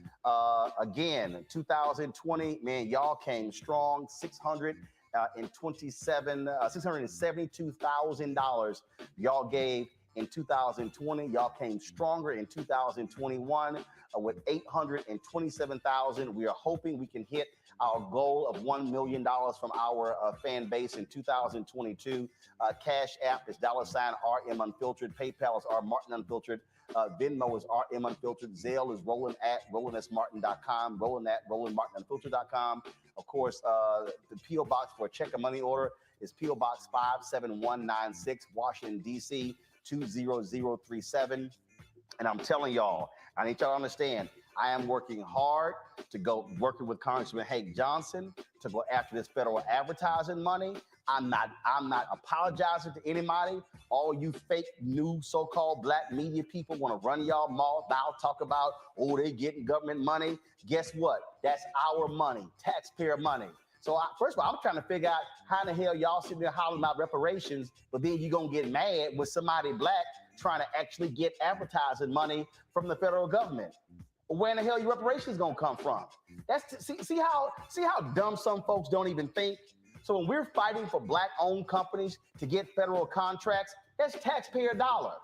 Again, 2020, man, y'all came strong. $672,000 y'all gave in 2020. Y'all came stronger in 2021 with $827,000. We are hoping we can hit our goal of $1 million from our fan base in 2022. Cash App is $RM Unfiltered. PayPal is R Martin Unfiltered. Venmo is RM Unfiltered. Zelle is Roland at RolandSMartin.com. Roland at RolandMartinUnfiltered.com. Of course, the P.O. Box for a check or money order is P.O. Box 57196, Washington, D.C. 20037. And I'm telling y'all, I need y'all to understand, I am working hard to go working with Congressman Hank Johnson to go after this federal advertising money. I'm not apologizing to anybody. All you fake new so-called black media people want to run y'all mouth, talk about, oh, they getting government money. Guess what? That's our money, taxpayer money. So first of all, I'm trying to figure out how in the hell y'all sitting there hollering about reparations, but then you're going to get mad with somebody black trying to actually get advertising money from the federal government. Where in the hell your reparations going to come from? See how dumb some folks don't even think? So when we're fighting for black-owned companies to get federal contracts, that's taxpayer dollar.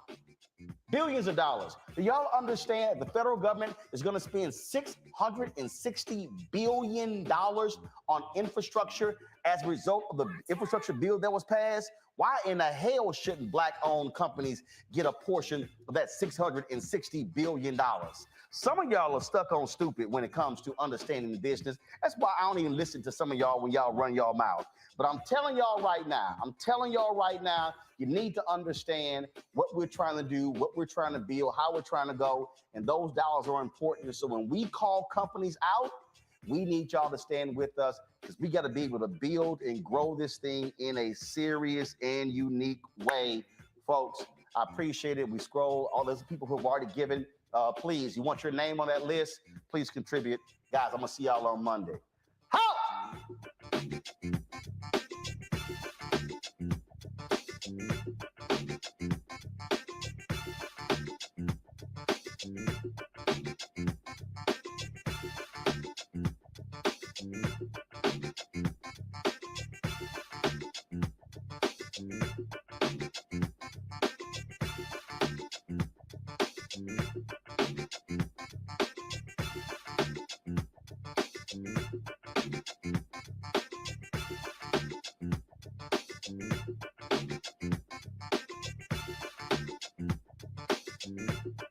Billions of dollars. Do y'all understand the federal government is going to spend $660 billion on infrastructure as a result of the infrastructure bill that was passed? Why in the hell shouldn't black-owned companies get a portion of that $660 billion? Some of y'all are stuck on stupid when it comes to understanding the business. That's why I don't even listen to some of y'all when y'all run y'all mouth. But I'm telling y'all right now, you need to understand what we're trying to do, what we're trying to build, how we're trying to go, and those dollars are important. So when we call companies out, we need y'all to stand with us because we got to be able to build and grow this thing in a serious and unique way. Folks, I appreciate it. We scroll all those people who have already given. Please, you want your name on that list? Please contribute. Guys, I'm going to see y'all on Monday. Ho! Academy.